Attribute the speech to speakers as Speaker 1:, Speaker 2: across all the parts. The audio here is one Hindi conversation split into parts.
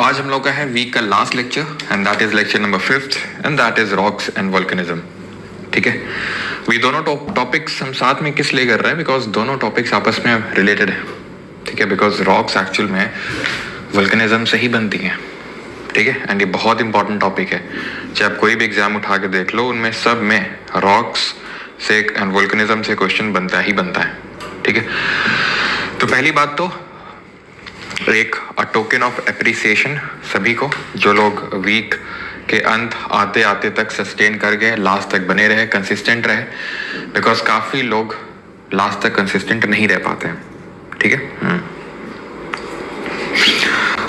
Speaker 1: आज हम लोग का है वीक का last lecture and that is lecture number 5th and that is rocks and volcanism. ठीक है, ये दोनों टॉपिक्स हम साथ में किस लिए कर रहे हैं? बिकॉज दोनों टॉपिक्स आपस में रिलेटेड है। ठीक है, बिकॉज रॉक्स एक्चुअल में वोल्केनिज्म से ही बनती हैं। ठीक है, एंड ये बहुत इंपॉर्टेंट टॉपिक है। चाहे आप कोई भी एग्जाम उठा के देख लो, उनमें सब में रॉक्स से एंड वोल्केनिज्म से क्वेश्चन बनता ही बनता है। ठीक है, तो पहली बात तो एक टोकन ऑफ एप्रिसिएशन सभी को, जो लोग वीक के अंत आते आते तक सस्टेन कर गए, लास्ट तक बने रहे, कंसिस्टेंट रहे। बिकॉज काफ़ी लोग लास्ट तक कंसिस्टेंट नहीं रह पाते हैं। ठीक है,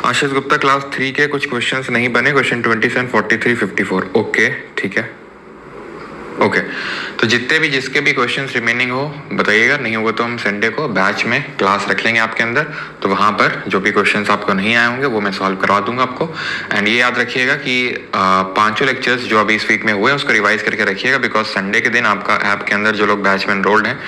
Speaker 1: आशीष गुप्ता क्लास 3 के कुछ क्वेश्चंस नहीं बने, क्वेश्चन 27, 43, 54। ओके, ठीक है, ओके। तो जितने भी जिसके भी क्वेश्चंस रिमेनिंग हो बताइएगा, नहीं होगा तो हम संडे को बैच में क्लास रख लेंगे आपके अंदर, तो वहाँ पर जो भी क्वेश्चंस आपको नहीं आए होंगे वो मैं सॉल्व करवा दूंगा आपको। एंड ये याद रखिएगा कि पांचों लेक्चर्स जो अभी इस वीक में हुए हैं उसको रिवाइज करके रखिएगा, बिकॉज संडे के दिन आपका ऐप के अंदर जो लोग बैच में एनरोल्ड हैं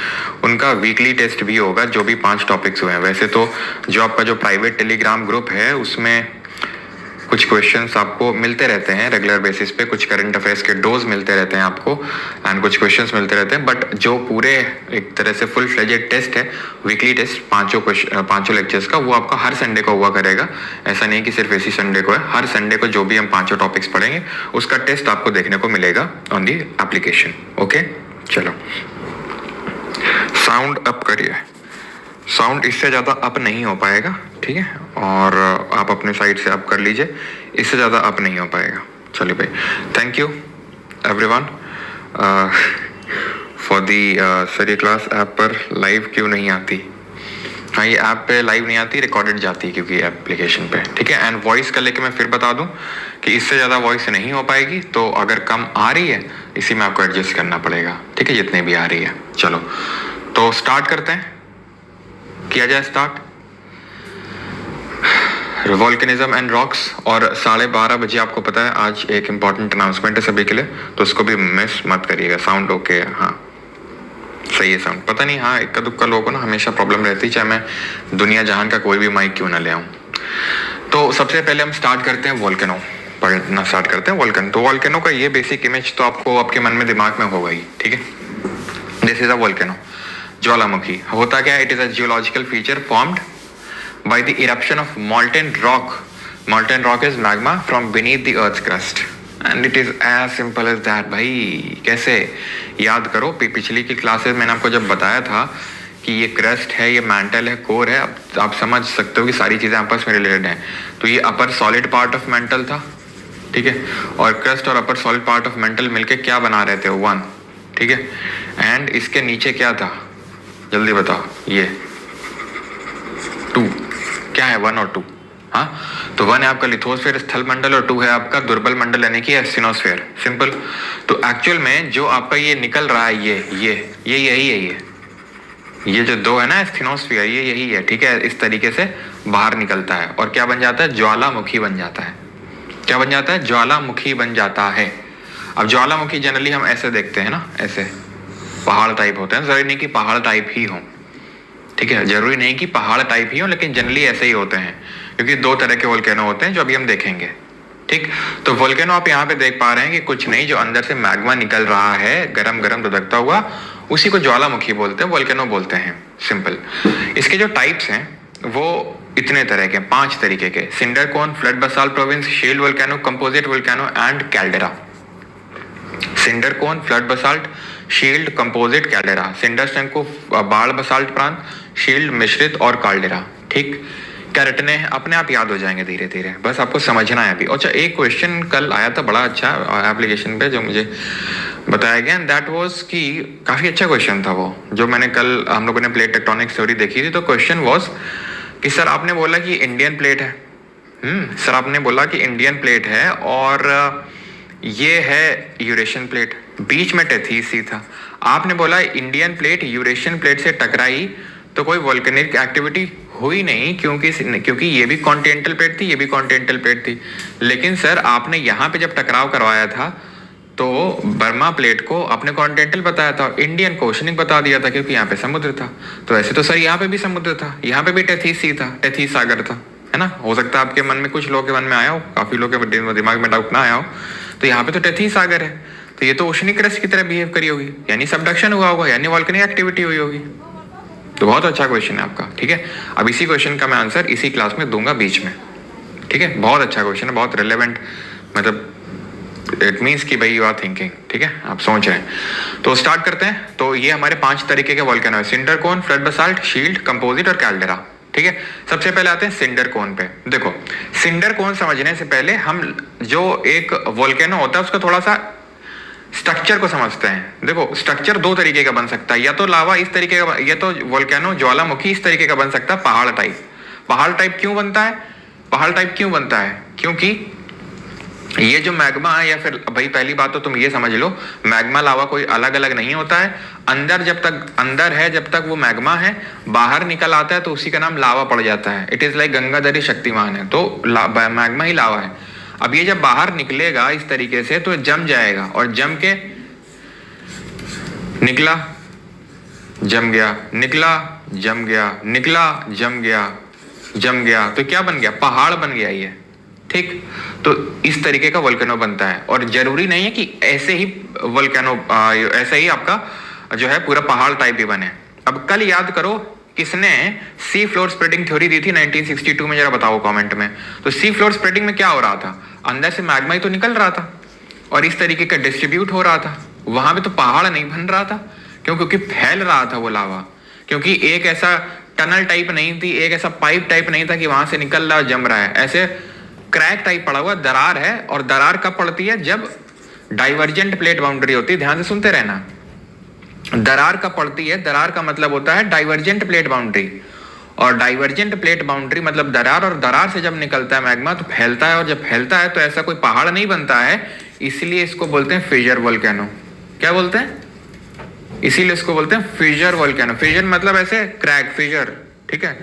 Speaker 1: उनका वीकली टेस्ट भी होगा, जो भी 5 टॉपिक्स हुए हैं। वैसे तो जो आपका जो प्राइवेट टेलीग्राम ग्रुप है उसमें कुछ क्वेश्चंस आपको मिलते रहते हैं रेगुलर बेसिस पे, कुछ करंट अफेयर्स के डोज मिलते रहते हैं आपको एंड कुछ क्वेश्चंस मिलते रहते हैं। बट जो पूरे एक तरह से फुल फ्लेजेड टेस्ट है, वीकली टेस्ट पांचों लेक्चर्स का, वो आपका हर संडे को हुआ करेगा। ऐसा नहीं कि सिर्फ इसी संडे को है, हर संडे को जो भी हम 5 टॉपिक्स पढ़ेंगे उसका टेस्ट आपको देखने को मिलेगा ऑन दी एप्लीकेशन। ओके, चलो साउंड अप करिए। साउंड इससे ज़्यादा अप नहीं हो पाएगा, ठीक है, और आप अपने साइड से अप कर लीजिए, इससे ज़्यादा अप नहीं हो पाएगा। चलिए भाई, thank you everyone for the. Sir ये क्लास ऐप पर लाइव क्यों नहीं आती? हाँ, ये ऐप पे लाइव नहीं आती, रिकॉर्डेड जाती है क्योंकि एप्लीकेशन पे। ठीक है, एंड वॉइस का लेके मैं फिर बता दूं कि इससे ज़्यादा वॉइस नहीं हो पाएगी, तो अगर कम आ रही है इसी में आपको एडजस्ट करना पड़ेगा। ठीक है, जितने भी आ रही है। चलो तो स्टार्ट करते हैं, किया जाए स्टार्ट। वोल्केनिज्म एंड रॉक्स, और 12:30 बजे आपको पता है आज एक इंपॉर्टेंट अनाउंसमेंट है सभी के लिए, तो उसको भी मिस मत करिएगा। साउंड ओके है? हाँ सही है साउंड। पता नहीं, हाँ इक्का दुक्का लोगों को ना हमेशा प्रॉब्लम रहती है, चाहे मैं दुनिया जहान का कोई भी माइक क्यों ना ले आऊँ। तो सबसे पहले हम स्टार्ट करते हैं वोल्केनो पढ़ना स्टार्ट करते हैं। वोल्केनो, तो वोल्केनो का ये बेसिक इमेज तो आपको आपके मन में दिमाग में होगा ही। ठीक है, दिस इज अ वोल्केनो, ज्वालामुखी। होता क्या है? It is a geological feature formed by the eruption of molten rock. Molten rock is magma from beneath the earth's crust and it is as simple as that। भाई कैसे याद करो, पिछली की क्लासेस मैंने आपको जब बताया था कि ये क्रस्ट है, ये मैंटल है, कोर है, अब आप समझ सकते हो कि सारी चीजें आपस में रिलेटेड हैं। तो ये अपर सॉलिड पार्ट ऑफ मेंटल था, ठीक है, और क्रस्ट और अपर सॉलिड पार्ट ऑफ मेंटल मिलके क्या बना रहे थे? 1। ठीक है, एंड इसके नीचे क्या था जल्दी बताओ? ये 2। क्या है 1 और 2? हाँ, तो 1 है आपका लिथोस्फीयर स्थल मंडल और 2 है आपका दुर्बल मंडल यानी कि एस्थिनोस्फीयर। सिंपल। तो एक्चुअल में जो आपका ये निकल रहा है ये यही है, ये जो 2 है ना एस्थिनोस्फीयर, ये यही है। ठीक है, इस तरीके से बाहर निकलता है और क्या बन जाता है? ज्वालामुखी बन जाता है। क्या बन जाता है? ज्वालामुखी बन जाता है। अब ज्वालामुखी जनरली हम ऐसे देखते हैं ना, ऐसे पहाड़ टाइप होते हैं, जरूरी नहीं कि पहाड़ टाइप ही हो। ठीक है, जरूरी नहीं कि पहाड़ टाइप ही हो, लेकिन जनरली ऐसे ही होते हैं, क्योंकि 2 तरह के वोल्केनो होते हैं जो अभी हम देखेंगे। ठीक, तो वोल्केनो आप यहाँ पे देख पा रहे हैं कि कुछ नहीं, जो अंदर से मैग्मा निकल रहा है गरम गरम धधकता हुआ, उसी को ज्वालामुखी बोलते हैं, वोल्केनो बोलते हैं। सिंपल। इसके जो टाइप्स हैं वो इतने तरह के, 5 तरीके के: cinder cone, flood basalt province, shield volcano, composite volcano and caldera. Cinder cone, flood basalt, shield, composite, caldera. Cinder शंकु, बाढ़ बसाल्ट प्रांत, शील्ड, मिश्रित और कैल्डेरा। ठीक, क्या रटने हैं? अपने आप याद हो जाएंगे धीरे धीरे, बस आपको समझना है अभी। अच्छा, एक क्वेश्चन कल आया था बड़ा अच्छा एप्लीकेशन पे जो मुझे बताया गया, दैट वाज कि काफी अच्छा क्वेश्चन था वो, जो मैंने कल हम लोगों ने प्लेट टेक्टोनिक थ्योरी देखी थी। तो क्वेश्चन वाज कि सर आपने बोला कि इंडियन प्लेट है, सर आपने बोला कि इंडियन प्लेट है और ये है यूरेशियन प्लेट, बीच में टेथीस सी था। आपने बोला इंडियन प्लेट यूरेशियन प्लेट से टकराई तो कोई वोल्केनिक एक्टिविटी हुई नहीं, क्योंकि ये भी कॉन्टिनेंटल प्लेट थी, ये भी कॉन्टिनेंटल प्लेट थी। लेकिन सर आपने यहाँ पे जब टकराव करवाया था तो बर्मा प्लेट को आपने कॉन्टिनेंटल बताया था, इंडियन को ओशनिक बता दिया था, क्योंकि यहाँ पे समुद्र था। तो ऐसे तो सर यहाँ पे भी समुद्र था, यहाँ पे भी टेथीस सी था, टेथीस सागर था, है ना। हो सकता है आपके मन में, कुछ लोगों के मन में आया हो, काफी लोगों के दिमाग में डाउट ना आया हो, तो यहाँ पे तो टेथी सागर है, तो ये तो ओशनिक क्रस्ट की तरह बिहेव करी होगी, यानी सबडक्शन हुआ होगा, यानी वॉल्केनिक एक्टिविटी हुई होगी। तो बहुत अच्छा क्वेश्चन है आपका, ठीक है। अब इसी क्वेश्चन का मैं आंसर इसी क्लास में दूंगा बीच में, ठीक है। बहुत अच्छा क्वेश्चन है, बहुत रिलेवेंट, मतलब इट मीन्स कि भाई यू आर थिंकिंग, ठीक है, आप सोच रहे हैं। तो स्टार्ट करते हैं। तो ये हमारे 5 तरीके के वोल्केनो है, cinder cone, flood basalt, shield, composite और कैल्डेरा, ठीक है। सबसे पहले आते हैं सिंडर कोन पे। देखो, सिंडर कोन समझने से पहले हम जो एक वोल्केनो होता है उसका थोड़ा सा स्ट्रक्चर को समझते हैं। देखो, स्ट्रक्चर 2 तरीके का बन सकता है, या तो लावा इस तरीके का, या तो वोल्केनो ज्वालामुखी इस तरीके का बन सकता है, पहाड़ टाइप। पहाड़ टाइप क्यों बनता है? पहाड़ टाइप क्यों बनता है? क्योंकि ये जो मैग्मा है, या फिर भाई पहली बात तो तुम ये समझ लो, मैग्मा लावा कोई अलग अलग नहीं होता है। अंदर जब तक अंदर है, जब तक वो मैग्मा है, बाहर निकल आता है तो उसी का नाम लावा पड़ जाता है। It is like Gangadhari Shaktimaan है, तो मैग्मा ही लावा है। अब ये जब बाहर निकलेगा इस तरीके से तो जम जाएगा, और जम के निकला, जम गया, निकला, जम गया, निकला, जम गया, जम गया, तो क्या बन गया? पहाड़ बन गया ये, ठीक। तो इस तरीके का वोल्केनो बनता है, और जरूरी नहीं है कि ऐसे ही वोल्केनो ऐसे ही आपका जो है पूरा पहाड़ टाइप ही बने। अब कल याद करो किसने सी फ्लोर स्प्रेडिंग थ्योरी दी थी 1962 में, जरा बताओ कमेंट में। तो सी फ्लोर स्प्रेडिंग में क्या हो रहा था? अंदर से मैग्मा ही तो निकल रहा था और इस तरीके का डिस्ट्रीब्यूट हो रहा था। वहां पे तो पहाड़ नहीं बन रहा था, क्योंकि फैल रहा था वो लावा, क्योंकि एक ऐसा टनल टाइप नहीं थी, एक ऐसा पाइप टाइप नहीं था कि वहां से निकल रहा है जम रहा है। ऐसे क्रैक टाइप पड़ा हुआ दरार है, और दरार कब पड़ती है? जब डाइवर्जेंट प्लेट बाउंड्री होती है। ध्यान से सुनते रहना, दरार कब पड़ती है? दरार का मतलब होता है डाइवर्जेंट प्लेट बाउंड्री, और डाइवर्जेंट प्लेट बाउंड्री मतलब दरार, और दरार से जब निकलता है मैग्मा तो फैलता है, और जब फैलता है तो ऐसा कोई पहाड़ नहीं बनता है, इसलिए इसको बोलते हैं फिशर वोल्केनो। क्या बोलते हैं? इसीलिए इसको बोलते हैं फिशर वोल्केनो। फिशर मतलब ऐसे क्रैक, फिशर, ठीक है,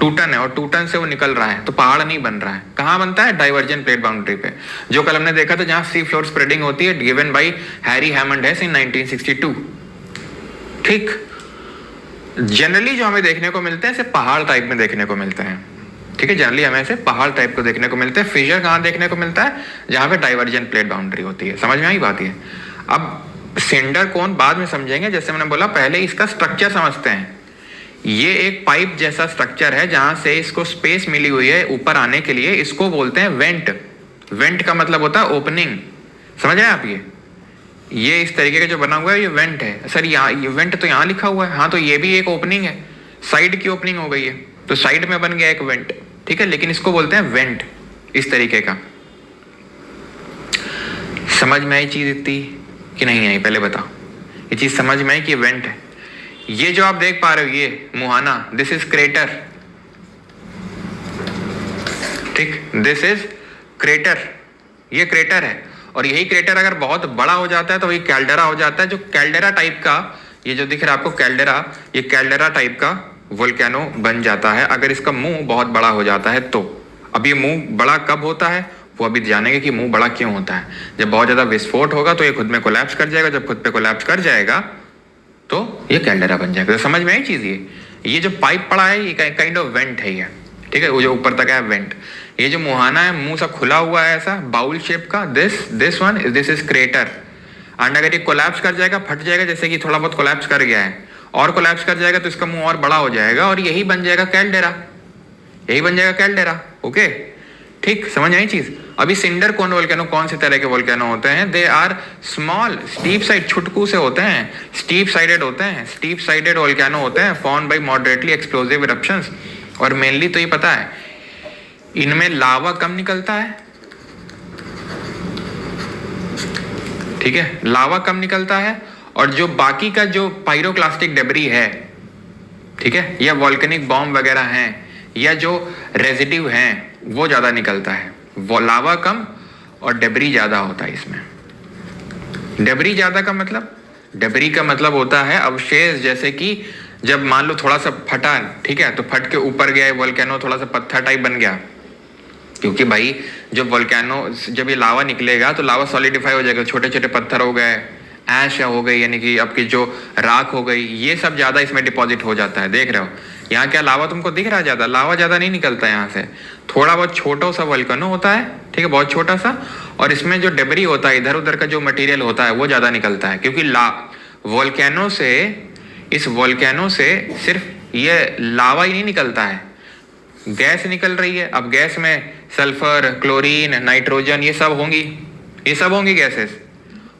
Speaker 1: टूटन है, और टूटन से वो निकल रहा है, तो पहाड़ नहीं बन रहा है। कहां बनता है? डाइवर्जेंट प्लेट बाउंड्री पे, जो कल हमने देखा था जहां सी फ्लोर स्प्रेडिंग होती है, गिवन बाय हैरी हैमंड हेस इन 1962, ठीक। जनरली जो हमें देखने को मिलते हैं ऐसे पहाड़ टाइप में देखने को मिलते हैं, ठीक है। जनरली हमें ऐसे पहाड़ टाइप को देखने को मिलते हैं। फिशर कहां देखने को मिलता है? जहां पे डाइवर्जेंट प्लेट बाउंड्री होती है। समझ में आई बात? ये अब सिंडर कोन बाद में समझेंगे, जैसे मैंने बोला पहले इसका स्ट्रक्चर समझते हैं। ये एक पाइप जैसा स्ट्रक्चर है जहां से इसको स्पेस मिली हुई है ऊपर आने के लिए, इसको बोलते हैं वेंट। वेंट का मतलब होता है ओपनिंग, समझ रहे हैं आप? ये इस तरीके का जो बना हुआ है ये वेंट है। सर यहाँ ये वेंट तो यहाँ लिखा हुआ है, हाँ, तो ये भी एक ओपनिंग है, साइड की ओपनिंग हो गई है, तो साइड में बन गया एक वेंट, ठीक है। लेकिन इसको बोलते हैं वेंट, इस तरीके का। समझ में आई चीज इतनी कि नहीं आई? पहले बताओ, ये चीज समझ में आई कि वेंट है। ये जो आप देख पा रहे हो ये मुहाना, दिस इज क्रेटर, ठीक, दिस इज क्रेटर, ये क्रेटर है। और यही क्रेटर अगर बहुत बड़ा हो जाता है तो वही कैल्डेरा हो जाता है। जो कैल्डेरा टाइप का, ये जो दिख रहा है आपको कैल्डेरा, ये कैल्डेरा टाइप का वोल्केनो बन जाता है अगर इसका मुंह बहुत बड़ा हो जाता है तो। अब ये मुंह बड़ा कब होता है वो अभी जानेंगे कि मुंह बड़ा क्यों होता है। जब बहुत ज्यादा विस्फोट होगा तो ये खुद में कोलैप्स कर जाएगा, जब खुद पे कोलैप्स कर जाएगा तो ये कैल्डेरा बन जाएगा। तो समझ में आई चीज? ये जो पाइप पड़ा है ये काइंड ऑफ वेंट है ये, ठीक है, वो जो ऊपर तक है वेंट। ये जो मुहाना है, मुंह सा खुला हुआ है ऐसा बाउल शेप का, this one, this is crater. And अगर ये कोलैप्स कर जाएगा, फट जाएगा, जैसे कि थोड़ा बहुत कोलैप्स कर गया है, और कोलैप्स कर जाएगा तो इसका मुंह और बड़ा हो जाएगा, और यही बन जाएगा कैल्डेरा, यही बन जाएगा कैल्डेरा। ओके, ठीक, समझ आई चीज? अभी सिंडर कोन वोल्केनो कौन से तरह के वोल्केनो होते हैं? They are small steep side, छुटकू से होते हैं, स्टीप साइडेड होते हैं, स्टीप साइडेड वोल्केनो होते हैं, formed by moderately explosive eruptions. और मेनली तो ये पता है इनमें लावा कम निकलता है, ठीक है, लावा कम निकलता है, और जो बाकी का जो पायरोक्लास्टिक डेब्री है, ठीक है, या वॉल्केनिक बॉम्ब वगैरह हैं, या जो रेजिड्यू हैं वो ज्यादा निकलता है। वो लावा कम और डेब्री ज्यादा होता है इसमें। डेब्री ज्यादा का मतलब, डेब्री का मतलब होता है अवशेष, जैसे कि जब मान लो थोड़ा सा फटा, ठीक है, तो फट के ऊपर गया वोल्केनो, थोड़ा सा पत्थर टाइप बन गया, क्योंकि भाई जब वोल्केनो, जब ये लावा निकलेगा तो लावा सॉलिडिफाई हो जाएगा, छोटे छोटे पत्थर हो गए, ऐश हो गई, यानी कि आपकी जो राख हो गई, ये सब ज़्यादा इसमें डिपॉजिट हो जाता है। देख रहे हो यहाँ क्या लावा तुमको दिख रहा है? ज़्यादा लावा ज़्यादा नहीं निकलता है यहाँ से, थोड़ा बहुत छोटा सा वोल्केनो होता है, ठीक है, बहुत छोटा सा, और इसमें जो डेबरी होता है, इधर उधर का जो मटेरियल होता है वो ज़्यादा निकलता है, क्योंकि वोल्केनो से, इस वोल्केनो से सिर्फ ये लावा ही नहीं निकलता है, गैस निकल रही है। अब गैस में सल्फर, क्लोरीन, नाइट्रोजन, ये सब होंगी गैसेस।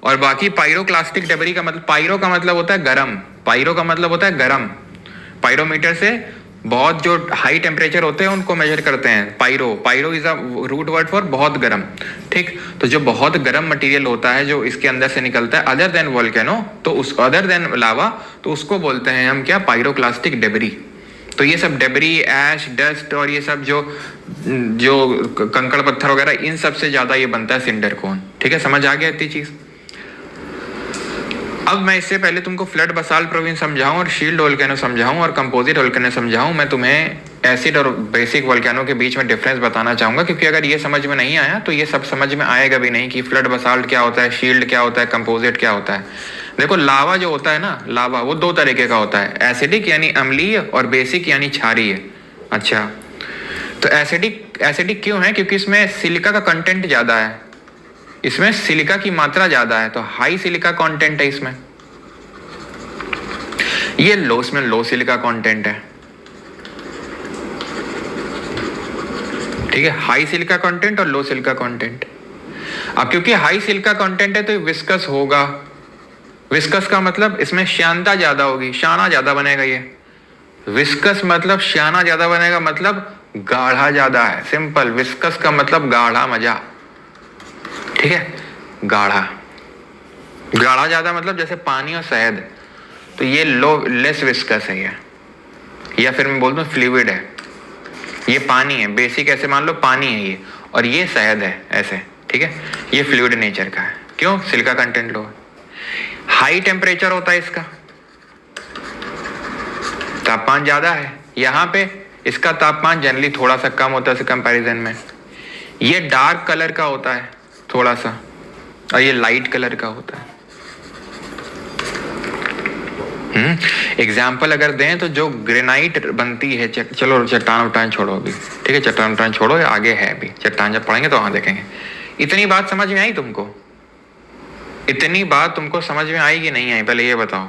Speaker 1: और बाकी पायरोक्लास्टिक डेबरी का मतलब, पायरो का मतलब होता है गरम, पायरो का मतलब होता है गरम, पायरोमीटर से बहुत जो हाई टेम्परेचर होते हैं उनको मेजर करते हैं। Pyro is a root word for बहुत गर्म, ठीक। तो जो बहुत गर्म मटेरियल होता है जो इसके अंदर से निकलता है अदर देन वोल्केनो, तो उस अदर देन लावा, तो उसको बोलते हैं हम क्या? Pyroclastic debris. तो ये सब डेबरी, ऐश, डस्ट और ये सब जो कंकड़ पत्थर वगैरह, इन सब से ज्यादा ये बनता है सिंडर कोन, ठीक है। समझ आ गया इतनी चीज? अब मैं इससे पहले तुमको फ्लड बसाल्ट प्रोविंस समझाऊं और शील्ड वोल्केनो समझाऊं और कंपोजिट वोल्केनो समझाऊं, मैं तुम्हें एसिड और बेसिक वोल्केनो के बीच में डिफरेंस बताना चाहूंगा, क्योंकि अगर ये समझ में नहीं आया तो ये सब समझ में आएगा भी नहीं कि फ्लड बसाल्ट क्या होता है, शील्ड क्या होता है, कंपोजिट क्या होता है। देखो लावा जो होता है ना, लावा वो दो तरीके का होता है, एसिडिक यानी अम्लीय और बेसिक यानी क्षारीय। अच्छा, तो एसिडिक क्यों है? क्योंकि इसमें सिलिका का कंटेंट ज्यादा है, इसमें सिलिका की मात्रा ज्यादा है, तो हाई सिलिका कंटेंट है इसमें। ये इसमें लो सिलिका कंटेंट है, ठीक है, हाई सिलिका कंटेंट और लो सिलिका कंटेंट। अब क्योंकि हाई सिलिका कंटेंट है तो ये विस्कस होगा। विस्कस का मतलब इसमें श्यानता ज्यादा होगी, श्याना ज्यादा बनेगा। ये विस्कस मतलब श्याना ज्यादा बनेगा, मतलब गाढ़ा ज्यादा है। सिंपल, विस्कस का मतलब गाढ़ा, मजा, ठीक है, गाढ़ा ज्यादा मतलब जैसे पानी और शहद। तो ये लेस विस्कस है ये, या फिर मैं बोल दूं फ्लूइड है। ये पानी है, बेसिक ऐसे मान लो पानी है ये, और ये शहद है ऐसे, ठीक है। ये फ्लूइड नेचर का है। क्यों? सिलिका कंटेंट लो है, हाई टेम्परेचर होता है इसका, तापमान ज्यादा है। यहाँ पे इसका तापमान जनरली थोड़ा सा कम होता है कंपैरिजन में। ये डार्क कलर का होता है थोड़ा सा, और ये लाइट कलर का होता है। एग्जाम्पल अगर दें तो जो ग्रेनाइट बनती है, चलो चट्टान छोड़ो अभी, ठीक है, चट्टान छोड़ो, आगे है अभी चट्टान, जब पढ़ेंगे तो वहां देखेंगे। इतनी बात समझ में आई तुमको? इतनी बात तुमको समझ में आई कि नहीं आई? पहले ये बताओ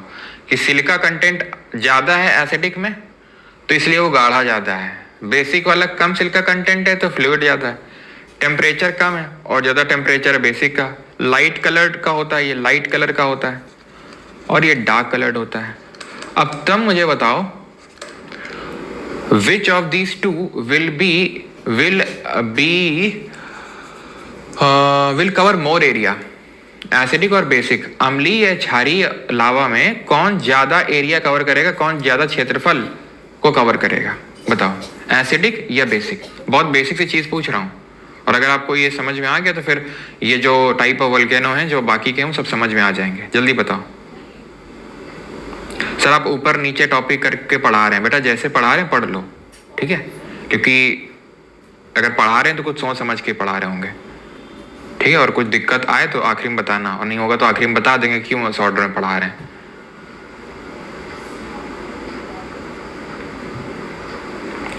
Speaker 1: कि सिलिका कंटेंट ज्यादा है एसिडिक में, तो इसलिए वो गाढ़ा ज्यादा है। बेसिक वाला कम सिलिका कंटेंट है तो फ्लूइड ज्यादा है। टेम्परेचर कम है और ज्यादा टेम्परेचर है बेसिक का। लाइट कलर्ड का होता है, ये लाइट कलर का होता है, और ये डार्क कलर्ड होता है। अब तुम मुझे बताओ, which of these two will cover more area, acidic और बेसिक, अम्लीय या क्षारीय लावा में कौन ज्यादा एरिया कवर करेगा, कौन ज्यादा क्षेत्रफल को कवर करेगा? बताओ, एसिडिक या बेसिक? बहुत बेसिक सी चीज पूछ रहा हूं, और अगर आपको ये समझ में आ गया तो फिर ये जो टाइप ऑफ वोल्केनो है जो बाकी के हैं सब समझ में आ जाएंगे। जल्दी बताओ सर, आप ऊपर नीचे टॉपिक करके पढ़ा रहे हैं। बेटा जैसे पढ़ा रहे हैं पढ़ लो, ठीक है, क्योंकि अगर पढ़ा रहे हैं तो कुछ सोच समझ के पढ़ा रहे होंगे, ठीक है। और कुछ दिक्कत आए तो आखिरी में बताना, और नहीं होगा तो आखिरी में बता देंगे क्यों इस ऑर्डर में पढ़ा रहे हैं।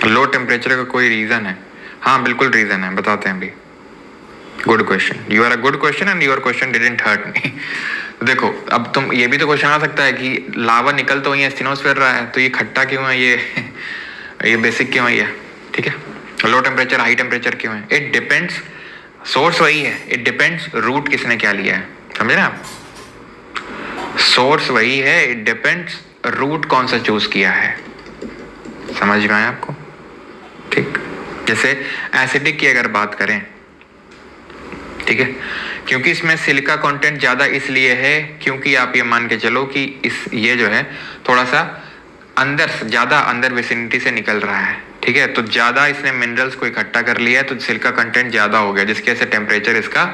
Speaker 1: लो टेम्परेचर का कोई रीजन है? हाँ बिल्कुल रीजन है, बताते हैं अभी। Good question, you are a good question and your question didn't hurt me. देखो, अब तुम ये भी तो क्वेश्चन आ सकता है कि लावा निकल तो वही स्टेनोस्फेयर रहा है, तो ये खट्टा क्यों है, ये बेसिक क्यों है ये, ठीक है। लो टेम्परेचर हाई टेम्परेचर क्यों है? इट डिपेंड्स, सोर्स वही है, इट डिपेंड्स रूट किसने क्या लिया है, समझे ना आप? सोर्स वही है, इट डिपेंड्स रूट कौन सा चूज किया है। समझ में आया आपको? ठीक, जैसे एसिडिक की अगर बात करें, ठीक है, क्योंकि इसमें सिलिका कंटेंट ज्यादा इसलिए है क्योंकि आप ये मान के चलो कि ये जो है थोड़ा सा अंदर विसिनिटी से निकल रहा है, ठीक है। तो ज्यादा इसने मिनरल्स को इकट्ठा कर लिया है, तो सिलिका कंटेंट ज्यादा हो गया, जिसकी वजह से टेम्परेचर इसका,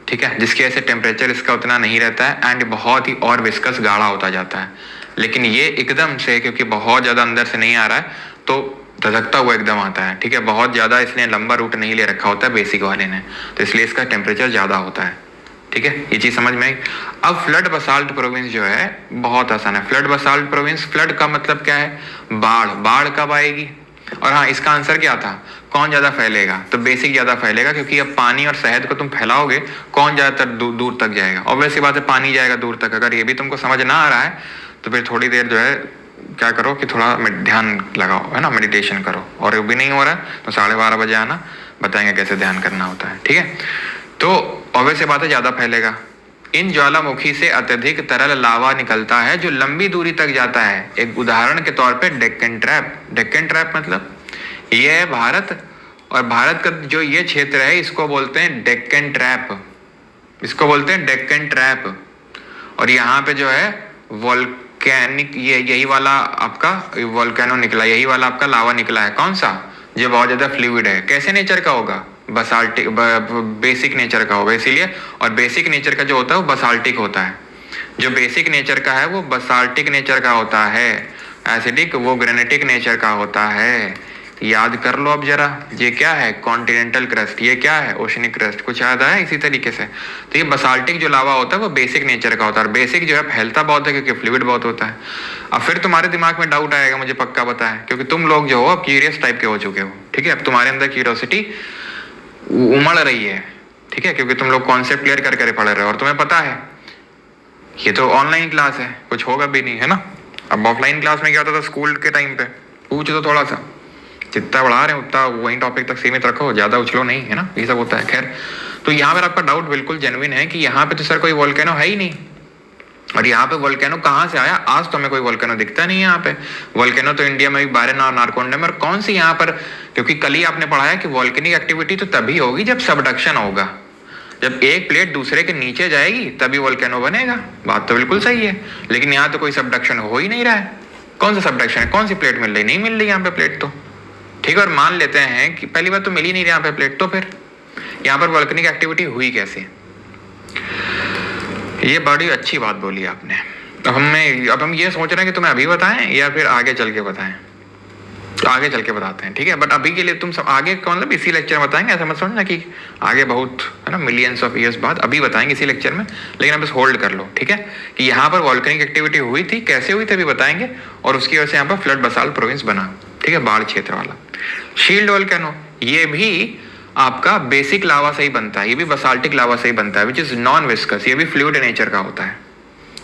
Speaker 1: ठीक है, जिसकी वजह से टेम्परेचर इसका उतना नहीं रहता है, एंड बहुत ही और विस्कस गाढ़ा होता जाता है। लेकिन ये एकदम से, क्योंकि बहुत ज्यादा अंदर से नहीं आ रहा है, तो धधकता हुआ एकदम आता है, ठीक है। बहुत ज्यादा इसने लंबा रूट नहीं ले रखा होता है बेसिक वाले ने, तो इसलिए इसका टेम्परेचर ज्यादा होता है, ठीक है, ये चीज समझ में आई। अब फ्लड बसाल्ट प्रोविंस जो है बहुत आसान है। फ्लड बसाल्ट प्रोविंस, फ्लड का मतलब क्या है, बाढ़। बाढ़ कब आएगी, और हाँ इसका आंसर क्या था, कौन ज्यादा फैलेगा, तो बेसिक ज्यादा फैलेगा, क्योंकि अब पानी और शहद को तुम फैलाओगे, कौन ज्यादातर दूर तक जाएगा, ऑब्वियस सी बात है पानी जाएगा दूर तक। अगर ये भी तुमको समझ ना आ रहा है तो फिर थोड़ी देर जो है क्या करो कि थोड़ा ध्यान लगाओ, है ना, मेडिटेशन करो। और वो भी नहीं हो रहा है तो 12:30 बजे आना, बताएंगे कैसे ध्यान करना होता है, ठीक है। तो ऑब्वियस सी बात है ज्यादा फैलेगा। इन ज्वालामुखी से अत्यधिक तरल लावा निकलता है जो लंबी दूरी तक जाता है। एक उदाहरण के तौर पे डेक्कन ट्रैप। डेक्कन ट्रैप मतलब ये है भारत, और भारत का जो ये क्षेत्र है इसको बोलते हैं डेक्कन ट्रैप, इसको बोलते हैं डेक्कन ट्रैप। और यहाँ पे जो है वोल्केनिक, ये यही वाला आपका वोल्केनो निकला, यही वाला आपका लावा निकला है। कौन सा, जो बहुत ज्यादा फ्लूइड है। कैसे नेचर का होगा, बसाल्टिक, बेसिक नेचर का होगा इसीलिए। और बेसिक नेचर का जो होता है वो बसाल्टिक होता है। जो बेसिक नेचर का है वो बसाल्टिक नेचर का होता है। एसिडिक वो ग्रेनेटिक नेचर का होता है। याद कर लो अब जरा, ये क्या है, कॉन्टिनेंटल क्रस्ट, ये क्या है, ओशनिक क्रस्ट। कुछ याद आया इसी तरीके से। तो ये बसाल्टिक जो लावा होता है वो बेसिक नेचर का होता है। और बेसिक जो है फैलता बहुत है क्योंकि फ्लूइड बहुत होता है। अब फिर तुम्हारे दिमाग में डाउट आएगा, मुझे पक्का पता है, क्योंकि तुम लोग जो हो अब क्यूरियस टाइप के हो चुके हो, ठीक है। अब तुम्हारे अंदर क्यूरियोसिटी उमड़ रही है, ठीक है, क्योंकि तुम लोग कॉन्सेप्ट क्लियर करके पढ़ रहे हो और तुम्हें पता है ये तो ऑनलाइन क्लास है, कुछ होगा भी नहीं, है ना। अब ऑफलाइन क्लास में क्या होता था, स्कूल के टाइम पे पूछ दो थोड़ा सा, जितना बढ़ा रहे हैं उतना वही टॉपिक तक सीमित रखो, ज्यादा उछलो नहीं, है ना, ये सब होता है। खैर, तो यहाँ पर आपका डाउट बिल्कुल जेन्युइन है कि यहाँ पे तो सर कोई वोल्केनो है ही नहीं, और यहाँ पे वोल्केनो कहाँ से आया। आज तो हमें कोई वोल्केनो दिखता नहीं है यहाँ पे। वोल्केनो तो इंडिया में भी बारह नारकोंडा में, और कौन सी यहाँ पर, क्योंकि कल ही आपने पढ़ा है कि वोल्केनिक एक्टिविटी तो तभी होगी जब सबडक्शन होगा, जब एक प्लेट दूसरे के नीचे जाएगी तभी वोल्केनो बनेगा। बात तो बिल्कुल सही है, लेकिन यहाँ तो कोई सबडक्शन हो ही नहीं रहा है। कौन सा सबडक्शन है, कौन सी प्लेट मिल रही, नहीं मिल रही यहाँ पे प्लेट तो, ठीक है। और मान लेते हैं कि पहली बार तो मिल ही नहीं रही यहाँ पे प्लेट, तो फिर यहाँ पर वोल्केनिक एक्टिविटी हुई कैसे। ये बड़ी अच्छी बात बोली आपने। अब हम ये सोच रहे हैं कि तुम्हें अभी बताएं या फिर आगे चल के बताएं, तो आगे चल के बताते हैं, ठीक है। बट अभी के लिए तुम सब आगे का मतलब इसी लेक्चर में बताएंगे, ऐसा मत समझना कि आगे बहुत, है ना, मिलियंस ऑफ ईयर्स बाद। अभी बताएंगे इसी लेक्चर में, लेकिन अब बस होल्ड कर लो, ठीक है, कि यहाँ पर वोल्केनिक एक्टिविटी हुई थी, कैसे हुई थी अभी बताएंगे, और उसकी वजह से यहाँ पर फ्लड बसाल्ट प्रोविंस बना, ठीक है, बाढ़ क्षेत्र वाला। शील्ड वोल्केनो ये भी आपका बेसिक लावा से ही बनता है, ये भी बसाल्टिक लावा से ही बनता है, विच इज नॉन विस्कस। ये भी फ्लूइड नेचर का होता है,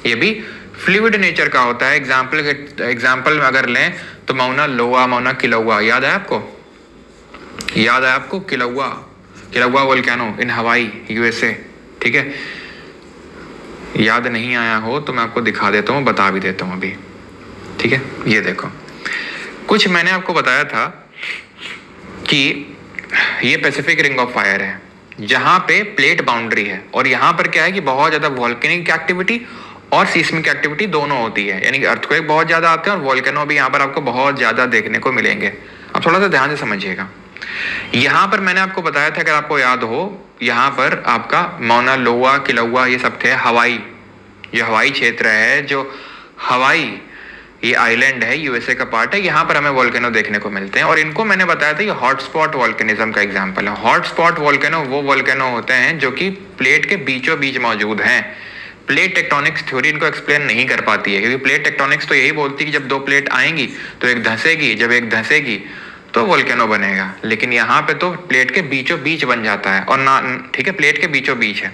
Speaker 1: ये भी फ्लूइड नेचर का होता है। एग्जाम्पल में अगर लें तो मौना लोआ, मौना किलौआ, याद है आपको, याद है आपको, किलौआ, किलौआ वोल्केनो इन हवाई, यूएसए, ठीक है। याद नहीं आया हो तो मैं आपको दिखा देता हूँ, बता भी देता हूँ अभी, ठीक है। ये देखो, कुछ मैंने आपको बताया था कि ये पैसिफिक रिंग ऑफ फायर है, जहां पे प्लेट बाउंड्री है, और यहाँ पर क्या है कि बहुत ज्यादा वोल्केनिक एक्टिविटी और सीस्मिक एक्टिविटी दोनों होती है, यानी कि अर्थक्वेक बहुत ज्यादा आते हैं और वोल्केनो भी यहाँ पर आपको बहुत ज्यादा देखने को मिलेंगे। अब थोड़ा सा ध्यान से समझिएगा। यहाँ पर मैंने आपको बताया था, अगर आपको याद हो, यहाँ पर आपका मौना लोआ, किलौआ ये सब थे हवाई, जो हवाई क्षेत्र है, जो हवाई ये आइलैंड है, यूएसए का पार्ट है, यहाँ पर हमें वोल्केनो देखने को मिलते हैं। और इनको मैंने बताया था ये हॉटस्पॉट वोल्केनिज्म का एग्जांपल है। हॉटस्पॉट वोल्केनो वो वोल्केनो होते हैं जो कि प्लेट के बीचों बीच मौजूद हैं। प्लेट टेक्टोनिक्स थ्योरी इनको एक्सप्लेन नहीं कर पाती है, क्योंकि प्लेट टेक्टोनिक्स तो यही बोलती है कि जब दो प्लेट आएंगी तो एक धंसेगी, जब एक धंसेगी तो वोल्केनो बनेगा। लेकिन यहाँ पे तो प्लेट के बीचों बीच बन जाता है, और ना, ठीक है, प्लेट के बीचों बीच है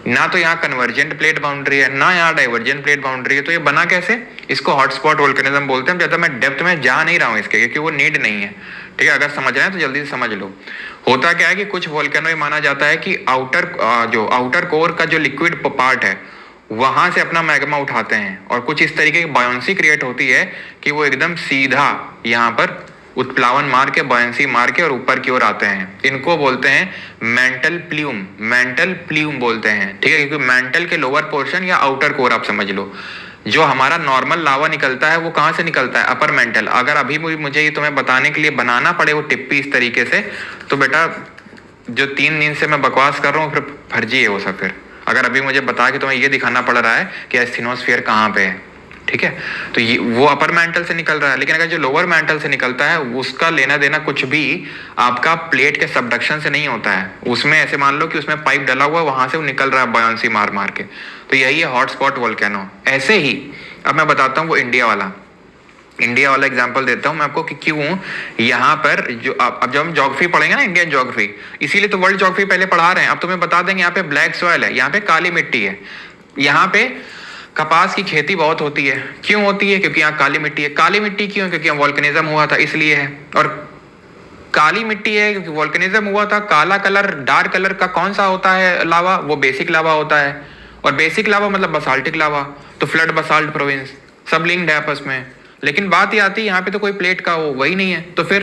Speaker 1: ना, तो यहाँ कन्वर्जेंट प्लेट बाउंड्री है ना यहाँ डाइवर्जेंट प्लेट बाउंड्री है। तो ये बना कैसे, इसको हॉटस्पॉट वोल्केनिज्म बोलते हैं। ज्यादा मैं डेप्थ में जा नहीं रहा हूँ इसके, क्योंकि वो नीड नहीं है, ठीक है। अगर समझ रहे हैं तो जल्दी से समझ लो। होता क्या है कि कुछ वोल्केनो ये माना जाता है कि जो आउटर कोर का जो लिक्विड पार्ट है वहां से अपना मैग्मा उठाते हैं, और कुछ इस तरीके की बायोंसी क्रिएट होती है कि वो एकदम सीधा यहाँ पर उत्प्लावन मार के, बॉयंसी मार के और ऊपर की ओर आते हैं। इनको बोलते हैं मेंटल प्ल्यूम, मेंटल प्ल्यूम बोलते हैं, ठीक है, क्योंकि मेंटल के लोअर पोर्शन या आउटर कोर आप समझ लो। जो हमारा नॉर्मल लावा निकलता है वो कहाँ से निकलता है, अपर मेंटल। अगर अभी मुझे ये तुम्हें बताने के लिए बनाना पड़े वो टिप्पी इस तरीके से, तो बेटा जो 3 दिन से मैं बकवास कर रहा हूँ फिर फर्जी है वो सब। फिर अगर अभी मुझे बता के तुम्हें ये दिखाना पड़ रहा है कि एस्थेनोस्फीयर कहाँ पे है, ठीक है। तो ये वो अपर मैंटल से निकल रहा है, लेकिन अगर जो लोअर मैंटल से निकलता है उसका लेना देना कुछ भी आपका प्लेट के सबडक्शन से नहीं होता है। उसमें ऐसे मान लो कि उसमें पाइप डला हुआ, वहां से वो निकल रहा है बॉयंसी मार मार के। तो यही है हॉटस्पॉट वोल्केनो। ऐसे ही अब मैं बताता हूँ वो इंडिया वाला एग्जांपल देता हूं मैं आपको कि क्यों यहाँ पर जो अब जब हम ज्योग्राफी पढ़ेंगे ना, इंडियन ज्योग्राफी, इसीलिए तो वर्ल्ड ज्योग्राफी पहले पढ़ा रहे हैं। अब तुम्हें बता देंगे यहाँ पे ब्लैक सॉइल है, यहाँ पे काली मिट्टी है, यहाँ पे कपास की खेती बहुत होती है। क्यों होती है? क्योंकि यहाँ काली मिट्टी है। काली मिट्टी क्यों? क्योंकि यहाँ वोल्केनिज्म हुआ था इसलिए है। और काली मिट्टी है क्योंकि वोल्केनिज्म हुआ था। काला कलर, डार्क कलर का कौन सा होता है लावा? वो बेसिक लावा होता है। और बेसिक लावा मतलब बसाल्टिक लावा। तो फ्लड बसाल्ट प्रोविंस सब लिंक्ड है आपस में। लेकिन बात ये आती है यहाँ पे तो कोई प्लेट का वो वही नहीं है। तो फिर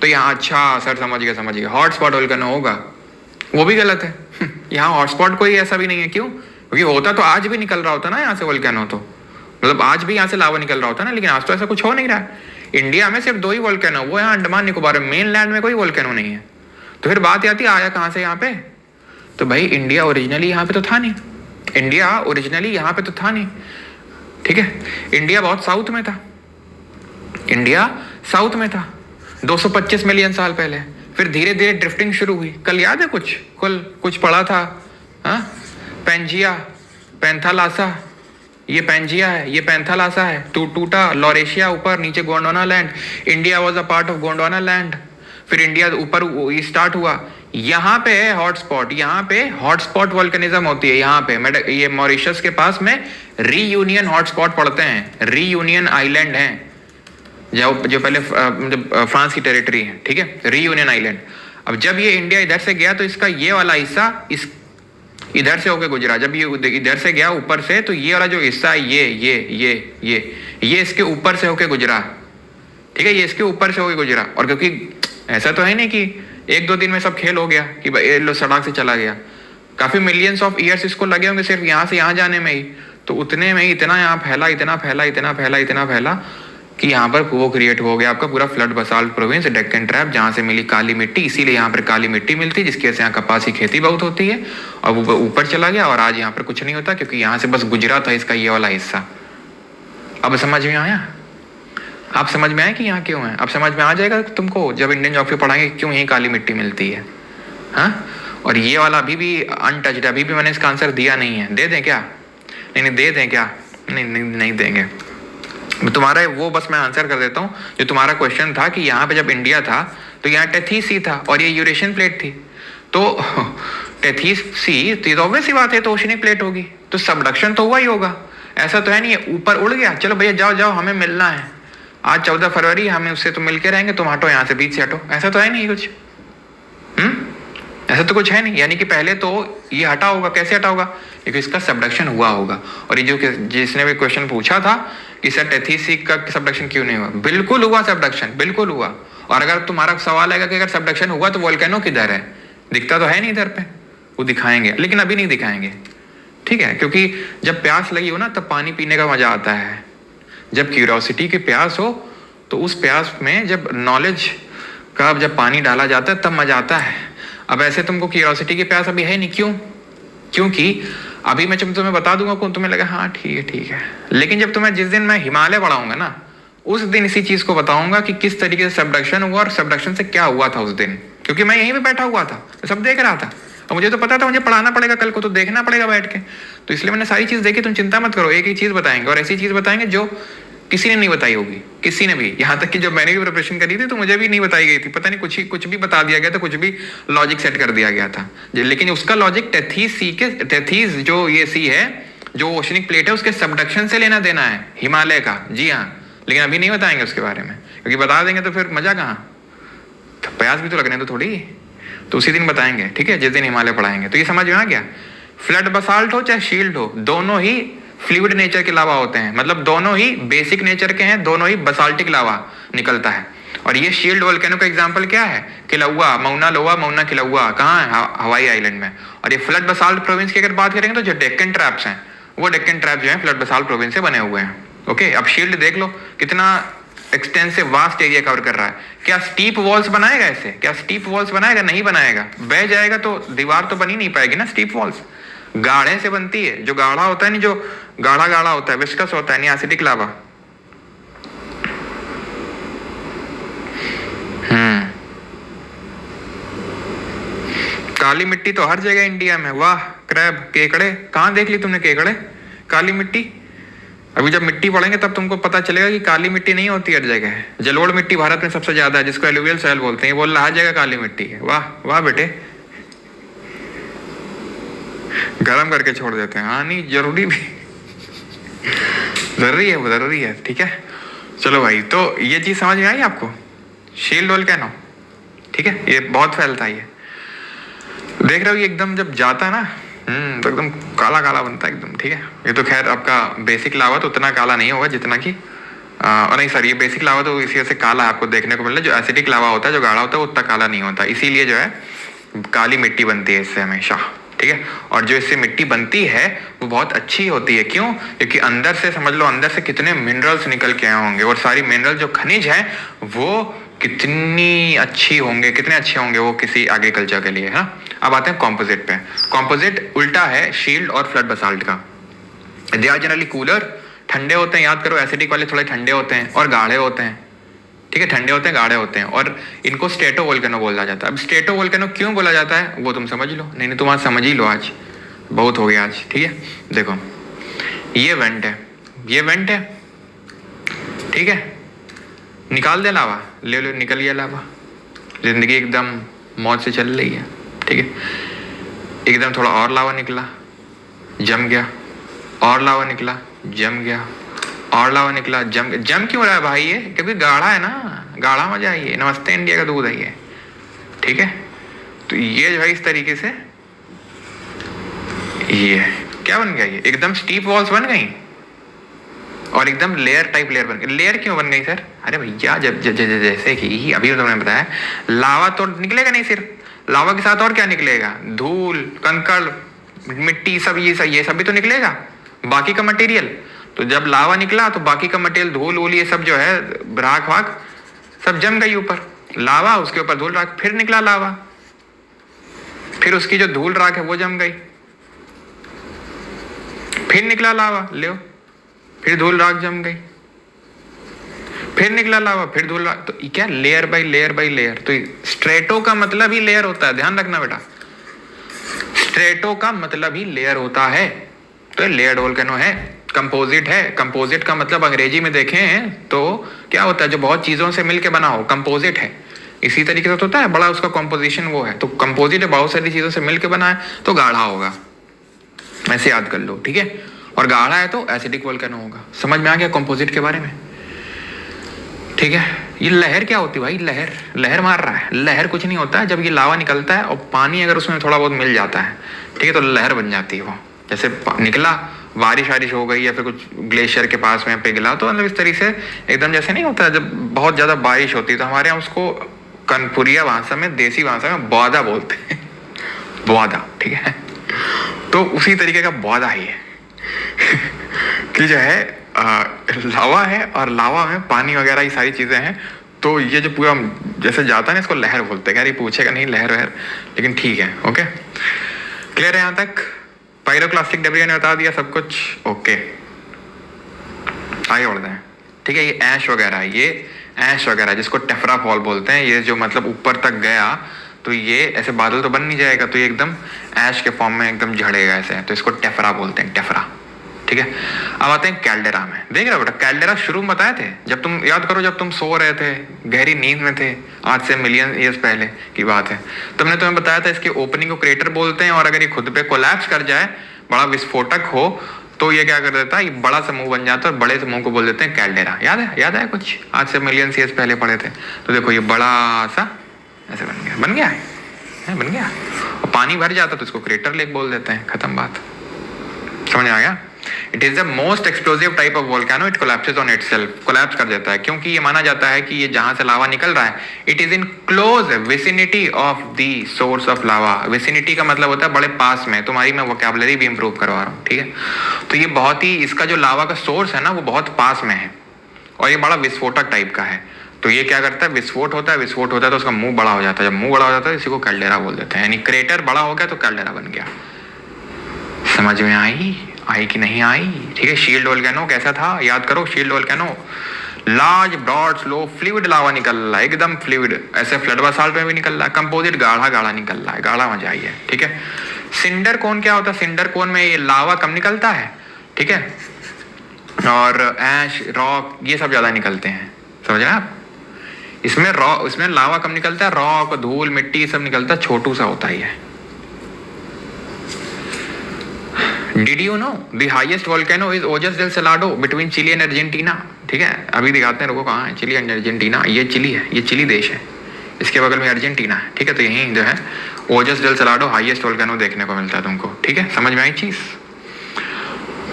Speaker 1: तो यहाँ अच्छा सर समझ गया हॉटस्पॉट वोल्केनो होगा, वो भी गलत है। यहाँ हॉटस्पॉट कोई ऐसा भी नहीं है। क्यों? क्योंकि होता तो आज भी निकल रहा होता ना यहाँ से वोल्केनो, तो मतलब आज भी यहाँ से लावा निकल रहा होता ना, लेकिन आज तो ऐसा कुछ हो नहीं रहा है। इंडिया में सिर्फ 2 ही वोल्केनो, वो यहाँ अंडमान निकोबार में, मेन लैंड में कोई वोल्केनो नहीं है। तो फिर बात आती है आया कहाँ से यहाँ पे? तो भाई इंडिया ओरिजिनली यहाँ पे तो था नहीं, ठीक है। इंडिया बहुत साउथ में था, 225 मिलियन साल पहले। फिर धीरे धीरे ड्रिफ्टिंग शुरू हुई। कल याद है कुछ पढ़ा था, हाँ, पेंजिया पैंथालासा, ये पेंजिया है, ये पैंथालासा है। टूटा लॉरेशिया ऊपर, नीचे Gondwana land. India was a part of Gondwana land. फिर इंडिया ऊपर स्टार्ट हुआ। यहाँ पे है हॉटस्पॉट, यहाँ पे हॉटस्पॉट वोल्केनिज्म होती है। यहाँ पे ये मॉरिशस के पास में रीयूनियन हॉटस्पॉट पड़ते हैं, रीयूनियन आइलैंड हैं जो पहले फ्रांस की टेरिटरी है, ठीक है, रीयूनियन आइलैंड। अब जब ये इंडिया इधर से गया तो इसका ये वाला हिस्सा इधर से होके गुजरा। जब ये इधर से गया ऊपर से, तो ये वाला जो हिस्सा है ये इसके ऊपर से होके गुजरा, ठीक है, ये इसके ऊपर से होके गुजरा। और क्योंकि ऐसा तो है नहीं कि 1-2 दिन में सब खेल हो गया कि भाई लो सड़क से चला गया। काफी मिलियंस ऑफ ईयर्स इसको लगे होंगे सिर्फ यहाँ से यहाँ जाने में ही। तो उतने में ही इतना यहाँ फैला कि यहाँ पर वो क्रिएट हो गया आपका पूरा flood basalt province, Deccan trap, जहाँ से मिली काली मिट्टी। इसीलिए यहाँ पर काली मिट्टी मिलती है, जिसकी वजह से यहाँ कपास की खेती बहुत होती है। और वो ऊपर चला गया और आज यहाँ पर कुछ नहीं होता, क्योंकि यहाँ से बस गुजरा था इसका ये वाला हिस्सा। अब समझ में आया? आप समझ में आया कि यहाँ क्यों है? अब समझ में आ जाएगा तुमको जब इंडियन ज्योग्राफी पढ़ाएंगे क्यों यही काली मिट्टी मिलती है। हाँ, और ये वाला अभी भी अनटच्ड, अभी भी मैंने इसका आंसर दिया नहीं है। दे दें क्या? नहीं दे दें क्या? नहीं देंगे। तुम्हारा वो बस मैं आंसर कर देता हूँ। जो तुम्हारा क्वेश्चन था कि यहाँ पे जब इंडिया था तो यहाँ टेथीस सी था और ये यूरेशियन प्लेट थी। तो टेथीस सी तो ऑब्वियस सी बात है, तो ओशियनिक प्लेट होगी, तो सबडक्शन तो हुआ ही होगा। ऐसा तो है नहीं है ऊपर उड़ गया, चलो भैया जाओ हमें मिलना है, आज 14 फरवरी, हमें उससे तो मिल के रहेंगे, तुम हटो यहाँ से, बीच से हटो। ऐसा तो है नहीं कुछ, ऐसा तो कुछ है नहीं। यानी कि पहले तो ये हटा होगा। कैसे हटा होगा? क्योंकि इसका सबडक्शन हुआ होगा। और ये जो जिसने भी क्वेश्चन पूछा था कि सर टेथीस सी का सबडक्शन क्यों नहीं हुआ, बिल्कुल हुआ सबडक्शन, बिल्कुल हुआ। और अगर तुम्हारा सवाल आएगा कि अगर सबडक्शन हुआ तो वोल्केनो किधर है, दिखता तो है नहीं इधर पे, वो दिखाएंगे, लेकिन अभी नहीं दिखाएंगे, ठीक है। क्योंकि जब प्यास लगी हो ना तब पानी पीने का मजा आता है। जब क्यूरियोसिटी की प्यास हो तो उस प्यास में जब नॉलेज का जब पानी डाला जाता है तब मजा आता है। अब ऐसे तुमको क्यूरियोसिटी की प्यास अभी है नहीं। क्यों? क्योंकि अभी मैं जब तुम्हें बता दूंगा कौन, तुम्हें लगा हाँ ठीक है, लेकिन जब तुम्हें जिस दिन मैं हिमालय पढ़ाऊंगा ना उस दिन इसी चीज को बताऊंगा कि किस तरीके से सबडक्शन हुआ और सबडक्शन से क्या हुआ था उस दिन। क्योंकि मैं यहीं पे बैठा हुआ था, सब देख रहा था और मुझे तो पता था मुझे पढ़ाना पड़ेगा कल को, तो देखना पड़ेगा बैठ के। तो इसलिए मैंने सारी चीज देखी। तुम चिंता मत करो, एक ही चीज बताएंगे और ऐसी चीज बताएंगे जो किसी ने नहीं बताई होगी, किसी ने भी। यहाँ तक कि जब मैंने भी प्रिपरेशन करी थी तो मुझे भी नहीं बताई गई थी, पता नहीं कुछ भी बता दिया गया था, कुछ भी लॉजिक सेट कर दिया गया था। लेकिन उसका लॉजिक टेथीस जो ये सी है, जो ओशनिक प्लेट है, उसके सबडक्शन से लेना देना है हिमालय का। जी हाँ, लेकिन अभी नहीं बताएंगे उसके बारे में, क्योंकि बता देंगे तो फिर मजा कहाँ, तो प्यास भी तो लगने दो थोड़ी। तो उसी दिन बताएंगे, ठीक है, जिस दिन हिमालय पढ़ाएंगे। तो ये समझ में आ गया। फ्लड बसाल्ट हो चाहे शील्ड हो, दोनों ही फ्लूइड नेचर के लावा होते हैं, मतलब दोनों ही बेसिक नेचर के हैं, दोनों ही बसाल्टिक लावा निकलता है। और ये शील्ड वोल्केनो का एग्जांपल क्या है? किलौआ, मौना लोआ, मौना किलौआ, कहाँ है? हवाई आइलैंड में। और ये फ्लड बसाल्ट प्रोविंस की अगर बात करेंगे तो जो डेक्कन ट्रैप्स हैं, वो डेक्कन ट्रैप जो है फ्लड बसाल्ट प्रोविंस से बने हुए हैं। ओके, अब शील्ड देख लो कितना एक्सटेंसिव वास्ट एरिया कवर कर रहा है। क्या स्टीप वॉल्स बनाएगा ऐसे? क्या स्टीप वॉल्स बनाएगा? नहीं बनाएगा। बह जाएगा तो दीवार तो बनी नहीं पाएगी ना स्टीप वॉल्स। गाढ़े से बनती है, जो गाढ़ा होता है नहीं, जो गाढ़ा गाढ़ा होता है, विस्कस होता है, नहीं एसिडिक लावा। काली मिट्टी तो हर जगह इंडिया में। वाह, क्रैब, केकड़े, कहाँ देख ली तुमने केकड़े? काली मिट्टी। अभी जब मिट्टी पढ़ेंगे तब तुमको पता चलेगा कि काली मिट्टी नहीं होती हर जगह। जलोढ़ मिट्टी भारत में सबसे ज्यादा है, जिसको एलुवियल सॉइल बोलते हैं। बोल रहा हर जगह काली मिट्टी है। वाह वाह बेटे, गरम करके छोड़ देते हैं। हाँ नहीं, जरूरी भी जरूरी है, वो जरूरी है। ठीक है, चलो भाई, तो ये चीज समझ में आई आपको? शील्ड वोल्केनो, ठीक है, ये बहुत फैलता है। ये देख रहे हो, ये एकदम जब जाता है ना, तो एकदम काला काला बनता है एकदम। ठीक है, ये तो खैर आपका बेसिक लावा तो उतना काला नहीं होगा जितना कि और नहीं सर, ये बेसिक लावा तो इसी वजह से काला आपको देखने को मिल रहा है। जो एसिडिक लावा होता है, जो गाढ़ा होता है, वो उतना काला नहीं होता, इसीलिए जो है काली मिट्टी बनती है इससे हमेशा। ठीक है, और जो इससे मिट्टी बनती है वो बहुत अच्छी होती है। क्यों? क्योंकि अंदर से समझ लो, अंदर से कितने मिनरल्स निकल के आए होंगे, और सारी मिनरल जो खनिज है वो कितनी अच्छी होंगे, कितने अच्छे होंगे वो किसी एग्रीकल्चर के लिए, है ना। अब आते हैं कॉम्पोजिट पे। कॉम्पोजिट उल्टा है शील्ड और फ्लड बसाल्ट का। दे आर जनरली कूलर, ठंडे होते हैं। याद करो, एसिडिक वाले थोड़े ठंडे होते हैं और गाढ़े होते हैं। ठीक है, ठंडे होते हैं, गाढ़े होते हैं, और इनको स्ट्रेटो वोल्केनो बोला जाता है। अब स्ट्रेटो वोल्केनो क्यों बोला जाता है वो तुम समझ लो। नहीं तुम आज समझ ही लो, आज बहुत हो गया आज। ठीक है, देखो ये वेंट है, ये वेंट है, ठीक है, निकाल दे लावा, ले लो, निकल गया लावा। जिंदगी एकदम मौत से चल रही है। ठीक है, एकदम थोड़ा और लावा निकला, जम गया, और लावा निकला, जम गया, और लावा निकला, जम क्यों रहा है भाई? ये क्योंकि गाढ़ा है ना, गाढ़ा मजा है ये। नमस्ते इंडिया का दूध है ये। ठीक है, तो ये जो है इस तरीके से ये क्या बन गया? ये एकदम स्टीप वॉल्स बन गई और एकदम लेयर टाइप लेयर बन गई। लेयर क्यों बन गई सर? अरे भैया, जब जैसे कि अभी तुमने बताया, लावा तो निकलेगा नहीं, सिर्फ लावा के साथ और क्या निकलेगा? धूल, कंकड़, मिट्टी, सब ये सब भी तो निकलेगा, बाकी का मटेरियल। तो जब लावा निकला तो बाकी का मटेरियल, धूल वूल, ये सब जो है, राख वाख, सब जम गई ऊपर। लावा, उसके ऊपर धूल राख, फिर निकला लावा, फिर उसकी जो धूल राख है वो जम गई, फिर निकला लावा, ले फिर धूल राख जम गई, फिर निकला लावा, फिर धूल राख। तो क्या layer by layer by layer. तो स्ट्रेटो का मतलब ही लेयर होता है, ध्यान रखना बेटा, स्ट्रेटो का मतलब ही लेयर होता है। तो लेयर्ड वोल्केनो है, कंपोजिट है। कंपोजिट का मतलब अंग्रेजी में देखें तो क्या होता है? जो बहुत चीजों से मिलके बना हो, कंपोजिट है। इसी तरीके से तो होता है, बड़ा उसका कंपोजिशन वो है। तो कंपोजिट बहुत सारी चीजों से मिलके बना है, तो गाढ़ा होगा, ऐसे याद कर लो। ठीक है, और गाढ़ा है तो एसिडिक वोल्केनो होगा। समझ में आ गया कंपोजिट के बारे में? ठीक है, ये लहर क्या होती है भाई? लहर, लहर मार रहा है। लहर कुछ नहीं होता है, जब ये लावा निकलता है और पानी अगर उसमें थोड़ा बहुत मिल जाता है, ठीक है, तो लहर बन जाती है वो। जैसे निकला, बारिश वारिश हो गई या फिर कुछ ग्लेशियर के पास में पिघला, तो मतलब इस तरीके से एकदम जैसे नहीं होता, जब बहुत ज्यादा बारिश होती है तो हमारे यहाँ उसको कनपुरिया भाषा में, देसी भाषा में बौदा बोलते हैं, बौदा। ठीक है, तो उसी तरीके का बौदा ही है कि जो है लावा है, और लावा में पानी वगैरह ये सारी चीजें हैं। तो ये जो पूरा जैसे जाता है ना, इसको लहर बोलते हैं। यार ये पूछेगा नहीं लहर वहर, लेकिन ठीक है। ओके, क्लियर है यहाँ तक? पायरोक्लास्टिक डेब्रिस ने बता दिया सब कुछ। ओके, आगे बढ़ते हैं। ठीक है, ये ऐश वगैरह, ये ऐश वगैरह जिसको टेफ्रा फॉल बोलते हैं, ये जो मतलब ऊपर तक गया तो ये ऐसे बादल तो बन नहीं जाएगा, तो ये एकदम ऐश के फॉर्म में एकदम झड़ेगा ऐसे, तो इसको टेफ्रा बोलते हैं, टेफ्रा। ठीक है, अब आते हैं कैल्डेरा में। देख रहे हो बेटा, कैल्डेरा शुरू में बताए थे, जब तुम याद करो, जब तुम सो रहे थे, गहरी नींद में थे, आज से मिलियन ईयर्स पहले की बात है, तुमने तुम्हें बताया था इसके ओपनिंग को क्रेटर बोलते हैं, और अगर ये खुद पे कोलैप्स कर जाए, बड़ा विस्फोटक हो, तो ये क्या कर देता है? ये बड़ा समूह बन जाता है, और बड़े समूह को बोल देते हैं कैल्डेरा। याद है? याद है कुछ? आज से मिलियन ईयर्स पहले पढ़े थे। तो देखो ये बड़ा सा ऐसे बन गया, बन गया है, बन गया, और पानी भर जाता तो इसको क्रेटर लेक बोल देते हैं। खत्म बात, समझ आ गया? It is the most explosive type of volcano, it collapses on itself, collapse कर देता है, क्योंकि ये माना जाता है कि ये जहां से लावा निकल रहा है, it is in close vicinity of the source of lava. Vicinity का मतलब होता है बड़े पास में। तुम्हारी मैं वोकैबुलरी भी इंप्रूव करवा रहा हूँ। ठीक है, तो ये बहुत ही, इसका जो लावा का सोर्स है ना, वो बहुत पास में है, और ये बड़ा विस्फोटक टाइप का है। तो ये क्या करता है? विस्फोट होता है, विस्फोट होता है तो उसका मुंह बड़ा हो जाता है। जब मुंह बड़ा हो जाता है इसी को कैल्डेरा बोल देते हैं, यानी क्रेटर बड़ा हो गया तो कैल्डेरा बन गया। समझ में आई कि नहीं आई? ठीक है, शील्ड वोल्केनो कैसा था, याद करो। Shield volcano, large broad slow fluid lava निकल रहा है, एकदम फ्लूइड, ऐसे फ्लड बासाल्ट में भी निकल रहा है, कंपोजिट गाढ़ा गाढ़ा निकल रहा है, गाढ़ा मजा आई है। ठीक है, सिंडर कोन क्या होता है? सिंडर कोन में ये लावा कम निकलता है, ठीक है, और ऐश रॉक ये सब ज्यादा निकलते हैं, समझ रहे हैं आप? इसमें लावा कम निकलता है, रॉक धूल मिट्टी सब निकलता है, छोटू सा होता ही है। Did you know the highest volcano is Ojos del Salado between Chile and Argentina? ठीक है, अभी दिखाते हैं, रुको कहाँ है चिली एंड अर्जेंटीना। ये चिली है, ये चिली देश है, इसके बगल में अर्जेंटीना है। ठीक है, तो यहीं जो है ओजस डेल सलाडो हाईएस्ट वोल्केनो देखने को मिलता है तुमको। ठीक है, समझ में आई चीज?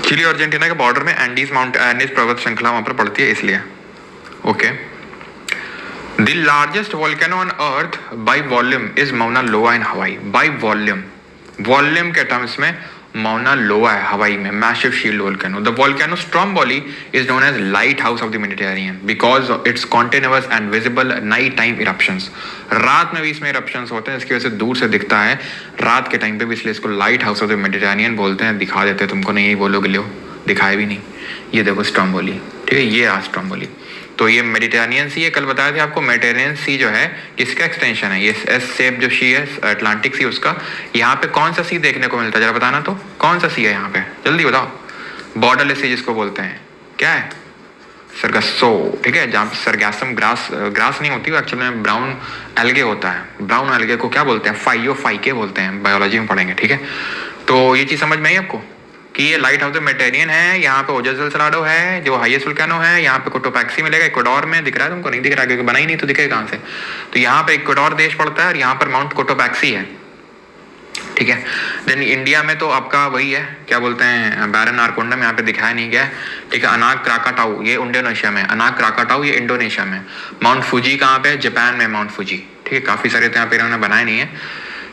Speaker 1: चिली और अर्जेंटीना के बॉर्डर में एंडीज पर्वत श्रृंखला वहां पर पड़ती है, इसलिए। Okay, the largest volcano on earth by volume is Mauna Loa in Hawaii. By volume के टर्म्स में माउना लोआ है हवाई में, massive shield volcano. The volcano Stromboli is known as lighthouse of the Mediterranean because it's continuous and visible night time eruptions. रात में भी इसमें इरप्शंस होते हैं, इसकी वजह से दूर से दिखता है रात के टाइम पे भी, इसलिए इसको light house of the Mediterranean बोलते हैं। दिखा देते हैं तुमको, नहीं बोलोगे लो, दिखाए भी नहीं। ये देखो स्ट्रोम्बोली, ठीक है, ये आ स्ट्रोम्बोली। तो ये मेडिटेरेनियन सी है, कल बताया था आपको। मेडिटेरेनियन सी जो है किसका एक्सटेंशन है? ये एस शेप जो सी है अटलांटिक सी, उसका। यहाँ पे कौन सा सी देखने को मिलता है, जरा बताना तो, कौन सा सी है यहाँ पे, जल्दी बताओ। बॉर्डरलेस सी जिसको बोलते हैं, क्या है? सरगस्सो, ठीक है, जहाँ पे सरगैसम ग्रास नहीं होती, वो एक्चुअली में ब्राउन एल्गे होता है। ब्राउन एल्गे को क्या बोलते हैं? फाइके बोलते हैं, बायोलॉजी में पढ़ेंगे। ठीक है, तो ये चीज समझ में आई आपको कि ये लाइट हाउस मेडिटेरेनियन है। यहाँ पे ओजस डेल सलाडो है जो हाईएस्ट वोल्केनो है। यहाँ पे कोटोपैक्सी मिलेगा, इक्वाडोर में। दिख रहा है तुमको? नहीं दिख रहा, क्योंकि बना ही नहीं तो दिखेगा कहाँ से? तो यहाँ पे इक्वाडोर देश पड़ता है और यहाँ पर माउंट कोटोपैक्सी है। ठीक है, देन इंडिया में तो आपका वही है, क्या बोलते हैं, बैरन आरकोंडम, यहाँ पे दिखाया नहीं गया। ठीक है, अनाक क्राकाटाऊ ये इंडोनेशिया में, अनाक क्राकाटाऊ ये इंडोनेशिया में। माउंट फुजी कहाँ पे? जापान में माउंट फुजी। ठीक है, काफी सारे तो यहाँ पे इन्होंने बनाए नहीं है।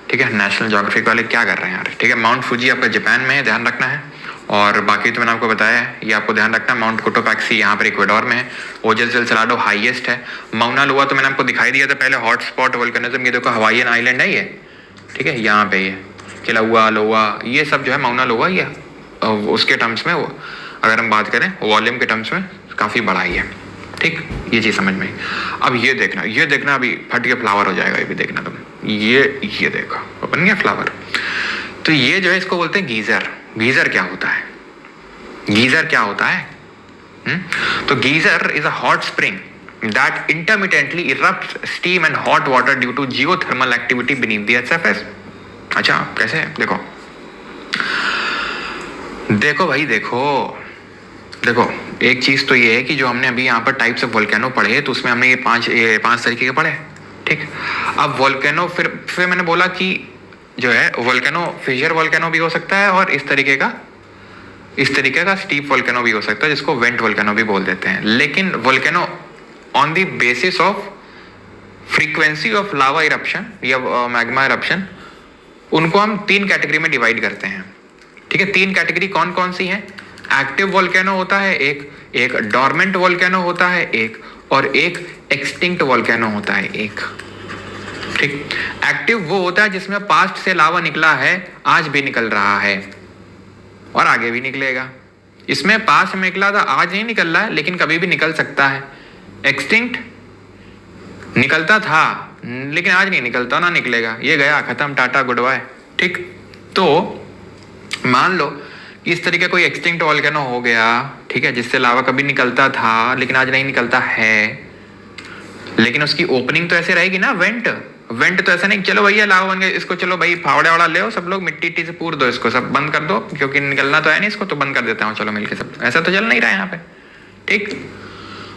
Speaker 1: ठीक है, नेशनल ज्योग्राफिक वाले क्या कर रहे हैं यार। ठीक है, माउंट फुजी आपका जापान में है, ध्यान रखना है। और बाकी तो मैंने आपको बताया है, ये आपको ध्यान रखना है। माउंट कोटोपैक्सी यहाँ पर इक्वाडोर में है। ओजस डेल सलाडो हाईएस्ट है। माउना लोआ तो मैंने आपको दिखाई दिया था पहले, हॉटस्पॉट वोल्केनिज्म। ये देखो हवाईयन आइलैंड है ये, ठीक है, यहाँ पे ये किलाउआ लोआ ये सब जो है माउना लोआ, ये उसके टर्म्स में, वो अगर हम बात करें वॉल्यूम के टर्म्स में काफी बड़ा ही है। ठीक, ये चीज समझ में। अब ये देखना अभी फट के फ्लावर हो जाएगा, ये भी देखना तुम। ये देखो बन गया फ्लावर। तो ये जो है इसको बोलते हैं गीजर। गीजर क्या होता है? तो geyser is a hot spring that intermittently erupts steam and hot water due to geothermal activity beneath the surface. अच्छा, कैसे? देखो भाई, देखो एक चीज तो ये है कि जो हमने अभी यहाँ पर टाइप्स ऑफ वोल्केनो पढ़े, तो उसमें हमने ये पांच तरीके के पढ़े। ठीक, अब वोल्केनो फिर मैंने बोला कि जो है वोल्केनो फिशर वोल्केनो भी हो सकता है, और इस तरीके का स्टीप वोल्केनो भी हो सकता है, जिसको वेंट वोल्केनो भी बोल देते हैं। लेकिन volcano on the basis of frequency of lava eruption या मैग्मा इरप्शन, उनको हम 3 कैटेगरी में डिवाइड करते हैं। ठीक है, 3 कैटेगरी कौन कौन सी हैं? एक्टिव वोल्केनो होता है एक डॉर्मेंट वोल्केनो होता है एक, और एक एक्सटिंक्ट वोल्केनो होता है एक। ठीक, एक्टिव वो होता है जिसमें पास्ट से लावा निकला है, आज भी निकल रहा है और आगे भी निकलेगा। इसमें पास्ट में निकला था, आज नहीं निकल रहा है, लेकिन कभी भी निकल सकता है। एक्सटिंक्ट निकलता था लेकिन आज नहीं निकलता, ना निकलेगा, ये गया, खत्म, टाटा गुड बाय। ठीक, तो मान लो इस तरीके कोई एक्सटिंक्ट वोल्केनो हो गया, ठीक है, जिससे लावा कभी निकलता था लेकिन आज नहीं निकलता है, लेकिन उसकी ओपनिंग तो ऐसे रहेगी ना, वेंट तो ऐसा नहीं चलो भैया लावा बन गया, इसको चलो भाई फावड़ा वाड़ा ले, सब लोग मिट्टी से पूर दो, इसको सब बंद कर दो, क्योंकि निकलना तो है नहीं इसको, तो बंद कर देता हूँ चलो मिलके सब। ऐसा तो चल नहीं रहा है यहाँ पे। ठीक,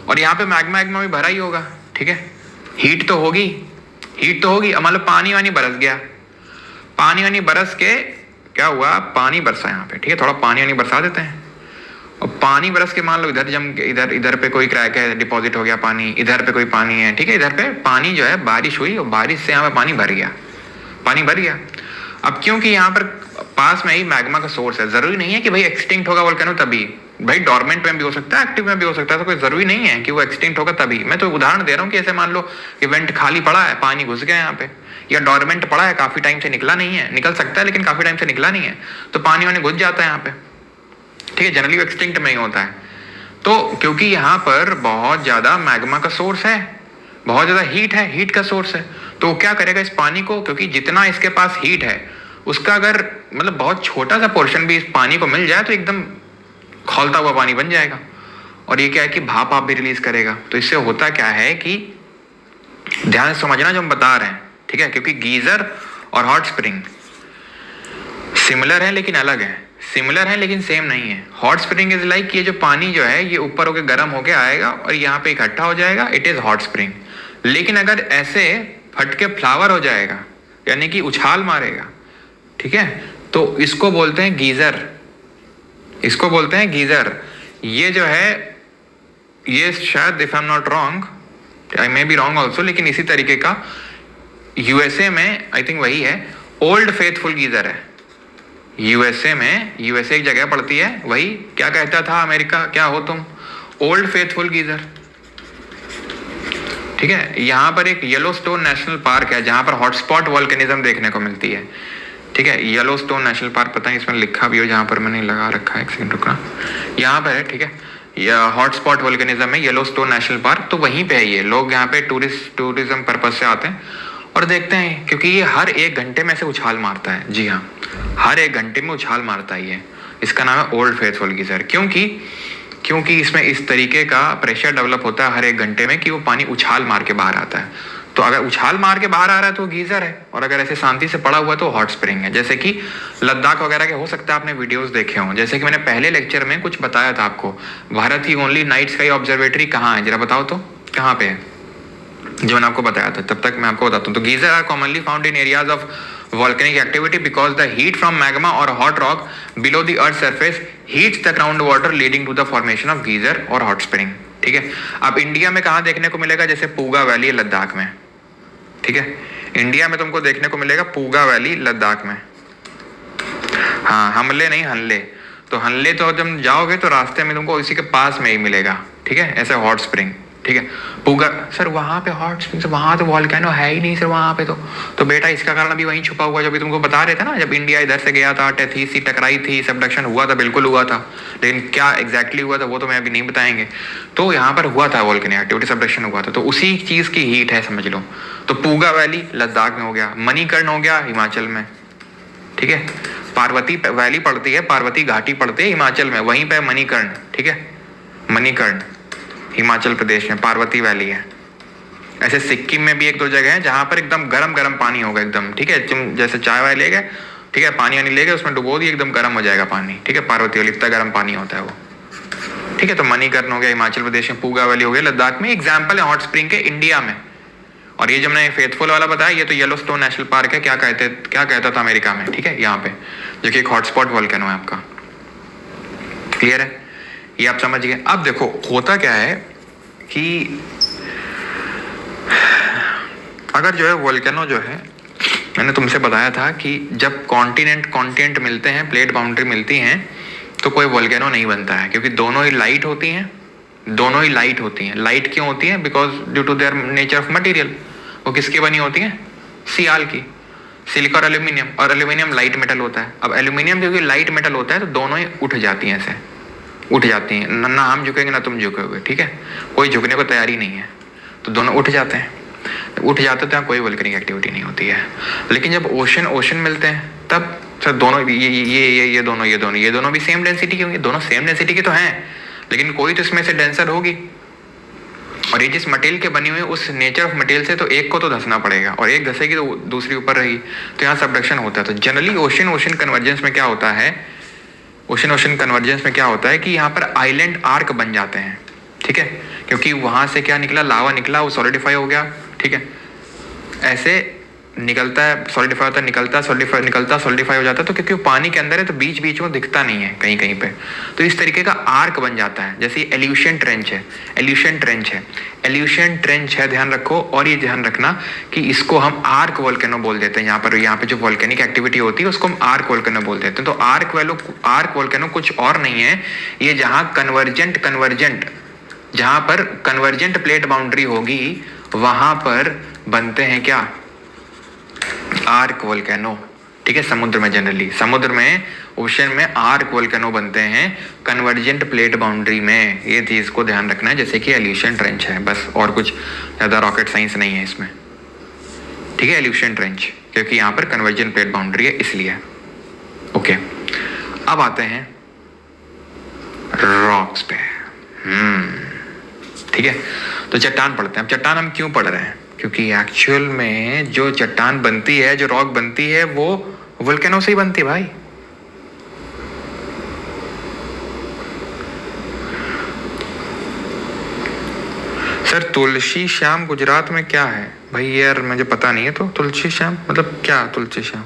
Speaker 1: और यहाँ पे मैग्मा भी भरा ही होगा। ठीक है, हीट तो होगी। अब मान लो पानी वानी बरस गया, पानी वानी बरस के क्या हुआ, पानी बरसा यहाँ पे। ठीक है, थोड़ा पानी वानी बरसा देते हैं, और पानी बरस के मान लो इधर जम के इधर पे कोई क्रैक है, डिपॉजिट हो गया पानी, इधर पे कोई पानी है। ठीक है, इधर पे पानी जो है, बारिश हुई और बारिश से यहाँ पे पानी भर गया। अब क्योंकि यहाँ पर पास में ही मैग्मा का सोर्स है, जरूरी नहीं है कि भाई एक्सटिंक्ट होगा वोल्केनो तभी, भाई डॉर्मेंट में भी हो सकता है, एक्टिव में भी हो सकता है, तो कोई जरूरी नहीं है कि वो एक्सटिंक्ट होगा तभी। मैं तो उदाहरण दे रहा हूँ कि ऐसे मान लो इवेंट खाली पड़ा है, पानी घुस गया यहाँ पे, या डॉर्मेंट पड़ा है, काफी टाइम से निकला नहीं है, निकल सकता है लेकिन काफी टाइम से निकला नहीं है, तो पानी वानी घुस जाता है यहाँ पे, ठीक है, जनरली एक्सटिंक्ट में ही होता है। तो क्योंकि यहाँ पर बहुत ज्यादा मैग्मा का सोर्स है, बहुत ज्यादा हीट है, हीट का सोर्स है, तो क्या करेगा इस पानी को, क्योंकि जितना इसके पास हीट है उसका अगर मतलब बहुत छोटा सा पोर्शन भी इस पानी को मिल जाए तो एकदम खौलता हुआ पानी बन जाएगा, और ये क्या है कि भाप आप भी रिलीज करेगा। तो इससे होता क्या है कि ध्यान से समझना जो हम बता रहे हैं, ठीक है, क्योंकि गीजर और हॉट स्प्रिंग सिमिलर है लेकिन अलग है, सिमिलर है लेकिन सेम नहीं है। हॉट स्प्रिंग इज लाइक ये जो पानी जो है ये ऊपर होकर गर्म होकर आएगा और यहाँ पे इकट्ठा हो जाएगा, इट इज हॉट स्प्रिंग। लेकिन अगर ऐसे फट के फ्लावर हो जाएगा यानी कि उछाल मारेगा, ठीक है, तो इसको बोलते हैं गीजर, इसको बोलते हैं गीजर। ये जो है ये शायद if I am not wrong, I may be wrong also, लेकिन इसी तरीके का यूएसए में आई थिंक वही है, ओल्ड फेथफुल गीजर है। यूएसए में, यूएसए एक जगह पड़ती है, वही क्या कहता था अमेरिका, क्या हो तुम, ओल्ड फेथफुल गीजर, ठीक है। यहाँ पर एक येलोस्टोन नेशनल पार्क है जहां पर हॉटस्पॉट वोल्केनिज्म देखने को मिलती है, ठीक है, येलोस्टोन नेशनल पार्क, पता नहीं इसमें लिखा भी हो, जहां पर मैंने लगा रखा है, एक सेकंड रुकना, यहाँ पर है, ठीक है, हॉटस्पॉट वोल्केनिज्म है येलोस्टोन नेशनल पार्क, तो वहीं पे है ये। लोग यहाँ पे टूरिज्म पर्पज से आते हैं और देखते हैं, क्योंकि ये हर 1 घंटे में से उछाल मारता है, जी हाँ, हर 1 घंटे में उछाल मारता है ये। इसका नाम है ओल्ड फेथफुल गीजर, क्योंकि इसमें इस तरीके का प्रेशर डेवलप होता है हर 1 घंटे में कि वो पानी उछाल मार के बाहर आता है। तो अगर उछाल मार के बाहर आ रहा है तो वो गीजर है, और अगर ऐसे शांति से पड़ा हुआ है तो हॉट स्प्रिंग है। जैसे कि लद्दाख वगैरह के हो सकता है आपने वीडियोस देखे हों, जैसे कि मैंने पहले लेक्चर में कुछ बताया था आपको, भारत की ओनली नाइट स्काई ऑब्जर्वेटरी कहाँ है, जरा बताओ तो कहाँ पे है, जो मैंने आपको बताया था। तब तक मैं आपको बताता हूँ, तो geyser are commonly found in areas of volcanic activity because the heat from magma or hot rock below the earth surface heats the groundwater leading to the formation of geyser or hot spring, ठीक है। अब इंडिया में कहाँ देखने को मिलेगा, जैसे पूगा वैली लद्दाख में, ठीक है, इंडिया में तुमको देखने को मिलेगा पूगा वैली लद्दाख में, हाँ, हमले नहीं हनले, तो हनले तो जब जाओगे तो रास्ते में तुमको इसी के पास में ही मिलेगा, ठीक है, ऐसे हॉट स्प्रिंग, ठीक है। पूगा सर वहाँ पे हॉट स्प्रिंग, सर वहाँ तो वॉल्केनो है ही नहीं सर वहाँ पे, तो बेटा इसका कारण अभी वहीं छुपा हुआ, जब भी तुमको बता रहे थे ना, जब इंडिया इधर से गया था, टेथीसी टकराई थी, सबडक्शन हुआ था, बिल्कुल हुआ था, लेकिन क्या एग्जैक्टली हुआ था वो तो मैं अभी नहीं बताएंगे। तो यहाँ पर हुआ था वॉल्केनिक एक्टिविटी, सबडक्शन हुआ था, तो उसी चीज की हीट है समझ लो। तो पूगा वैली लद्दाख में हो गया, मणिकर्ण हो गया हिमाचल में, ठीक है, पार्वती वैली पड़ती है, पार्वती घाटी पड़ती है हिमाचल में, वहीं पे मणिकर्ण, ठीक है, मणिकर्ण हिमाचल प्रदेश में पार्वती वैली है। ऐसे सिक्किम में भी 1-2 जगह है जहां पर एकदम गरम गरम पानी होगा एकदम, ठीक है, तुम जैसे चाय वाय ले गए, ठीक है, पानी वानी ले गए, उसमें डुबो दिए, एकदम गर्म हो जाएगा पानी, ठीक है, पार्वती वैली इतना गर्म पानी होता है वो, ठीक है। तो मणिकर्ण हो गया हिमाचल प्रदेश में, पूगा वैली हो गया लद्दाख में, एग्जाम्पल है हॉट स्प्रिंग के इंडिया में। और ये जो मैंने फेथफुल वाला बताया ये तो येलोस्टोन नेशनल पार्क है, क्या कहता था अमेरिका में, ठीक है, यहाँ पे, जो कि एक हॉटस्पॉट वोल्केनो है आपका, क्लियर है, ये आप समझ गए। अब देखो होता क्या है कि अगर जो है वोल्केनो जो है, मैंने तुमसे बताया था कि जब कॉन्टिनेंट मिलते हैं, प्लेट बाउंड्री मिलती हैं, तो कोई वोल्केनो नहीं बनता है, क्योंकि दोनों ही लाइट होती हैं, दोनों ही लाइट होती हैं। लाइट क्यों होती है, because due to their nature of material. वो किसकी बनी होती हैं, सियाल की, सिलिका और एल्यूमिनियम, और एल्यूमिनियम लाइट मेटल होता है। अब एल्यूमिनियम क्योंकि लाइट मेटल होता है तो दोनों ही उठ जाती हैं, ऐसे उठ जाती हैं, ना हम झुकेंगे ना तुम झुकोगे, ठीक है, कोई झुकने को तैयारी नहीं है, तो दोनों उठ जाते हैं, उठ जाते तो कोई वोल्केनिक एक्टिविटी नहीं होती है। लेकिन जब ओशन मिलते हैं तब सर दोनों ये दोनों भी सेम डेंसिटी के होंगे, दोनों सेम डेंसिटी के तो हैं, लेकिन कोई तो इसमें से डेंसर होगी, और ये जिस मटेरियल के बनी हुई है उस नेचर ऑफ मटेरियल से तो एक को तो धंसना पड़ेगा, और एक धंसेगी तो दूसरी ऊपर रहेगी, तो यहाँ सबडक्शन होता है। तो जनरली ओशन कन्वर्जेंस में क्या होता है, ओशन कन्वर्जेंस में क्या होता है कि यहाँ पर आइलैंड आर्क बन जाते हैं, ठीक है, क्योंकि वहां से क्या निकला, लावा निकला, वो सॉलिडिफाई हो गया, ठीक है। ऐसे निकलता है, सॉलिडिफाई होता है, निकलता है, सॉलिडिफाई, निकलता, सॉलिडिफाई हो जाता है, तो क्योंकि वो पानी के अंदर है तो बीच बीच में दिखता नहीं है कहीं कहीं पे, तो इस तरीके का आर्क बन जाता है। जैसे एल्यूशन ट्रेंच है, एल्यूशन ट्रेंच है, एल्यूशन ट्रेंच है, ध्यान रखो। और ये ध्यान रखना कि इसको हम आर्क वोल्केनो बोल देते हैं। यहाँ पे जो वोल्केनिक एक्टिविटी होती है उसको हम आर्क वोल्केनो बोल देते हैं। तो आर्क वोल्केनो कुछ और नहीं है, ये जहाँ जहां पर कन्वर्जेंट प्लेट बाउंड्री होगी वहां पर बनते हैं क्या, आर्क वोल्केनो। ठीक है, समुद्र में जनरली, समुद्र में, ओशन में आर्क वोल्केनो बनते हैं कन्वर्जेंट प्लेट बाउंड्री में। ये चीज को ध्यान रखना है, जैसे कि एल्यूशन ट्रेंच है, बस। और कुछ ज्यादा रॉकेट साइंस नहीं है इसमें। ठीक है, एल्यूशन ट्रेंच, क्योंकि यहाँ पर कन्वर्जेंट प्लेट बाउंड्री है इसलिए। ओके, अब आते हैं रॉक्स पे। ठीक है, तो चट्टान पढ़ते हैं। अब चट्टान हम क्यों पढ़ रहे हैं, क्योंकि एक्चुअल में जो चट्टान बनती है, जो रॉक बनती है, वो वोल्केनो से ही बनती है भाई। सर तुलसी श्याम गुजरात में क्या है भाई? यार मुझे पता नहीं है, तो तुलसी श्याम मतलब क्या? तुलसी श्याम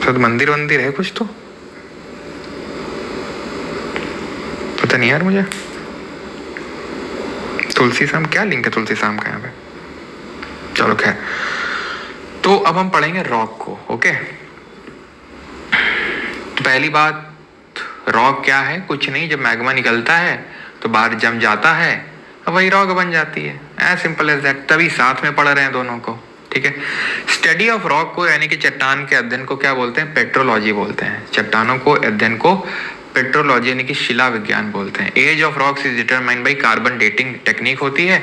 Speaker 1: सर मंदिर वंदिर है कुछ, तो पता नहीं यार मुझे। तुलसी श्याम क्या लिंक है तुलसी श्याम का यहाँ पे? चलो खैर, तो अब हम पढ़ेंगे रॉक को। ओके, तो पहली बात, रॉक क्या है? कुछ नहीं, जब मैग्मा निकलता है तो बाहर जम जाता है, अब वही रॉक बन जाती है, एज सिंपल एज दैट। तभी साथ में पढ़ रहे हैं दोनों को। ठीक है, स्टडी ऑफ रॉक को, यानी कि चट्टान के अध्ययन को क्या बोलते हैं? पेट्रोलॉजी बोलते हैं। चट्टानों को अध्ययन को पेट्रोलॉजी यानी कि शिला विज्ञान बोलते हैं। Age of rocks is determined by carbon dating technique होती है।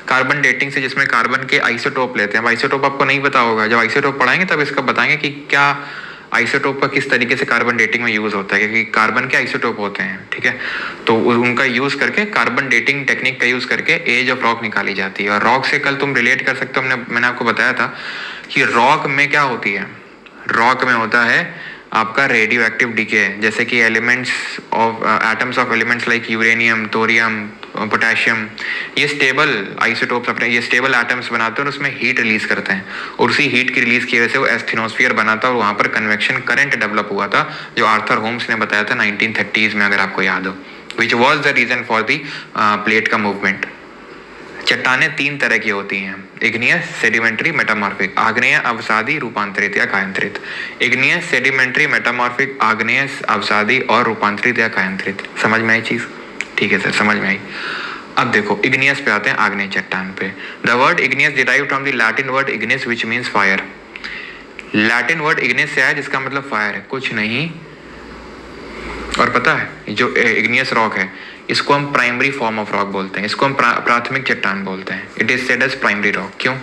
Speaker 1: कार्बन डेटिंग से, जिसमें कार्बन के आइसोटोप लेते हैं। अब आइसोटोप आपको नहीं पता होगा, जब आइसोटोप पढ़ाएंगे तब इसका बताएंगे कि क्या आइसोटोप का किस तरीके से कार्बन डेटिंग में यूज होता है, क्योंकि कार्बन के आइसोटोप होते हैं। ठीक है, तो उनका यूज करके, कार्बन डेटिंग टेक्निक का यूज करके एज ऑफ रॉक निकाली जाती है। और रॉक से कल तुम रिलेट कर सकते हो, मैंने आपको बताया था कि रॉक में क्या होती है, रॉक में होता है आपका रेडियो एक्टिव डीके, जैसे कि elements of atoms of elements like uranium, thorium, potassium, ये स्टेबल आइसोटोप्स अपने, ये स्टेबल एटम्स बनाते हैं और उसमें हीट रिलीज करते हैं, और उसी हीट की रिलीज की वजह से वो एस्थेनोस्फीयर बना था और वहां पर कन्वेक्शन करंट डेवलप हुआ था, जो आर्थर होम्स ने बताया था 1930s में, अगर आपको याद हो, which was the reason for the plate का मूवमेंट। चट्टानें तीन तरह की होती हैं, इग्नियस, सेडिमेंट्री, मेटामॉर्फिक। आग्नेय, अवसादी, रूपांतरित या कायांतरित। इग्नियस, सेडिमेंट्री, मेटामॉर्फिक, आग्नेयस, अवसादी और रूपांतरित या कायांतरित। समझ में आई चीज? ठीक है सर, समझ में आई। अब देखो, इग्नियस पे आते हैं, आग्नेय चट्टान पे। The word igneous derived from the Latin word Ignis which means fire. Latin word Ignis से आया जिसका मतलब फायर है, कुछ नहीं। और पता है जो इग्नियस रॉक है, इसको हम प्राइमरी फॉर्म ऑफ रॉक बोलते हैं, इसको हम प्राथमिक चट्टान बोलते हैं। It is said as primary rock. क्यों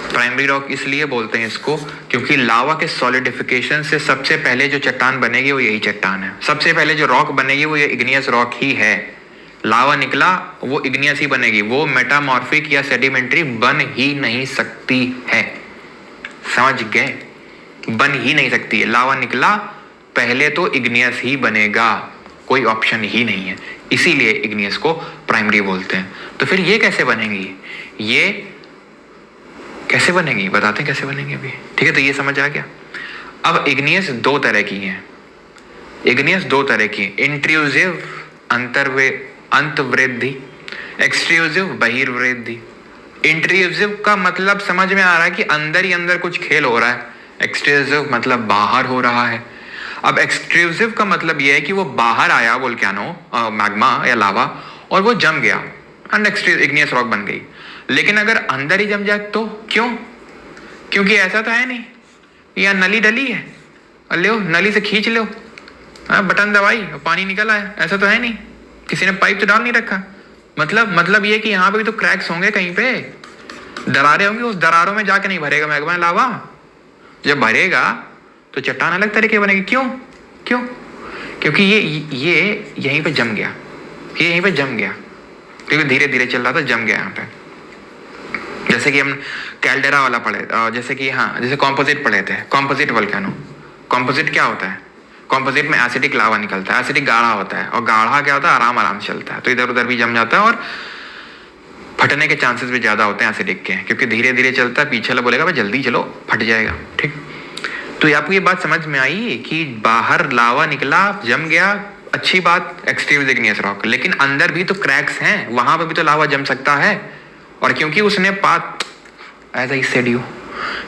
Speaker 1: प्राइमरी रॉक? इसलिए बोलते हैं इसको क्योंकि लावा के सॉलिडिफिकेशन से सबसे पहले जो चट्टान बनेगी वो यही चट्टान है। सबसे पहले जो रॉक बनेगी वो ये इग्नियस रॉक ही है। लावा निकला वो इग्नियस ही बनेगी, वो मेटामॉर्फिक या सेडिमेंट्री बन ही नहीं सकती है। समझ गए? बन ही नहीं सकती है। लावा निकला पहले तो इग्नियस ही बनेगा, कोई ऑप्शन ही नहीं है, इसीलिए इग्नियस को प्राइमरी बोलते हैं। तो फिर ये कैसे बनेंगी, ये कैसे बनेंगी बताते हैं कैसे बनेंगे अभी। ठीक है, तो ये समझ आ गया। अब इग्नियस दो तरह की है, इग्नियस दो तरह की, इंट्रूसिव अंतर्वृद्धि, एक्सट्रूसिव बहिर्वृद्धि। इंट्रूसिव का मतलब समझ में आ रहा है कि अंदर ही अंदर कुछ खेल हो रहा है, एक्सट्रूसिव मतलब बाहर हो रहा है। अब एक्सट्रूसिव का मतलब यह है कि वो बाहर आया वोल्केनो, मैग्मा या लावा, और वो जम गया एंड इग्नियस रॉक बन गई। लेकिन अगर अंदर ही जम जाए तो क्यों? क्योंकि ऐसा तो है नहीं, या नली डली है, ले नली से खींच लो, बटन दबाई पानी निकल आया, ऐसा तो है नहीं, किसी ने पाइप तो डाल नहीं रखा। मतलब ये कि यहाँ पे भी तो क्रैक्स होंगे, कहीं पे दरारें होंगी, उस दरारों में जाके नहीं भरेगा मैग्मा लावा। जब भरेगा तो चट्टान अलग तरीके बनेगी। क्यों? क्योंकि ये यहीं पे जम गया, ये यहीं पे जम गया, क्योंकि धीरे धीरे चल रहा था, जम गया यहाँ पे। जैसे कि हम कैल्डेरा वाला पढ़े, जैसे कि जैसे कॉम्पोजिट पढ़े थे, कॉम्पोजिट वोल्केनो। कॉम्पोजिट क्या होता है? कॉम्पोजिट में एसिडिक लावा निकलता है, एसिडिक गाढ़ा होता है, और गाढ़ा क्या होता है? आराम से चलता है, तो इधर उधर भी जम जाता है और फटने के चांसेस भी ज़्यादा होते हैं एसिडिक के, क्योंकि धीरे धीरे चलता है, पीछे वाला बोलेगा भाई जल्दी चलो फट जाएगा। ठीक, तो आपको ये बात समझ में आई कि बाहर लावा निकला, जम गया, अच्छी बात, एक्सट्रीम इग्नियस रॉक, लेकिन अंदर भी तो क्रैक्स हैं, वहां पर भी तो लावा जम सकता है। और क्योंकि उसने path as I said you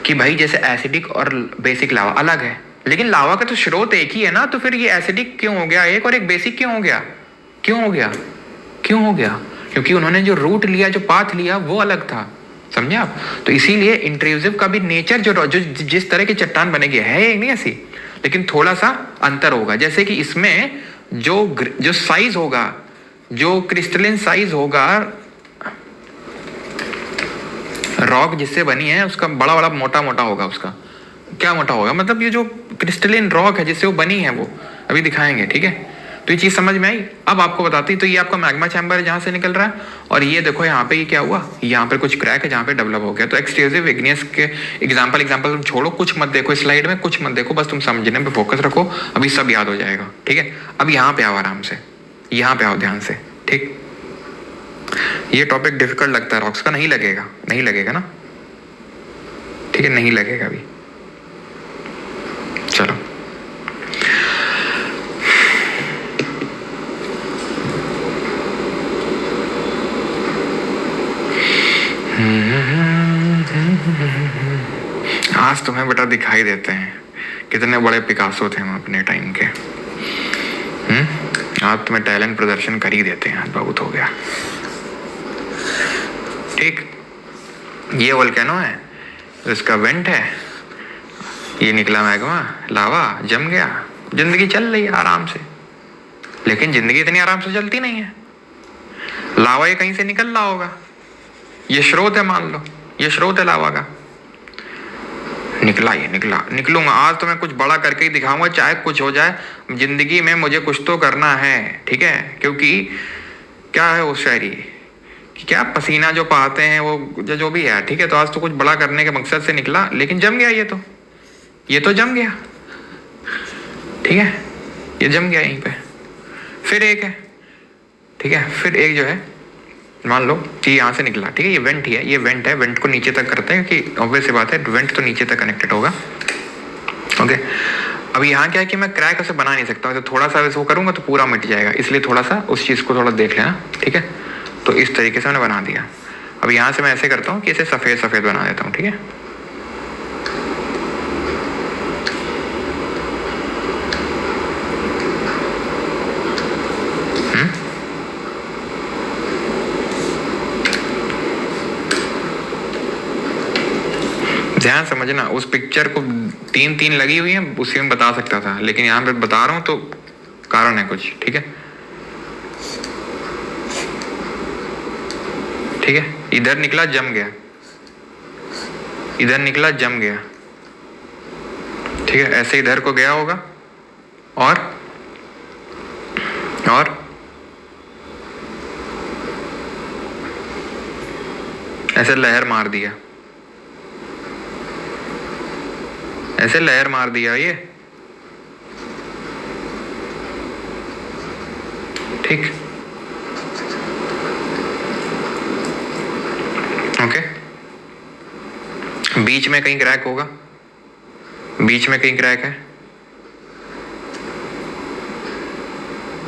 Speaker 1: कि भाई जैसे एसिडिक और बेसिक लावा अलग है, लेकिन लावा का तो स्रोत एक ही है ना, तो फिर ये एसिडिक क्यों हो गया एक और एक बेसिक क्यों हो गया? क्यों हो गया? क्यों हो गया? क्योंकि उन्होंने जो रूट लिया, जो पाथ लिया वो अलग था, समझे आप? तो इसीलिए इंट्रूसिव का भी नेचर जो जिस तरह की चट्टान बनेगी है एक नहीं ऐसी, लेकिन थोड़ा सा अंतर होगा। जैसे कि इसमें जो साइज होगा, जो क्रिस्टलिन साइज होगा रॉक जिससे बनी है उसका बड़ा बड़ा मोटा मोटा होगा। उसका क्या मोटा होगा? मतलब ये जो क्रिस्टलिन रॉक है जिससे वो बनी है वो अभी दिखाएंगे, ठीक है? तो ये चीज समझ में आई। अब आपको बताती, तो ये आपका मैग्मा चैम्बर है जहां से निकल रहा है, और ये देखो यहाँ पे ये क्या हुआ, यहाँ पर कुछ क्रैक है जहाँ पे डेवलप हो गया। तो एक्सट्रूसिव इग्नियस के एग्जाम्पल तुम छोड़ो, कुछ मत देखो स्लाइड में, कुछ मत देखो, बस तुम समझने पे फोकस रखो, अभी सब याद हो जाएगा, ठीक है? अब यहाँ पे आओ आराम से, यहाँ पे आओ ध्यान से, ठीक? ये टॉपिक डिफिकल्ट लगता है रॉक्स का, नहीं लगेगा, नहीं लगेगा ना, ठीक है? नहीं लगेगा अभी, चलो। आज तुम्हें बेटा दिखाई देते हैं कितने बड़े पिकासो थे हम अपने टाइम के। आज तुम्हें टैलेंट प्रदर्शन कर ही देते हैं, आज बहुत हो गया, ठीक? ये वोल्केनो है, इसका वेंट है, ये निकला मैग्मा, लावा जम गया, जिंदगी चल रही है आराम से, लेकिन जिंदगी इतनी आराम से चलती नहीं है। लावा ये कहीं से निकल रहा होगा, ये स्रोत है, मान लो ये स्रोत है लावा का, निकला, ये निकलूंगा आज तो मैं कुछ बड़ा करके ही दिखाऊंगा, चाहे कुछ हो जाए जिंदगी में, मुझे कुछ तो करना है, ठीक है? क्योंकि क्या है वो शायरी कि क्या पसीना जो पाते हैं वो जो भी है, ठीक है? तो आज तो कुछ बड़ा करने के मकसद से निकला, लेकिन जम गया, ये तो जम गया, ठीक है? ये जम गया यहीं पे। फिर एक है, ठीक है? फिर एक जो है मान लो कि यहाँ से निकला, ठीक है? ये वेंट ही है, ये वेंट है, वेंट को नीचे तक करते हैं कि ऑब्वियस सी बात है वेंट तो नीचे तक कनेक्टेड होगा, ओके? अब यहाँ क्या है कि मैं क्रैक ऐसे बना नहीं सकता, तो थोड़ा सा वो करूंगा तो पूरा मिट जाएगा, इसलिए थोड़ा सा उस चीज़ को थोड़ा देख लेना, ठीक है? तो इस तरीके से मैंने बना दिया। अब यहाँ से मैं ऐसे करता हूँ कि इसे सफ़ेद सफ़ेद बना देता हूँ, ठीक है? ध्यान समझना, उस पिक्चर को 3 लगी हुई है उसी में बता सकता था, लेकिन यहाँ पे बता रहा हूँ तो कारण है कुछ, ठीक है? ठीक है, इधर निकला जम गया, इधर निकला जम गया, ठीक है? ऐसे इधर को गया होगा और ऐसे लहर मार दिया, ऐसे लहर मार दिया ये, ठीक? ओके? बीच में कहीं क्रैक होगा, बीच में कहीं क्रैक है,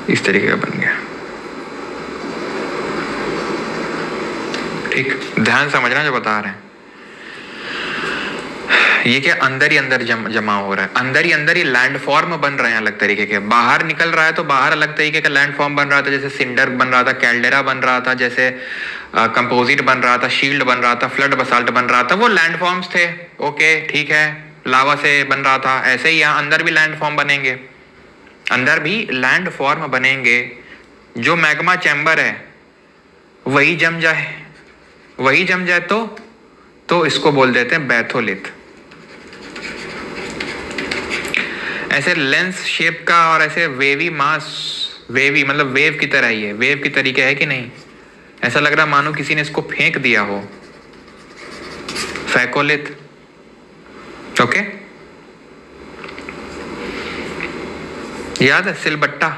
Speaker 1: इस तरीके का बन गया, ठीक? ध्यान समझना जो बता रहे हैं, ये क्या अंदर ही अंदर जमा हो रहा है, अंदर ही अंदर ये लैंडफॉर्म बन रहे हैं अलग तरीके के। बाहर निकल रहा है तो बाहर अलग तरीके का लैंडफॉर्म बन रहा था, जैसे सिंडर बन रहा था, कैल्डेरा बन रहा था, जैसे कंपोजिट बन रहा था, शील्ड बन रहा था, फ्लड बसाल्ट बन रहा था, वो लैंडफॉर्म्स थे, ओके ठीक है? लावा से बन रहा था, ऐसे ही यहाँ अंदर भी लैंडफॉर्म बनेंगे, अंदर भी लैंडफॉर्म बनेंगे। जो मैग्मा चैम्बर है वही जम जाए तो इसको बोल देते हैं बैथोलिथ। ऐसे लेंस शेप का और ऐसे वेवी मास, वेवी मतलब वेव की तरह ही है, वेव की तरीके है कि नहीं? ऐसा लग रहा मानो किसी ने इसको फेंक दिया हो, फैकोलिथ, ओके? याद है सिलबट्टा?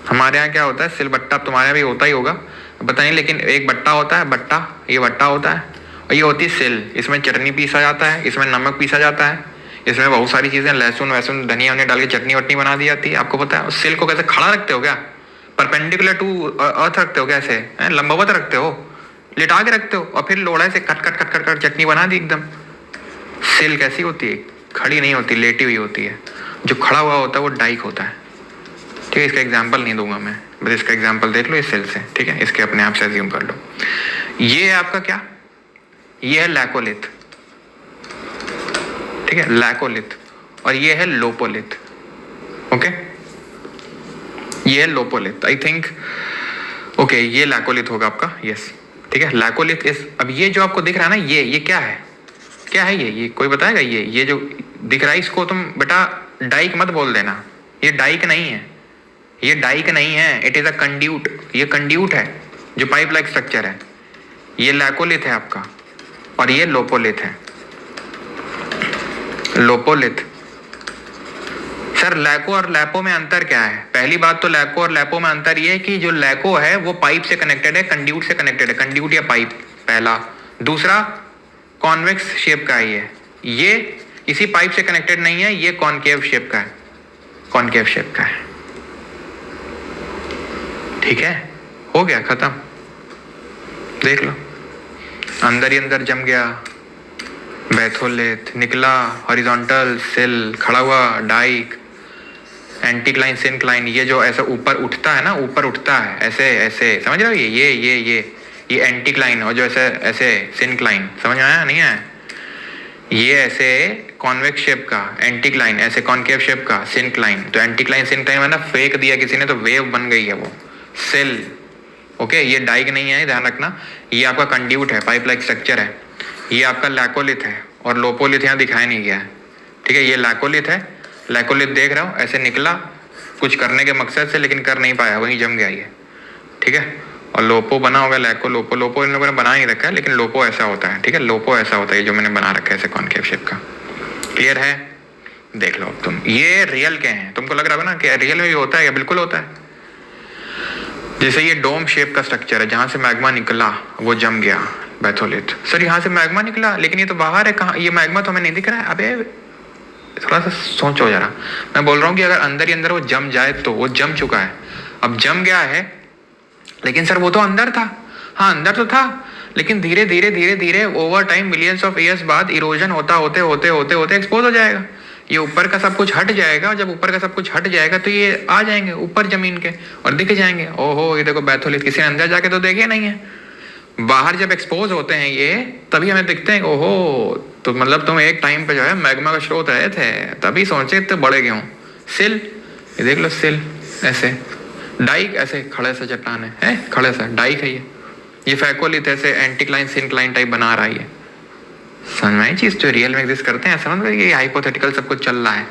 Speaker 1: हमारे यहाँ क्या होता है सिलबट्टा, तुम्हारे यहाँ भी होता ही होगा, पता नहीं, लेकिन एक बट्टा होता है, बट्टा, ये बट्टा होता है, और ये होती है सिल। इसमें चटनी पीसा जाता है, इसमें नमक पीसा जाता है, इसमें बहुत सारी चीज़ें, लहसुन वहसुन धनिया वनिया डाल के चटनी वटनी बना दी जाती है। आपको पता है उस सिल को कैसे खड़ा रखते हो क्या? परपेंडिकुलर टू अर्थ रखते हो क्या? ऐसे लंबवत रखते हो, लिटा के रखते हो, और फिर लोढ़े से cut cut cut cut cut चटनी बना दी एकदम। सिल कैसी होती है? खड़ी नहीं होती, लेटी हुई होती है। जो खड़ा हुआ होता है वो डाइक होता है। ठीक है, इसका एग्जाम्पल नहीं दूंगा मैं, बस इसका एग्जाम्पल देख लो इस सेल से। ठीक है, इसके अपने आप से अज्यूम कर लो। ये है आपका क्या? ये है लैकोलिथ। ठीक है, लैकोलिथ। और ये है लोपोलिथ। ओके, ये है लोपोलिथ आई थिंक। ओके, ये लैकोलिथ होगा आपका। यस, ठीक है, लैकोलिथ इस। अब ये जो आपको दिख रहा है ना, ये क्या है? क्या है ये कोई बताएगा? ये जो दिख रहा है, इसको तुम बेटा डाइक मत बोल देना। ये डाइक नहीं है, ये डाइक नहीं है, इट इज अ कंड्यूट। ये कंड्यूट है जो पाइप लाइक स्ट्रक्चर है। ये लैकोलिथ है आपका, और ये लोपोलिथ है। लोपोलिथ। सर लैको और लैपो में अंतर क्या है? पहली बात तो लैको और लैपो में अंतर ये है कि जो लैको है वो पाइप से कनेक्टेड है, कंड्यूट से कनेक्टेड है, कंड्यूट या पाइप, पहला। दूसरा, कॉन्वेक्स शेप का है ये इसी पाइप से कनेक्टेड नहीं है, ये कॉनकेव शेप का है, कॉनकेव शेप का है। ठीक है, हो गया खत्म। देख लो, अंदर ही अंदर जम गया, बैथोलिथ निकला, हॉरिजॉन्टल सेल, खड़ा हुआ डाइक, एंटीक्लाइन सिनक्लाइन। ये जो ऐसा ऊपर उठता है ना, ऊपर उठता है ऐसे ऐसे, समझ रहे हो? ये एंटीक्लाइन, और जो ऐसे ऐसे सिनक्लाइन, समझ में आया नहीं आया? ये ऐसे कॉन्वेक्स शेप का एंटीक्लाइन, ऐसे कॉनकेव शेप का सिनक्लाइन। तो एंटीक्लाइन सिनक्लाइन मतलब फेंक दिया किसी ने तो वेव बन गई है वो सेल। ओके, ये डाइक नहीं है, ध्यान रखना। ये आपका कंड्यूट है, पाइप लाइक स्ट्रक्चर है। ये आपका लैकोलिथ है, और लोपोलिथ यहाँ दिखाया नहीं गया है। ठीक है, ये लैकोलिथ है। लैकोलिथ देख रहा हूँ ऐसे निकला कुछ करने के मकसद से, लेकिन कर नहीं पाया, वहीं जम गया ये। ठीक है, और लोपो बना होगा, लैको लोपो। लोपो इन लोगों ने बना नहीं रखा है, लेकिन लोपो ऐसा होता है। ठीक है, लोपो ऐसा होता है जो मैंने बना रखा है ऐसे कॉनकेव शेप का। क्लियर है? देख लो अब तुम, ये रियल के हैं। तुमको लग रहा है ना कि रियल में भी होता है, या बिल्कुल होता है। जैसे ये डोम शेप का स्ट्रक्चर है, जहां से मैग्मा निकला वो जम गया, बैथोलिथ। सर यहाँ से मैग्मा निकला, लेकिन ये तो बाहर है, कहाँ? ये मैग्मा तो हमें नहीं दिख रहा है। अबे थोड़ा सा सोचो जरा। मैं बोल रहा हूँ कि अगर अंदर ही अंदर वो जम जाए तो वो जम चुका है, अब जम गया है, लेकिन सर वो तो अंदर था। हाँ, अंदर तो था, लेकिन धीरे धीरे धीरे धीरे over time millions of years बाद इरोजन होता होते होते होते होते एक्सपोज हो जाएगा। ये ऊपर का सब कुछ हट जाएगा, और जब ऊपर का सब कुछ हट जाएगा तो ये आ जाएंगे ऊपर जमीन के और दिख जाएंगे। ओहो, ये देखो बैथोलिथ। किसी ने अंदर जाके तो देखे नहीं है, बाहर जब एक्सपोज होते हैं ये तभी हमें दिखते हैं। ओहो, तो मतलब तुम एक टाइम पे जो है मैग्मा का स्रोत रहे थे, तभी सोचे इतने बड़े क्यों। सिल, ये देख लो सिल, ऐसे डाइक, ऐसे खड़े से चट्टान है खड़े से डाइक है ये फैकोलिथ ऐसे एंटीक्लाइन सिनक्लाइन टाइप बना रहा है ये। समझ में आई चीज? जो रियल में एग्जिस्ट करते हैं, समझ में? ये हाइपोथेटिकल सब कुछ चल रहा है।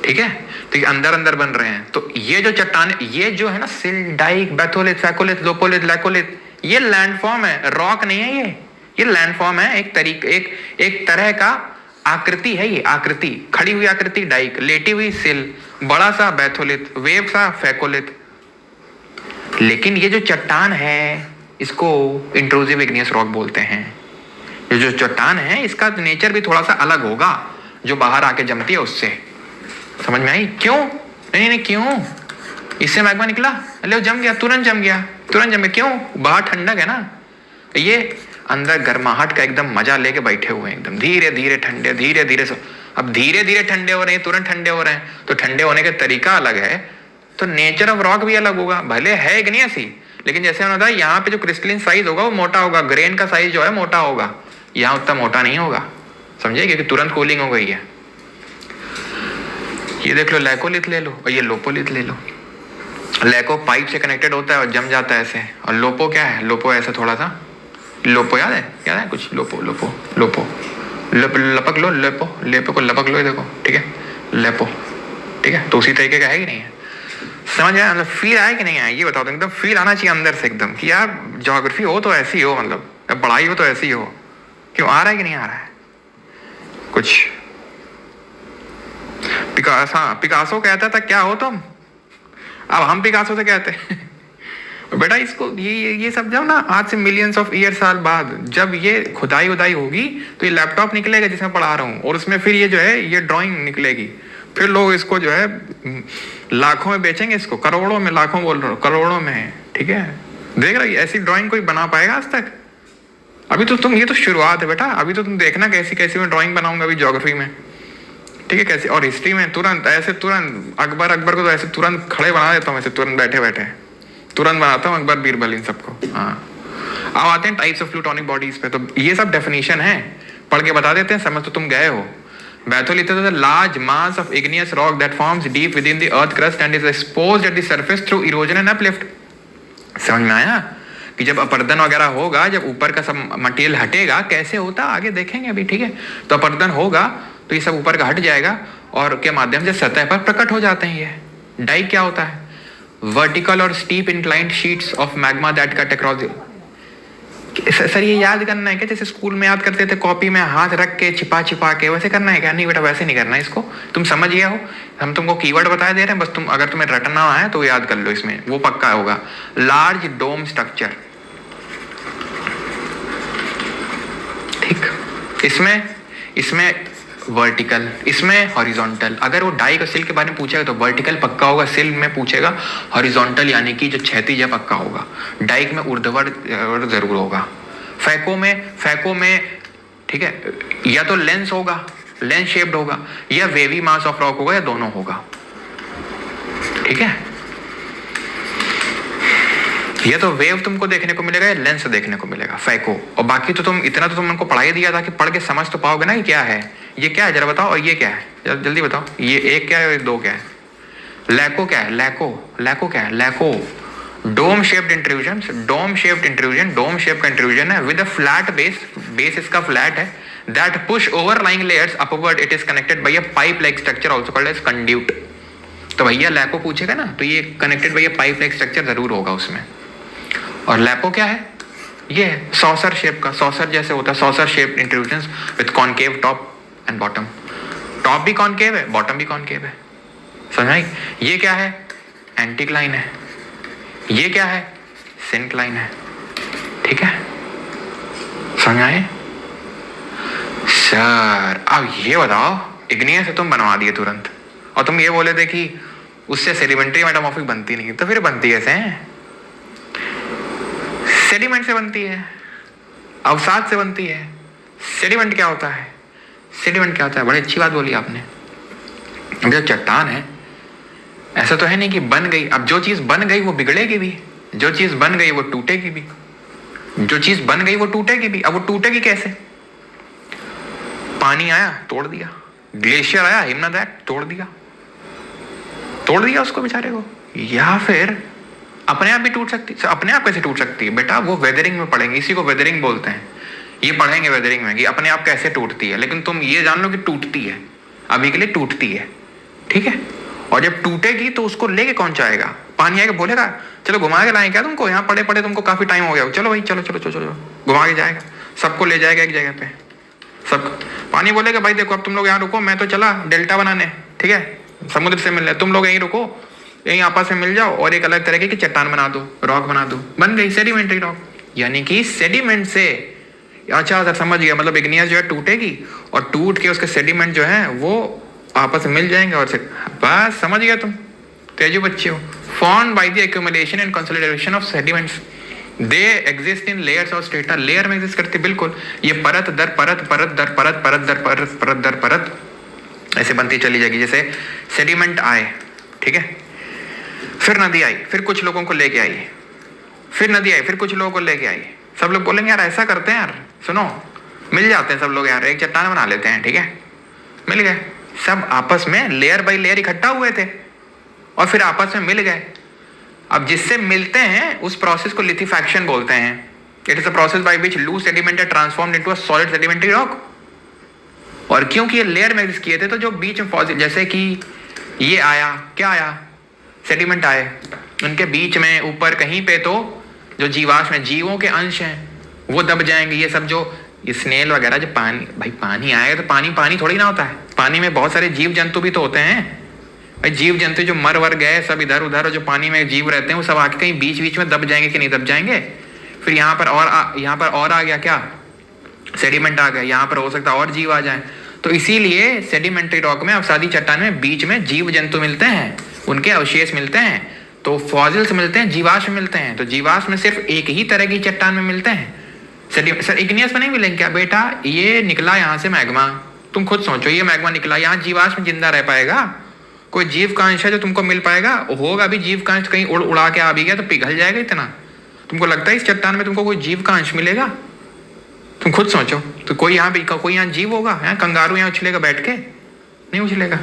Speaker 1: ठीक है, तो ये अंदर अंदर बन रहे हैं। तो ये जो चट्टान, ये जो है ना sill, dyke, batholith, phacolith, lopolith, laccolith, ये लैंडफॉर्म है, रॉक नहीं है ये लैंडफॉर्म है। एक तरह का आकृति है ये, आकृति, खड़ी हुई आकृति डाइक, लेटी हुई सिल, बड़ा सा बैथोलिथ, वेव सा फैकोलिथ। लेकिन ये जो चट्टान है इसको इंट्रूसिव इग्नियस रॉक बोलते हैं। ये जो चट्टान है इसका नेचर भी थोड़ा सा अलग होगा जो बाहर आके जमती है उससे। समझ में आई? क्यों? नहीं, क्यों? इससे मैग्मा निकला, ले जम गया, तुरंत जम गया। क्यों? बाहर ठंडक है ना, ये अंदर गर्माहट का एकदम मजा लेके बैठे हुए हैं, एकदम धीरे धीरे ठंडे, धीरे धीरे। अब धीरे धीरे ठंडे हो रहे हैं, तुरंत ठंडे हो रहे हैं, तो ठंडे होने का तरीका अलग है, तो नेचर ऑफ रॉक भी अलग होगा। भले है एक नहीं ऐसी, लेकिन जैसे मैंने बताया यहाँ पे जो क्रिस्टलिन साइज होगा वो मोटा होगा, ग्रेन का साइज जो है मोटा होगा, यहाँ उतना मोटा नहीं होगा। समझे? क्योंकि तुरंत कूलिंग हो गई है। ये देख लो, लैकोलिथ ले लो और ये लोपोलिथ ले लो। लैको पाइप से कनेक्टेड होता है और जम जाता है ऐसे, और लोपो क्या है? लोपो ऐसा थोड़ा सा, लोपो याद है कुछ? लोपो लपक लो, लेपो को लपक लो, देखो, ठीक है, लेपो। ठीक है, तो उसी तरीके का है कि नहीं है? समझ आया? मतलब फील आया कि नहीं आया ये बताओ। तो एकदम फील आना चाहिए अंदर से एकदम कि यार ज्योग्राफी हो तो ऐसी हो, मतलब पढ़ाई हो तो ऐसी हो। क्यों आ रहा है कि नहीं आ रहा है कुछ? पिकासो कहता था क्या हो तुम, अब हम पिकासो से कहते हैं बेटा इसको ये सब जब ना आज से मिलियंस ऑफ ईयर साल बाद जब ये खुदाई उदाई होगी तो ये लैपटॉप निकलेगा जिसमें पढ़ा रहा हूँ, और उसमें फिर ये जो है ये ड्राइंग निकलेगी, फिर लोग इसको जो है लाखों में बेचेंगे, इसको करोड़ों में, लाखों बोल रहा हूँ, करोड़ों में है। ठीक है, देख रहा है ऐसी ड्राइंग कोई बना पाएगा आज तक? अभी तो तुम, ये तो शुरुआत है बेटा, अभी तो तुम देखना कैसी कैसी मैं ड्राइंग बनाऊंगा अभी ज्योग्राफी में। ठीक है, कैसे, और हिस्ट्री में तुरंत ऐसे, तुरंत अकबर को तो ऐसे तुरंत खड़े बना देता हूँ, ऐसे तुरंत बैठे बैठे तुरंत बनाता हूँ अकबर बीरबल इन सबको। हाँ, अब आते हैं टाइप्स ऑफ प्लूटोनिक बॉडीज पे। तो ये सब डेफिनेशन है, पढ़ के बता देते हैं, समझ तो तुम गए हो। Batholith large mass of igneous rock that forms deep with in the earth crust and is exposed at the surface through erosion and uplift. समझ में आया कि जब अपरदन वगैरह होगा, जब ऊपर का सब मटेरियल हटेगा, कैसे होता आगे देखेंगे अभी। ठीक है, तो अपरदन होगा तो ये सब ऊपर का हट जाएगा और के माध्यम से सतह पर प्रकट हो जाते हैं। ये डाइक क्या होता है? वर्टिकल और steep inclined sheets of magma that cut across. Sir ये याद करना है क्या, जैसे स्कूल में याद करते थे कॉपी में हाथ रख के छिपा छिपा के, वैसे करना है क्या? नहीं बेटा, वैसे नहीं करना है इसको, तुम समझ गए हो। हम तुमको कीवर्ड बता दे रहे हैं, बस तुम अगर तुम्हें रटना है तो याद कर लो, इसमें वो पक्का होगा। लार्ज डोम स्ट्रक्चर, ठीक, इसमें वर्टिकल, इसमें हॉरिजॉन्टल। अगर वो डाई का सिल के बारे में पूछेगा तो वर्टिकल पक्का होगा, सिल में पूछेगा हॉरिजॉन्टल यानी कि जो क्षैतिज है पक्का होगा। डाइक में ऊर्ध्वाधर जरूर होगा। फैको में ठीक है, या तो लेंस होगा, लेंस शेप्ड होगा, या वेवी मास ऑफ रॉक होगा, या दोनों होगा। ठीक है, या तो वेव तुमको देखने को मिलेगा या लेंस देखने को मिलेगा, फैको। और बाकी तो तुम इतना तो तुमको पढ़ाई दिया था कि पढ़ के समझ तो पाओगे ना कि क्या है, ये क्या है जरा बताओ, और ये क्या है जल्दी बताओ, ये एक क्या है और दो क्या है? लैको क्या है? लैको क्या है? लैको dome shaped intrusion, dome shaped intrusion, dome shape का इंट्रूजन है विद अ फ्लैट बेस इसका फ्लैट है, that push overlying layers upward, it is connected by a pipe like structure also called as conduit. तो भैया लैको पूछेगा ना तो ये connected by a pipe like structure जरूर होगा उसमें। और लैपो क्या है? ये है सॉसर शेप का, सॉसर जैसे होता है, saucer shape intrusion with concave top and bottom. Top भी कॉनकेव है, बॉटम भी कॉनकेव है। समझ आई? ये क्या है? एंटीक्लाइन है। ये क्या है? सिंक्लाइन है। ठीक है, समझ आए सर? अब ये बताओ, इग्नियस से तुम बनवा दिए तुरंत, और तुम ये बोले थे कि उससे सेडिमेंट्री मेटामॉर्फिक बनती नहीं, तो फिर बनती कैसे है? सेडिमेंट से बनती है, अवसाद से बनती है। सेडिमेंट क्या होता है? सेडिमेंट क्या होता है? बड़ी अच्छी बात बोली आपने। अब जो चट्टान है, ऐसा तो है नहीं कि बन गई, अब जो चीज बन गई वो बिगड़ेगी भी, जो चीज बन गई वो टूटेगी भी, जो चीज बन गई वो टूटेगी भी। अब वो टूटेगी कैसे? पानी आया तोड़ दिया, ग्लेशियर आया, हिमनद तोड़ दिया उसको बेचारे को। या फिर अपने आप भी टूट सकती है। अपने आप कैसे टूट सकती है बेटा? वो वेदरिंग में पढ़ेंगे, इसी को वेदरिंग बोलते हैं। ये पढ़ेंगे वेदरिंग में कि अपने आप कैसे टूटती है, लेकिन तुम ये जान लो कि टूटती है, अभी के लिए टूटती है। ठीक है, और जब टूटेगी तो उसको लेके कौन चाहेगा? पानी आएगा बोलेगा चलो घुमा के लाएं क्या तुमको, यहाँ पड़े पड़े तुमको काफी टाइम हो गया, चलो भाई चलो चलो चलो चलो, घुमा के जाएगा, सबको ले जाएगा एक जगह पे। सब पानी बोलेगा भाई देखो अब तुम लोग यहाँ रुको, मैं तो चला डेल्टा बनाने, ठीक है, समुद्र से मिलने, तुम लोग यहीं रुको, यहीं आपस में मिल जाओ और एक अलग तरह की चट्टान बना दो, रॉक बना दो, बन गई सेडिमेंट्री रॉक। यानी कि सेडिमेंट से, अच्छा सर समझ गया, मतलब इग्नियस जो है टूटेगी और टूट के उसके सेडिमेंट जो है वो आपस में मिल जाएंगे, और बस समझ गया तुम, तेजू बच्चे हो। Formed by the accumulation and consolidation of sediments, they exist in layers और स्ट्रेटा, लेयर में एग्जिस्ट करते बिल्कुल, ये परत दर परत, परत दर परत, परत दर परत, परत दर परत ऐसे बनती चली जाएगी। जैसे सेडिमेंट आए, ठीक है, फिर नदी आई, फिर कुछ लोगों को लेके आई, फिर नदी आई, फिर कुछ लोगों को लेके आई, सब लोग बोलेंगे यार ऐसा करते हैं यार, सुनो मिल जाते हैं सब लोग यार, एक चट्टान बना लेते हैं, ठीक है, मिल गए, सब आपस में लेयर बाई लेयर इकट्ठा हुए थे और फिर आपस में मिल गए। अब जिससे मिलते हैं उस प्रोसेस को लिथेफैक्शन बोलते हैं। It is a process by which loose sediment are transformed into a solid sedimentary rock. और क्योंकि ये लेयर में एग्जिस्ट किए थे तो जो बीच में, जैसे कि ये आया, क्या आया, सेडिमेंट आए, उनके बीच में ऊपर कहीं पे तो जो जीवाश्म है, जीवों के अंश हैं वो दब जाएंगे। ये सब जो स्नेल वगैरह, जो पानी, भाई पानी आएगा तो पानी पानी थोड़ी ना होता है, पानी में बहुत सारे जीव जंतु भी तो होते हैं, भाई जीव जंतु जो मर वर गए सब इधर उधर, जो पानी में जीव रहते हैं वो सब आके कहीं बीच बीच में दब जाएंगे कि नहीं दब जाएंगे। फिर यहाँ पर और आ गया क्या, सेडिमेंट आ गया, यहाँ पर हो सकता है और जीव आ जाए। तो इसीलिए सेडिमेंट्री रॉक में, अवसादी चट्टान में बीच में जीव जंतु मिलते हैं, उनके अवशेष मिलते हैं, तो फॉसिल्स मिलते हैं, जीवाश्म मिलते हैं। तो जीवाश्म सिर्फ एक ही तरह की चट्टान में मिलते हैं। सर इग्नियस में नहीं मिलेंगे क्या बेटा? ये निकला यहाँ से मैग्मा, तुम खुद सोचो, ये मैग्मा निकला, यहाँ जीवाश्म जिंदा रह पाएगा? कोई जीव का अंश है जो तुमको मिल पाएगा? होगा भी जीव का अंश, कहीं उड़ा के आ भी गया तो पिघल जाएगा इतना। तुमको लगता है इस चट्टान में तुमको कोई जीव का अंश मिलेगा? तुम खुद सोचो, तो कोई यहाँ जीव होगा? कंगारू यहाँ उछलेगा बैठ के? नहीं उछलेगा,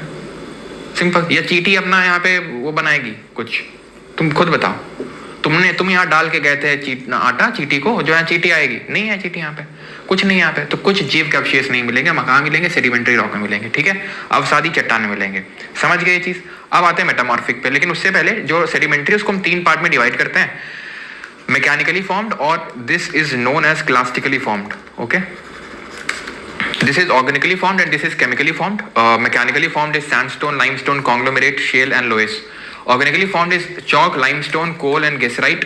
Speaker 1: सिंपल। या चींटी अपना यहाँ पे वो बनाएगी कुछ? तुम खुद बताओ। तुम यहाँ डाल के गए थे आटा चींटी को, जो यहाँ चींटी आएगी? नहीं है चींटी यहाँ पे, कुछ नहीं यहाँ पे। तो कुछ जीव के अवशेष नहीं मिलेंगे, मकान मिलेंगे, सेडिमेंट्री रॉक में मिलेंगे, ठीक है, अवसादी चट्टान में मिलेंगे। समझ गए ये चीज? अब आते हैं मेटामॉर्फिक पे, लेकिन उससे पहले जो सेडिमेंट्री उसको हम 3 पार्ट में डिवाइड करते हैं, मैकेनिकली फॉर्म्ड, और this is known as clastically formed. Okay, this is organically formed and this is chemically formed. Mechanically formed is sandstone, limestone, conglomerate, shale and loess. Organically formed is chalk, limestone, coal and gessrite,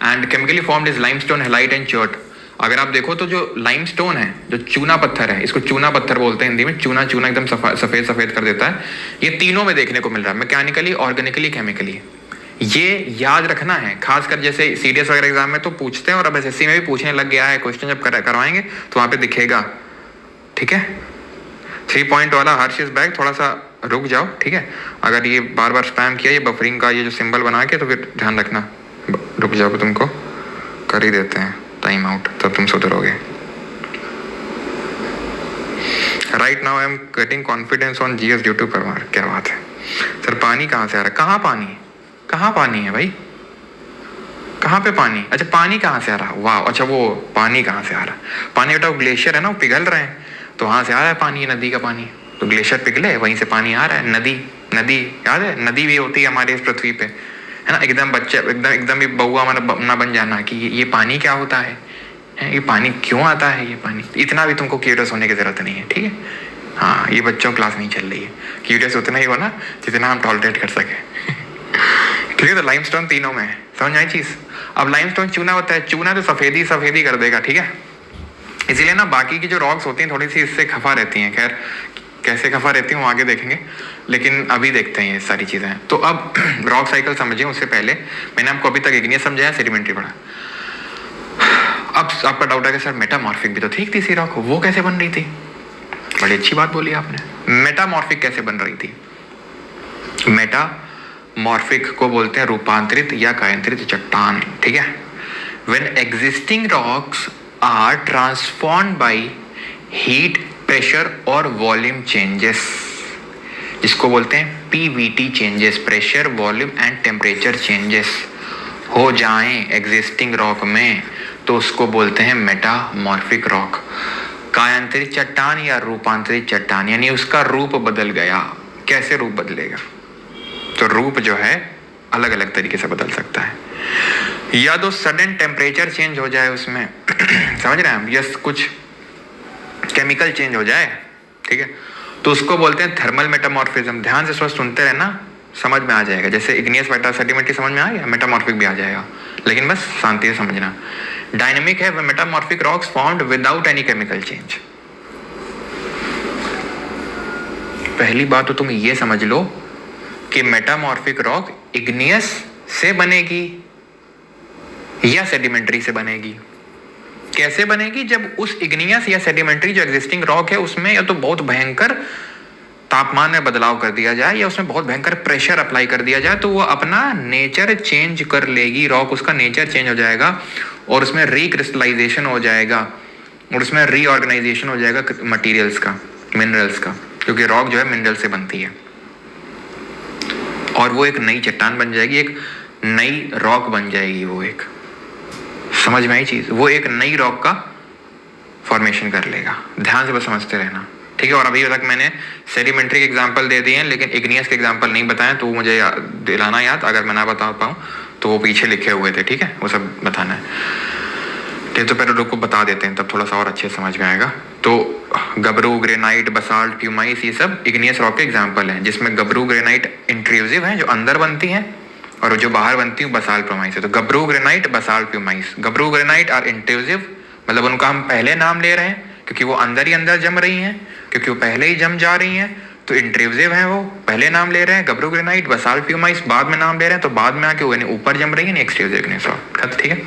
Speaker 1: and chemically formed is limestone, halite and chert. अगर आप देखो तो जो लाइमस्टोन है, जो चूना पत्थर है, इसको चूना पत्थर बोलते हैं हिंदी में, चूना चूना एकदम सफेद सफेद कर देता है, ये तीनों में देखने को मिल रहा है, मैकेनिकली, ऑर्गेनिकली, केमिकली। ये याद रखना है, खासकर जैसे सीडीएस वगैरह एग्जाम में तो पूछते हैं, और अब एसएससी में भी पूछने लग गया है, क्वेश्चन जब करवाएंगे तो वहां पे दिखेगा, ठीक है। 3 पॉइंट वाला हर्ष इज बैक, थोड़ा सा रुक जाओ, ठीक है। अगर ये बार बार स्पैम किया, ये बफरिंग का ये जो सिंबल बना के, तो फिर ध्यान रखना, रुक जाओ, तुमको कर ही देते हैं टाइम आउट, तब तुम सुधरोगे। Right now I am getting confidence on GS due to Parmar. क्या बात है सर, पानी कहाँ से आ रहा है? कहाँ पानी है भाई? कहाँ पे पानी? अच्छा पानी कहाँ से आ रहा है? वाह, अच्छा वो पानी कहाँ से आ रहा है? पानी बेटा ग्लेशियर है ना, वो पिघल रहे हैं, तो वहां से आ रहा है पानी, नदी का पानी। तो ग्लेशियर पिघले, वहीं से पानी आ रहा है। नदी याद है, नदी भी होती है हमारे इस पृथ्वी पे, है ना। एकदम बच्चे एकदम बउआ हमारा ना बन जाना कि ये पानी क्या होता है, ये पानी क्यों आता है, ये पानी। इतना भी तुमको क्यूरियस होने की जरूरत नहीं है, ठीक है। हाँ, ये बच्चों क्लास नहीं चल रही है, क्यूरियस उतना ही हो ना जितना हम टॉलरेट कर सके, ठीक है। तो लाइमस्टोन तीनों में है, समझ आई चीज। अब लाइमस्टोन चूना होता है, चूना तो सफेदी कर देगा, ठीक है। इसीलिए ना बाकी की जो रॉक्स होती हैं थोड़ी सी इससे खफा रहती हैं, खैर कैसे खफा रहती हूँ आगे देखेंगे, लेकिन अभी देखते हैं ये सारी चीजें। तो अब रॉक साइकिल समझिए, उससे पहले मैंने आपको अभी तक इग्नियस समझाया, सेडिमेंट्री पढ़ा। अब आपका डाउट है कि सर मेटामॉर्फिक भी तो ठीक थी सी रॉक, वो कैसे बन रही थी? बड़ी अच्छी बात बोली आपने, मेटामॉर्फिक कैसे बन रही थी? मेटामॉर्फिक को बोलते हैं रूपांतरित या कायांतरित चट्टान, ठीक है। When existing rocks are transformed by heat, pressure और वॉल्यूम चेंजेस, जिसको बोलते हैं PVT changes, pressure, volume and temperature changes हो जाएं एग्जिस्टिंग रॉक में, तो उसको बोलते हैं मेटामॉर्फिक रॉक। कायांतरित चट्टान या रूपांतरित चट्टान, यानी उसका रूप बदल गया। कैसे रूप बदलेगा? तो रूप जो है अलग अलग तरीके से बदल सकता है, या तो सडन टेम्परेचर चेंज हो जाए उसमें समझ रहे हैं हम, या कुछ केमिकल चेंज हो जाए, ठीक है, तो उसको बोलते हैं थर्मल मेटामॉर्फिज्म। ध्यान से स्वस्थ सुनते रहना, समझ में आ जाएगा। जैसे इग्नियस सेडिमेंट्री समझ में आ गया, मेटामॉर्फिक भी आ जाएगा, लेकिन बस शांति से समझना। डायनेमिक है metamorphic rocks formed without any chemical change. पहली बात तो तुम ये समझ लो कि मेटामॉर्फिक रॉक इग्नियस से बनेगी या सेडिमेंट्री से बनेगी। कैसे बनेगी? जब उस इग्नियस या सेडिमेंट्री जो एग्जिस्टिंग रॉक है उसमें या तो बहुत भयंकर तापमान में बदलाव कर दिया जाए, या उसमें बहुत भयंकर प्रेशर अप्लाई कर दिया जाए, तो वो अपना नेचर चेंज कर लेगी रॉक, उसका नेचर चेंज हो जाएगा और उसमें रिक्रिस्टलाइजेशन हो जाएगा और उसमें रीऑर्गेनाइजेशन हो जाएगा मटेरियल्स का, मिनरल्स का, क्योंकि रॉक जो है मिनरल से बनती है, और वो एक नई चट्टान बन जाएगी, एक नई रॉक बन जाएगी। वो एक, समझ में आई चीज, वो एक नई रॉक का फॉर्मेशन कर लेगा। ध्यान से बस समझते रहना, ठीक है। और अभी तक मैंने सेडिमेंट्री के एग्जांपल दे दिए हैं, लेकिन इग्नियस के एग्जांपल नहीं बताए, तो मुझे दिलाना याद, अगर मैं ना बता पाऊँ तो वो पीछे लिखे हुए थे, ठीक है, वो सब बताना है। तो पहले लोग को बता देते हैं, तब थोड़ा सा और अच्छे समझ में आएगा। तो गबरू, ग्रेनाइट, बसाल्ट, प्यूमाइस, ये सब इग्नियस रॉक के एग्जाम्पल हैं, जिसमें गबरू ग्रेनाइट इंट्रूसिव है जो अंदर बनती हैं और जो बाहर बनती है बसाल्ट प्यूमाइस है। तो gabbro granite, basalt pumice. Gabbro granite are intrusive, मतलब उनका हम पहले नाम ले रहे हैं क्योंकि वो अंदर ही अंदर जम रही हैं, क्योंकि वो पहले ही जम जा रही हैं, तो इंट्रूसिव है, वो पहले नाम ले रहे हैं। गबरू ग्रेनाइट, बसाल्ट प्यूमाइस बाद में नाम ले रहे हैं, तो बाद में आके वो यानी ऊपर जम रही है, एक्सट्रूसिव इग्नियस रॉक। ठीक है,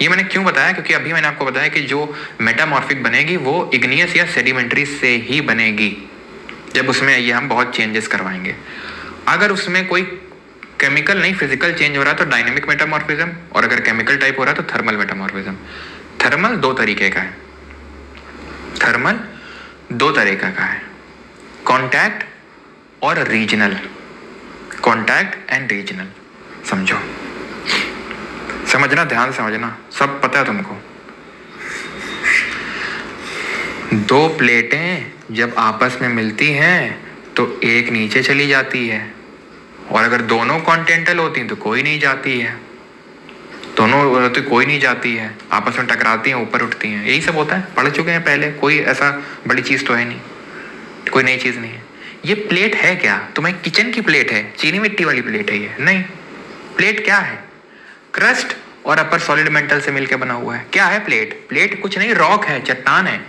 Speaker 1: ये मैंने क्यों बताया, क्योंकि अभी मैंने आपको बताया कि जो मेटामॉर्फिक बनेगी वो इग्नियस या सेडिमेंट्री से ही बनेगी, जब उसमें ये हम बहुत चेंजेस करवाएंगे। अगर उसमें कोई केमिकल नहीं फिजिकल चेंज हो रहा है तो डायनेमिक मेटामॉर्फिज्म, और अगर केमिकल टाइप हो रहा है तो थर्मल मेटामॉर्फिज्म। थर्मल दो तरीके का है, थर्मल दो तरीके का है, कॉन्टैक्ट और रीजनल। कॉन्टैक्ट एंड रीजनल, समझो, समझना, ध्यान समझना, सब पता है तुमको। दो प्लेटें जब आपस में मिलती हैं तो एक नीचे चली जाती है, और अगर दोनों कॉन्टिनेंटल होती हैं तो कोई नहीं जाती है, दोनों तो कोई नहीं जाती है, आपस में टकराती हैं, ऊपर उठती हैं। यही सब होता है, पढ़ चुके हैं पहले, कोई ऐसा बड़ी चीज़ तो है नहीं, कोई नई चीज़ नहीं है। ये प्लेट है क्या? तुम्हें किचन की प्लेट है, चीनी मिट्टी वाली प्लेट है ये? नहीं, प्लेट क्या है? क्रस्ट और अपर सॉलिड मेंटल से मिलकर बना हुआ है। क्या है प्लेट? प्लेट कुछ नहीं, रॉक है, चट्टान है।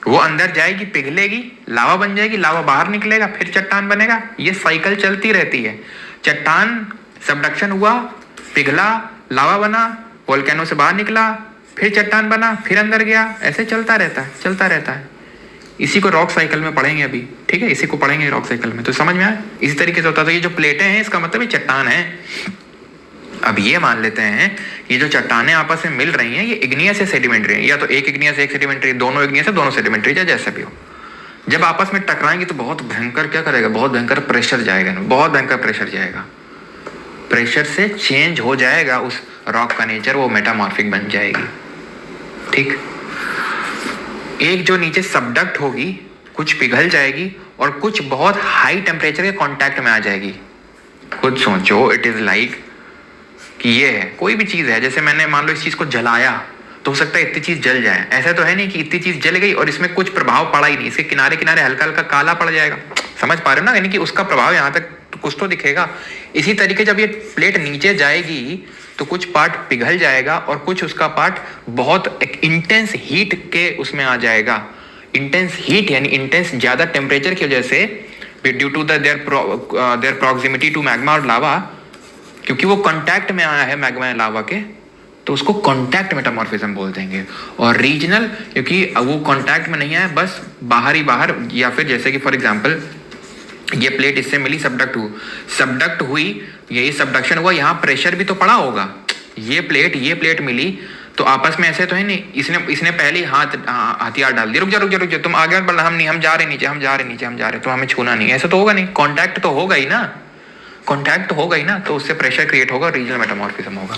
Speaker 1: वो अंदर जाएगी, पिघलेगी, लावा बन जाएगी, लावा बाहर निकलेगा, फिर चट्टान बनेगा। ये साइकिल चलती रहती है। चट्टान सबडक्शन हुआ, पिघला, लावा बना, वोल्केनो से बाहर निकला, फिर चट्टान बना, फिर अंदर गया, ऐसे चलता रहता है, चलता रहता है। इसी को रॉक साइकिल में पढ़ेंगे अभी, ठीक है, इसी को पढ़ेंगे रॉक साइकिल में, तो समझ में आया। इसी तरीके से होता है। तो ये जो प्लेटें हैं इसका मतलब ये चट्टान है। अब ये मान लेते हैं ये जो चट्टानें आपस में मिल रही हैं ये इग्नियस या सेडिमेंट्री है, या तो एक इग्नियस एक सेडिमेंट्री, दोनों इग्नियस है दोनों सेडिमेंट्री, या जैसा भी हो। जब आपस में टकराएंगे तो बहुत भयंकर क्या करेगा, बहुत भयंकर प्रेशर जाएगा, बहुत भयंकर प्रेशर जाएगा। प्रेशर से चेंज हो जाएगा उस रॉक का नेचर, वो मेटामॉर्फिक बन जाएगी। ठीक, एक जो नीचे सबडक्ट होगी, कुछ पिघल जाएगी और कुछ बहुत हाई टेम्परेचर के कांटेक्ट में आ जाएगी। खुद सोचो, इट इज लाइक कि ये है, कोई भी चीज है, जैसे मैंने मान लो इस चीज को जलाया तो हो सकता है इतनी चीज जल जाए। ऐसा तो है नहीं कि इतनी चीज जल गई और इसमें कुछ प्रभाव पड़ा ही नहीं, इसके किनारे किनारे हल्का हल्का काला पड़ जाएगा। समझ पा रहे हो ना, यानी कि उसका प्रभाव यहाँ तक तो कुछ तो दिखेगा। इसी तरीके जब ये प्लेट नीचे जाएगी तो कुछ पार्ट पिघल जाएगा और कुछ उसका पार्ट बहुत इंटेंस हीट के उसमें आ जाएगा। इंटेंस हीट यानी इंटेंस ज्यादा टेम्परेचर की वजह से, due to their proximity to magma और लावा, क्योंकि वो कांटेक्ट में आया है मैग्मा लावा के, तो उसको कांटेक्ट मेटामॉर्फिज्म बोल देंगे। और रीजनल, क्योंकि वो कांटेक्ट में नहीं आया, बस बाहर ही बाहर, या फिर जैसे कि फॉर एग्जांपल ये प्लेट इससे मिली, सबडक्ट हुई, यही सबडक्शन हुआ, यहाँ प्रेशर भी तो पड़ा होगा। ये प्लेट मिली तो आपस में ऐसे तो है नहीं, इसने पहले हथियार डाल दिया, रुक जा तुम आगे बढ़, हम जा रहे नीचे, तो हमें छूना नहीं, ऐसा तो होगा नहीं, कांटेक्ट तो होगा ही ना, कॉन्टैक्ट होगा ही ना, तो उससे प्रेशर क्रिएट होगा, रीजनल मेटामॉर्फिज्म होगा।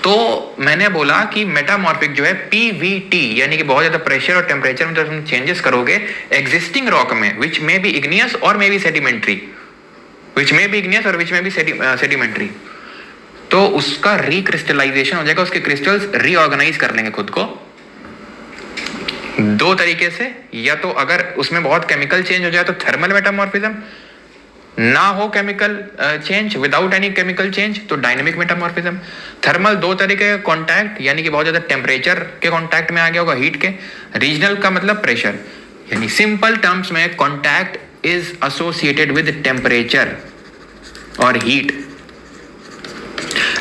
Speaker 1: तो मैंने बोला कि मेटामॉर्फिक जो है पीवीटी, यानी कि बहुत ज्यादा प्रेशर और टेम्परेचर में जब तुम चेंजेस करोगे एग्जिस्टिंग रॉक में, विच में बी इग्नियस और मे बी सेडिमेंट्री, सेडिमेंट्री, तो उसका रिक्रिस्टलाइजेशन हो जाएगा, उसके क्रिस्टल्स रीऑर्गेनाइज कर लेंगे खुद को दो तरीके से। या तो अगर उसमें बहुत केमिकल चेंज हो जाए तो थर्मल मेटामॉर्फिज्म, ना हो chemical change, without any chemical change तो डायनेमिक मेटामॉर्फिज्म। थर्मल दो तरीके का कांटेक्ट, यानी कि बहुत ज्यादा टेम्परेचर के कांटेक्ट में आ गया होगा, हीट के। रीजनल का मतलब प्रेशर, यानी सिंपल टर्म्स में contact is associated with temperature और heat,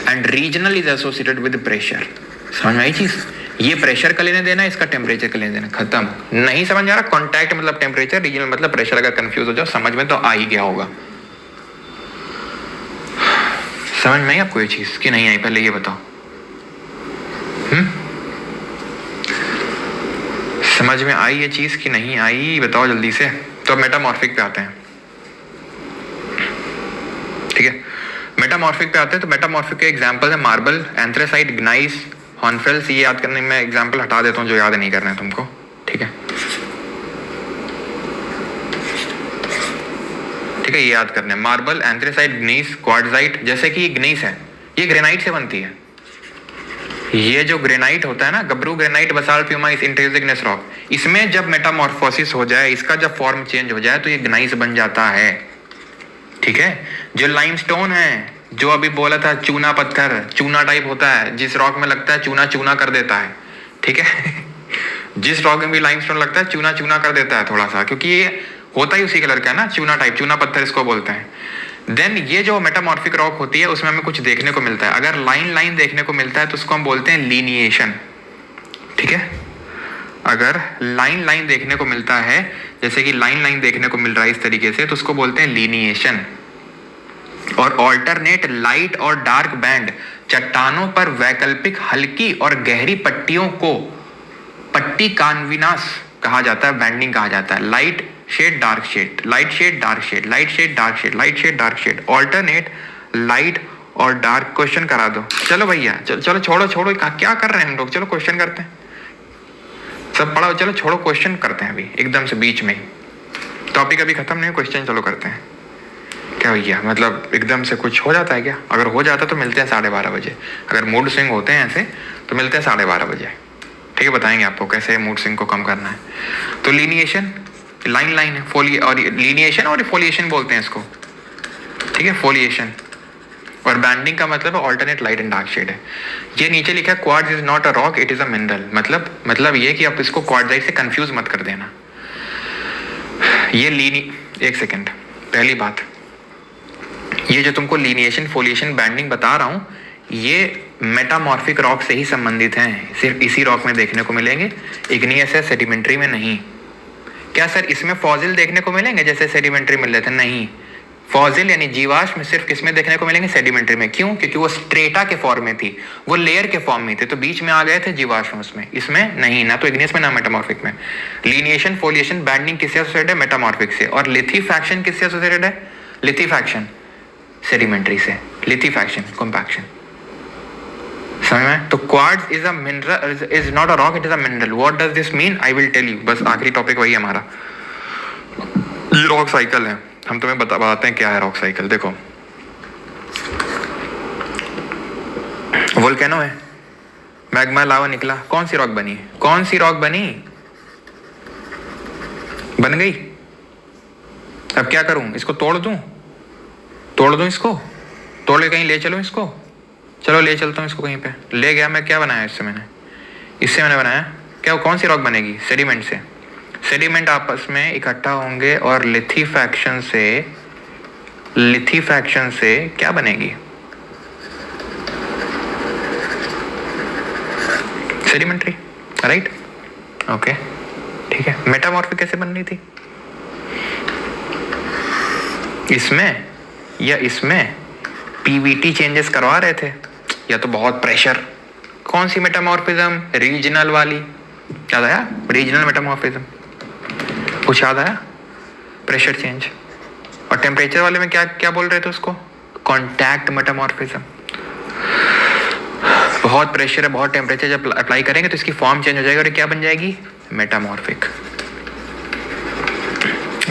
Speaker 1: and regional is associated with pressure. समझ में आई चीज? ये प्रेशर का लेने देना, इसका टेम्परेचर का लेने देना, खत्म। नहीं समझ आ रहा, कांटेक्ट मतलब टेम्परेचर, रीजनल मतलब प्रेशर। अगर कंफ्यूज हो जाओ, समझ में तो आ ही गया होगा। समझ में आई आपको ये चीज कि नहीं आई, पहले ये बताओ। समझ में आई ये चीज कि नहीं आई, बताओ जल्दी से। तो मेटामॉर्फिक पे आते हैं, ठीक है। मेटामॉर्फिक पे आते हैं, तो मेटामॉर्फिक के एग्जांपल है मार्बल, एंथ्रेसाइट, ग्नाइस, हॉर्नफेल्स। ये याद करने में एग्जांपल हटा देता हूं जो याद नहीं करना है तुमको, ठीक है। ठीक है, ये याद करने, मार्बल, एंथ्रेसाइट, ग्नीस, क्वार्ट्जाइट। जैसे कि ग्नीस है, ये ग्रेनाइट से बनती है, ये जो ग्रेनाइट होता है ना, gabbro granite, basalt, pumice, intrinsic igneous rock, इसमें जब मेटामॉर्फोसिस हो जाए, इसका जब फॉर्म चेंज हो जाए तो ये ग्नाइस बन जाता है। ठीक है। जो लाइमस्टोन है, जो अभी बोला था चूना पत्थर, चूना टाइप होता है, जिस रॉक में लगता है चूना चूना कर देता है। ठीक है। जिस रॉक में भी लाइमस्टोन लगता है चूना चूना कर देता है थोड़ा सा, क्योंकि ये होता ही उसी कलर का है ना, चूना टाइप, चूना पत्थर इसको बोलते हैं। देन ये जो मेटामॉर्फिक रॉक होती है उसमें हमें कुछ देखने को मिलता है। अगर लाइन लाइन देखने को मिलता है तो उसको हम बोलते हैं लीनिएशन। ठीक है। अगर लाइन लाइन देखने को मिलता है, जैसे कि लाइन लाइन देखने को मिल रहा है इस तरीके से, तो उसको बोलते हैं लीनिएशन। और ऑल्टरनेट लाइट और डार्क बैंड, चट्टानों पर वैकल्पिक हल्की और गहरी पट्टियों को पट्टी कानविनास कहा जाता है, बैंडिंग कहा जाता है। Light shade dark shade, light shade dark shade, light shade dark shade, light shade dark shade, alternate light और डार्क। क्वेश्चन करा दो। चलो भैया, चलो छोड़ो छोड़ो, क्या कर रहे हैं हम लोग, चलो क्वेश्चन करते हैं। सब पढ़ा, चलो छोड़ो, क्वेश्चन करते हैं अभी एकदम से बीच में। टॉपिक अभी खत्म नहीं, क्वेश्चन चलो करते हैं। क्या भैया, मतलब एकदम से कुछ हो जाता है क्या? अगर हो जाता तो मिलते हैं 12:30 बजे। अगर मूड स्विंग होते हैं ऐसे तो मिलते हैं 12:30 बजे। ठीक है, बताएंगे आपको कैसे मूड स्विंग को कम करना है। तो लीनिएशन, लाइन लाइन है, और लीनिएशन और फोलिएशन बोलते हैं इसको। ठीक है, फोलिएशन। और बैंडिंग का मतलब है alternate light and dark shade है। ये नीचे लिखा है quartz is not a rock, it is a mineral. मतलब ये कि आप इसको क्वार्ट्जाइट से कंफ्यूज मत कर देना। ये एक सेकेंड, पहली बात, ये जो तुमको लीनिएशन, फोलिएशन, बैंडिंग बता रहा हूं, ये मेटामॉर्फिक रॉक से ही संबंधित हैं। सिर्फ इसी रॉक में देखने को मिलेंगे, इग्नियस है, सेडिमेंट्री में नहीं। क्या सर इसमें फॉसिल देखने को मिलेंगे जैसे सेडिमेंट्री मिल रहे थे? नहीं, फॉसिल यानी जीवाश्म सिर्फ किसमें देखने को मिलेंगे? सेडिमेंट्री में। क्यों? क्योंकि वो स्ट्रेटा के फॉर्म में थी, वो लेयर के फॉर्म में थे, तो बीच में आ गए थे जीवाश्म उसमें। इसमें नहीं, ना तो इग्नियस में ना मेटामॉर्फिक में। लीनिएशन, फोलिएशन, बैंडिंग किससे एसोसिएटेड है? मेटामॉर्फिक से। और लिथीफैक्शन किससे एसोसिएटेड है? लिथीफैक्शन सेडिमेंट्री से, लिथीफैक्शन कॉम्पैक्शन। समझ में? तो quartz is a mineral, is not a rock, it is a mineral. What does this mean? I will tell you. बस आखिरी टॉपिक वही हमारा, ये रॉक साइकिल है। हम तुम्हें बताते हैं क्या है रॉक साइकिल। देखो, वोल्केनो है, मैग्मा लावा निकला, कौन सी रॉक बनी? कौन सी रॉक बनी? बन गई। अब क्या करूं? इसको तोड़ दूं? तोड़ दूं इसको? तोड़ के कहीं ले चलो इसको? चलो ले चलता हूं इसको कहीं पे। ले गया मैं, क्या बनाया इससे मैंने बनाया क्या? कौन सी रॉक बनेगी? सेडिमेंट से। सेडिमेंट आपस में इकट्ठा होंगे और लिथीफैक्शन से क्या बनेगी? Sedimentary, right? ओके, ठीक है। मेटामॉर्फिक कैसे बन रही थी? इसमें या इसमें पीवीटी चेंजेस करवा रहे थे, या तो बहुत प्रेशर। कौन सी मेटामॉर्फिज्म? रीजनल वाली, याद आया? रीजनल मेटामॉर्फिज्म, कुछ याद आया? Pressure change. और टेम्परेचर वाले में क्या क्या बोल रहे थे उसको? Contact metamorphism. बहुत प्रेशर है, बहुत टेम्परेचर, जब अप्लाई करेंगे तो इसकी फॉर्म चेंज हो जाएगी और ये क्या बन जाएगी? मेटामॉर्फिक।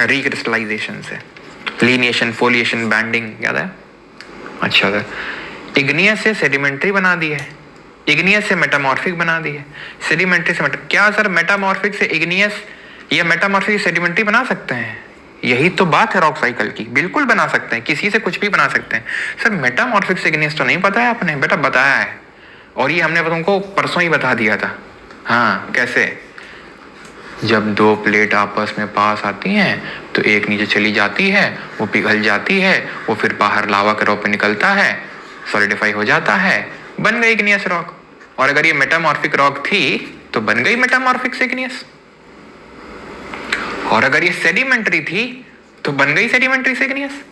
Speaker 1: रिक्रिस्टलाइजेशन से। लीनिएशन, फोलिएशन, बैंडिंग, याद है? अच्छा सर, इग्नियस से सेडिमेंट्री बना दी है, इग्नियस से मेटामॉर्फिक बना दी है, सेडिमेंट्री से क्या सर मेटामॉर्फिक से इग्नियस या मेटामॉर्फिक से सेडिमेंट्री बना सकते हैं? यही तो बात है रॉक साइकिल की। बिल्कुल बना सकते हैं, किसी से कुछ भी बना सकते हैं। सर मेटामॉर्फिक से इग्नियस तो नहीं पता है आपने? बेटा बताया है, और ये हमने तुमको परसों ही बता दिया था। हाँ, कैसे? जब दो प्लेट आपस में पास आती हैं तो एक नीचे चली जाती है, वो पिघल जाती है, वो फिर बाहर लावा के रूप में निकलता है, सॉलिडिफाई हो जाता है, बन गई इग्नियस रॉक। और अगर ये मेटामॉर्फिक रॉक थी तो बन गई मेटामॉर्फिक से इग्नियस। और अगर ये सेडिमेंट्री थी तो बन गई सेडिमेंट्री से इग्नियस।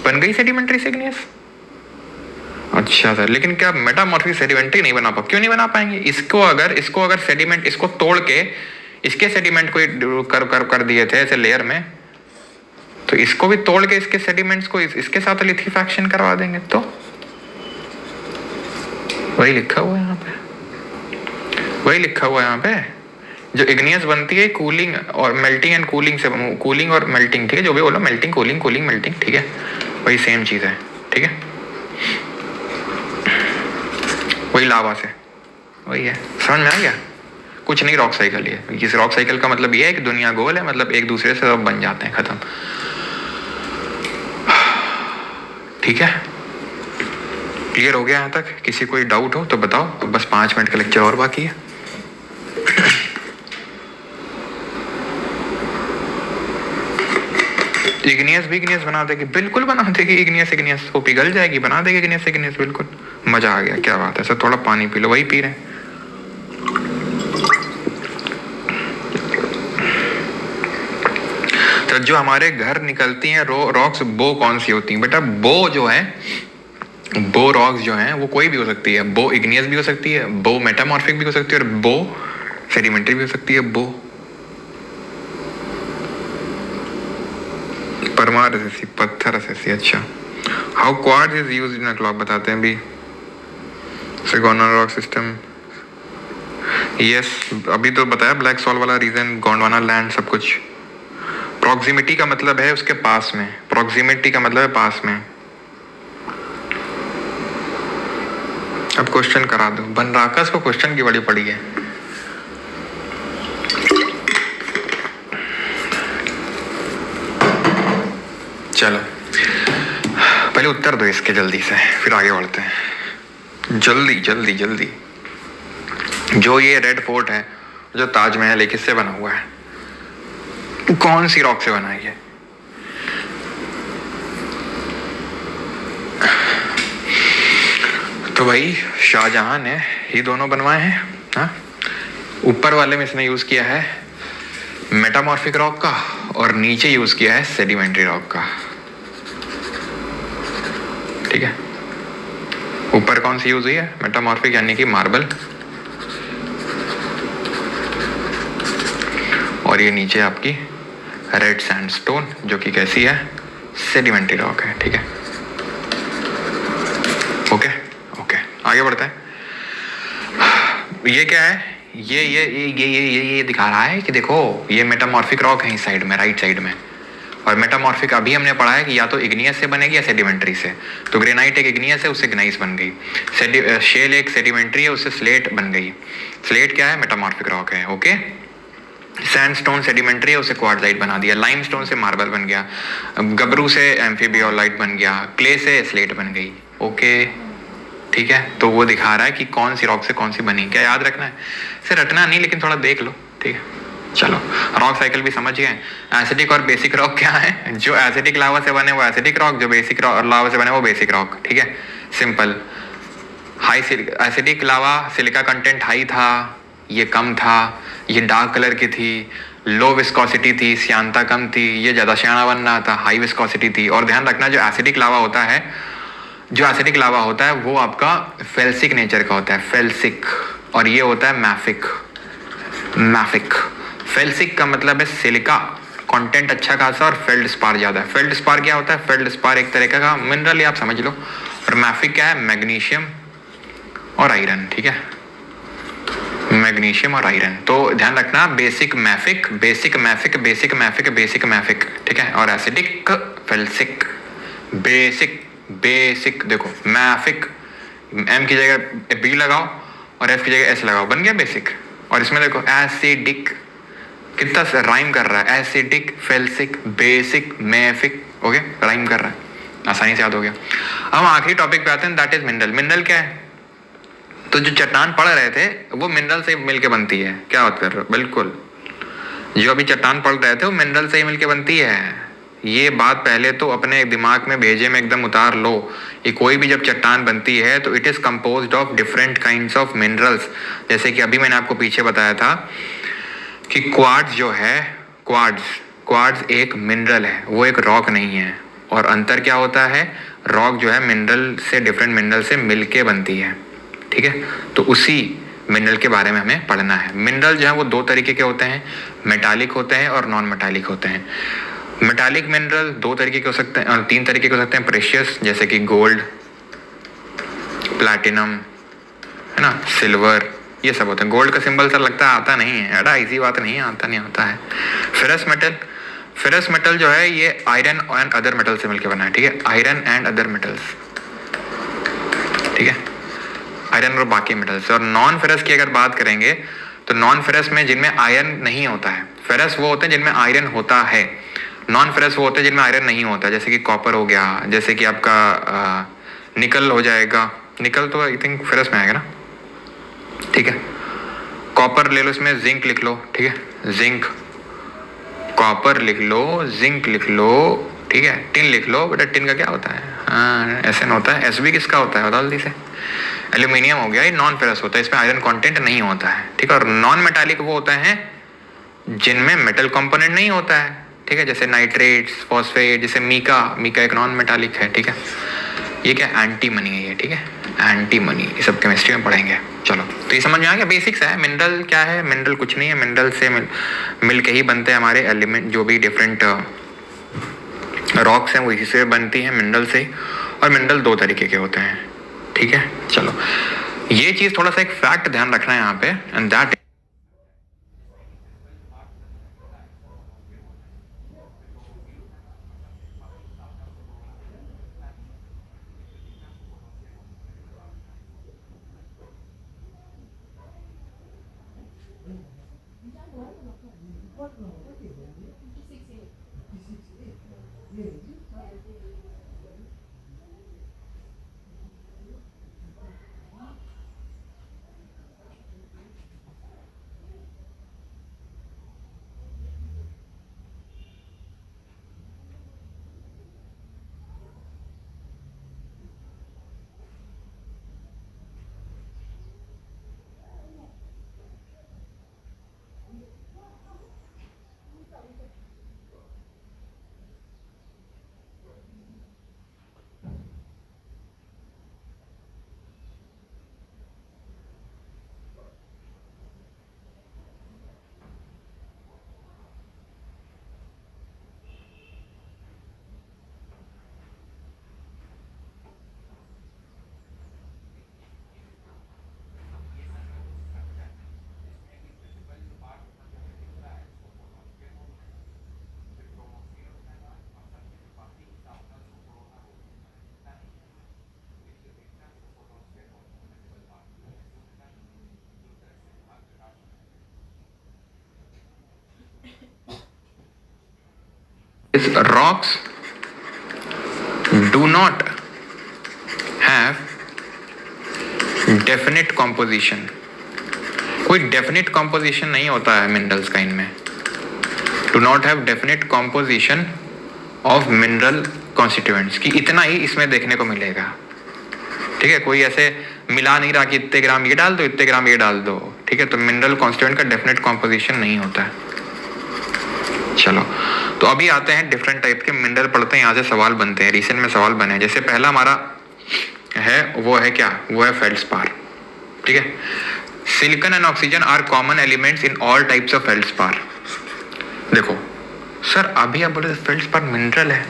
Speaker 1: बन गई सेडिमेंट्री से इग्नियस। अच्छा सर, लेकिन क्या मेटामॉर्फिक सेडिमेंट्री नहीं बना क्यों नहीं बना पाएंगे? इसको अगर सेडिमेंट, इसको तोड़ के इसके सेडिमेंट को कर दिए थे ऐसे लेयर में, तो इसको भी तोड़ के इसके सेडिमेंट्स को इसके साथ लिथीफैक्शन करवा देंगे तो वही लिखा हुआ है यहाँ पे, वही लिखा हुआ है यहाँ पे। जो इग्नियस बनती है कूलिंग और मेल्टिंग एंड कूलिंग से, कूलिंग और मेल्टिंग, ठीक है? जो भी बोला, मेल्टिंग, कूलिंग, कूलिंग, मेल्टिंग, ठीक है? वही सेम चीज है, ठीक है? वही लावा से, वही है। समझ में आ गया? कुछ नहीं रॉक साइकिल ये। इस रॉक साइकिल का मतलब ये है कि दुनिया गोल है, मतलब एक दूसरे से सब बन जाते हैं, खत्म। ठीक है, क्लियर हो गया यहाँ तक? किसी कोई डाउट हो तो बताओ। अब बस 5 मिनट का लेक्चर और बाकी है। इग्नियस भी इग्नियस बना देगी, बिल्कुल बना देगी। इग्नियस वो पिघल जाएगी, बना देगी इग्नियस, बिल्कुल। मजा आ गया, क्या बात है सर। थोड़ा पानी पी लो, वही पी रहे हैं। तो जो हमारे घर निकलती हैं रॉक्स, वो कौन सी होती हैं बेटा? बो जो है, बो रॉक्स जो हैं वो कोई भी हो सकती है। बो इग्नियस भी हो सकती है, बो मेटामॉर्फिक भी हो सकती है, और बो सेडिमेंट्री भी हो सकती है। बो परमार असेसी, पत्थर असेसी। अच्छा, how quartz is used in a clock, बताते हैं अभी। गोंडवाना रॉक सिस्टम, यस अभी तो बताया ब्लैक सॉल्ट वाला रीजन, गोंडवाना लैंड, सब कुछ। प्रॉक्सिमिटी का मतलब है उसके पास में, प्रॉक्सिमिटी का मतलब है पास में। अब क्वेश्चन करा दो। बनराकस को क्वेश्चन की बड़ी पड़ी है। चलो पहले उत्तर दो इसके जल्दी से, फिर आगे बढ़ते हैं। जल्दी जल्दी जल्दी। जो ये रेड फोर्ट है, जो ताजमहल है, किससे बना हुआ है? कौन सी रॉक से बना है ये? तो भाई शाहजहां ने ही दोनों बनवाए हैं। हाँ, ऊपर वाले में इसने यूज किया है मेटामॉर्फिक रॉक का, और नीचे यूज किया है सेडिमेंट्री रॉक का। ठीक है, ऊपर कौन सी यूज हुई है? मेटामॉर्फिक यानी कि मार्बल, और ये नीचे आपकी रेड सैंडस्टोन, जो कि कैसी है? सेडिमेंट्री रॉक है। ठीक है, ओके ओके, आगे बढ़ते हैं। ये क्या है? ये दिखा रहा है कि देखो ये मेटामॉर्फिक रॉक है इस साइड में, राइट साइड में। और मेटामॉर्फिक अभी हमने पढ़ा है कि या तो इग्नियस से बनेगी या सेडिमेंट्री से। तो ग्रेनाइट एक इग्नियस है, उससे ग्नाइस बन गई। शेल एक सेडिमेंट्री है, उससे स्लेट बन गई। स्लेट क्या है? मेटामॉर्फिक रॉक है। ओके, सैंडस्टोन सेडिमेंट्री है, उसे क्वार्टजाइट बना दिया। लाइमस्टोन से मार्बल बन गया, गबरू से एम्फीबियोलाइट बन गया, क्ले से स्लेट बन गई। ओके ठीक है, तो वो दिखा रहा है कि कौन सी रॉक से कौन सी बनी। क्या याद रखना है? सिर्फ रटना नहीं, लेकिन थोड़ा देख लो। ठीक है, चलो रॉक साइकिल भी समझ गए। एसिडिक और बेसिक रॉक क्या है? जो एसिडिक लावा से बने वो एसिडिक रॉक, जो बेसिक लावा से बने वो बेसिक रॉक। ठीक है, simple. High acidic lava silica content high था, ये कम था। ये डार्क कलर की थी, लो विस्कोसिटी थी, श्यानता कम थी। ये ज़्यादा श्याना बन रहा था, हाई विस्कोसिटी थी। और ध्यान रखना, जो एसिडिक लावा होता है, जो एसिडिक लावा होता है वो आपका फेल्सिक नेचर का होता है, फेल्सिक। और ये होता है मैफिक। मैफिक, फेल्सिक का मतलब है सिलिका कंटेंट अच्छा खासा, और फेल्ड स्पार ज़्यादा है। फेल्ड स्पार क्या होता है? फेल्ड स्पार एक तरीके का मिनरल ही आप समझ लो। और मैफिक क्या है? मैग्नीशियम और आयरन। ठीक है, मैग्नीशियम और आयरन। तो ध्यान रखना, basic mafic, basic mafic, basic mafic, basic mafic. ठीक है, और एसिडिक फेल्सिक। बेसिक बेसिक, देखो मैफिक, एम की जगह बी लगाओ और एफ की जगह एस लगाओ, बन गया बेसिक। और इसमें देखो एसिडिक, कितना राइम कर रहा है? Acidic, felsic, basic, mafic. Okay, rhyme कर रहा है, आसानी से याद हो गया। अब हम आखिरी टॉपिक पे आते हैं, दैट इज मिनरल। मिनरल क्या है? तो जो चट्टान पढ़ रहे थे वो मिनरल से मिलके बनती है। क्या बात कर रहे हो? बिल्कुल, जो अभी चट्टान पढ़ रहे थे वो मिनरल से ही मिलके बनती है। ये बात पहले तो अपने दिमाग में भेजे में एकदम उतार लो। ये कोई भी जब चट्टान बनती है तो it is composed of different kinds of minerals. जैसे कि अभी मैंने आपको पीछे बताया था कि क्वार्ट्ज जो है, क्वार्ट्ज एक मिनरल है, वो एक रॉक नहीं है। और अंतर क्या होता है? रॉक जो है मिनरल से, डिफरेंट मिनरल से मिलके बनती है। ठीक है, तो उसी मिनरल के बारे में हमें पढ़ना है। मिनरल जो है वो दो तरीके के होते हैं, मेटालिक होते हैं और नॉन मेटालिक होते हैं। मेटालिक मिनरल दो तरीके के हो सकते हैं, 3 तरीके के हो सकते हैं। प्रेशियस, जैसे कि गोल्ड, प्लैटिनम, है ना, सिल्वर, ये सब होते हैं। गोल्ड का सिंबल सर लगता है आता नहीं है, अड़ा इजी बात नहीं है, आता है। फेरस मेटल, फेरस मेटल जो है ये आयरन एंड अदर मेटल से मिलकर बना है। ठीक है, आयरन एंड अदर मेटल्स। ठीक है, आयरन और बाकी मेटल्स से। और नॉन फेरस की अगर बात करेंगे तो नॉन फेरस में जिनमें आयरन नहीं होता है, फेरस वो होते हैं जिनमें आयरन होता है, नॉन फेरस वो होते हैं जिनमें आयरन नहीं होता, जैसे कि कॉपर हो गया, जैसे कि आपका निकल हो जाएगा, निकल तो आई थिंक फेरस में आएगा ना, ठीक है। कॉपर ले लो, इसमें जिंक लिख लो, ठीक है, जिंक, कॉपर लिख लो, जिंक लिख लो, ठीक है, टिन लिख लो, बेटा टिन का क्या होता है, हाँ एसएन होता है। एसबी किसका होता है बताओ जल्दी से, एल्यूमिनियम हो गया, ये नॉन फेरस होता है, इसमें आयरन कंटेंट नहीं होता है, ठीक है। और नॉन मेटालिक वो होता है जिनमें मेटल कंपोनेंट नहीं होता है, ठीक है, जैसे नाइट्रेट्स, फॉस्फेट, जैसे मीका, मीका एक नॉन मेटालिक है, ठीक है। ये क्या एंटीमनी है ये, ठीक है, एंटीमनी, ये सब केमिस्ट्री में पढ़ेंगे। चलो तो ये समझ में आ गया, बेसिक्स है। मिनरल क्या है, मिनरल कुछ नहीं है, मिनरल से मिल के ही बनते हैं हमारे एलिमेंट, जो भी डिफरेंट रॉक्स हैं वो इसी से बनती हैं, मिनरल से। और मिनरल दो तरीके के होते हैं, ठीक है। चलो ये चीज थोड़ा सा एक फैक्ट ध्यान रखना है यहाँ पे, and that rocks do not have definite composition, कोई डेफिनेट कॉम्पोजिशन नहीं होता है मिनरल्स का, इनमें do not have definite composition of mineral constituents, कि इतना ही इसमें देखने को मिलेगा, ठीक है। कोई ऐसे मिला नहीं रहा कि इतने ग्राम ये डाल दो, इतने ग्राम ये डाल दो, ठीक है। तो मिनरल कॉन्स्टिट्यूएंट का डेफिनेट कॉम्पोजिशन नहीं होता है। चलो तो अभी आते हैं डिफरेंट टाइप के मिनरल पढ़ते हैं, यहाँ से सवाल बनते हैं, रिसेंट में सवाल बने हैं। जैसे पहला हमारा है वो है क्या, वो है फेल्डस्पार, ठीक है। Silicon and oxygen are common elements in all types of feldspar. देखो सर अभी आप बोले फेल्डस्पार मिनरल है,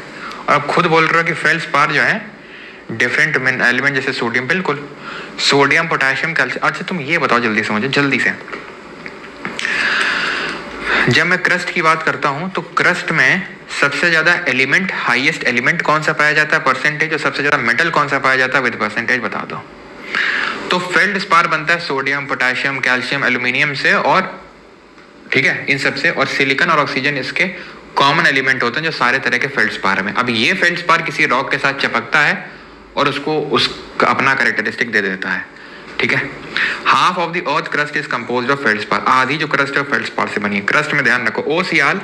Speaker 1: और आप खुद बोल रहे हो कि फेल्डस्पार जो है डिफरेंट एलिमेंट, जैसे सोडियम, बिल्कुल सोडियम, पोटेशियम, कैल्शियम। अच्छा तुम ये बताओ जल्दी से मुझे, जल्दी से, जब मैं क्रस्ट की बात करता हूं तो क्रस्ट में सबसे ज्यादा एलिमेंट, हाईएस्ट एलिमेंट कौन सा पाया जाता है परसेंटेज, और सबसे ज्यादा मेटल कौन सा पाया जाता है विद परसेंटेज, बता दो। तो फेल्डस्पार बनता है सोडियम, पोटेशियम, कैल्शियम, एल्यूमिनियम से, और ठीक है इन सब से, और सिलिकॉन और ऑक्सीजन इसके कॉमन एलिमेंट होते हैं जो सारे तरह के फेल्डस्पार में। अब ये फेल्डस्पार किसी रॉक के साथ चिपकता है और उसको उसका अपना कैरेक्टरिस्टिक दे देता है, ठीक है। Half of the earth crust is composed of feldspar, आधी जो क्रस्ट है फेल्डस्पार से बनी है। क्रस्ट में ध्यान रखो ओसीआर,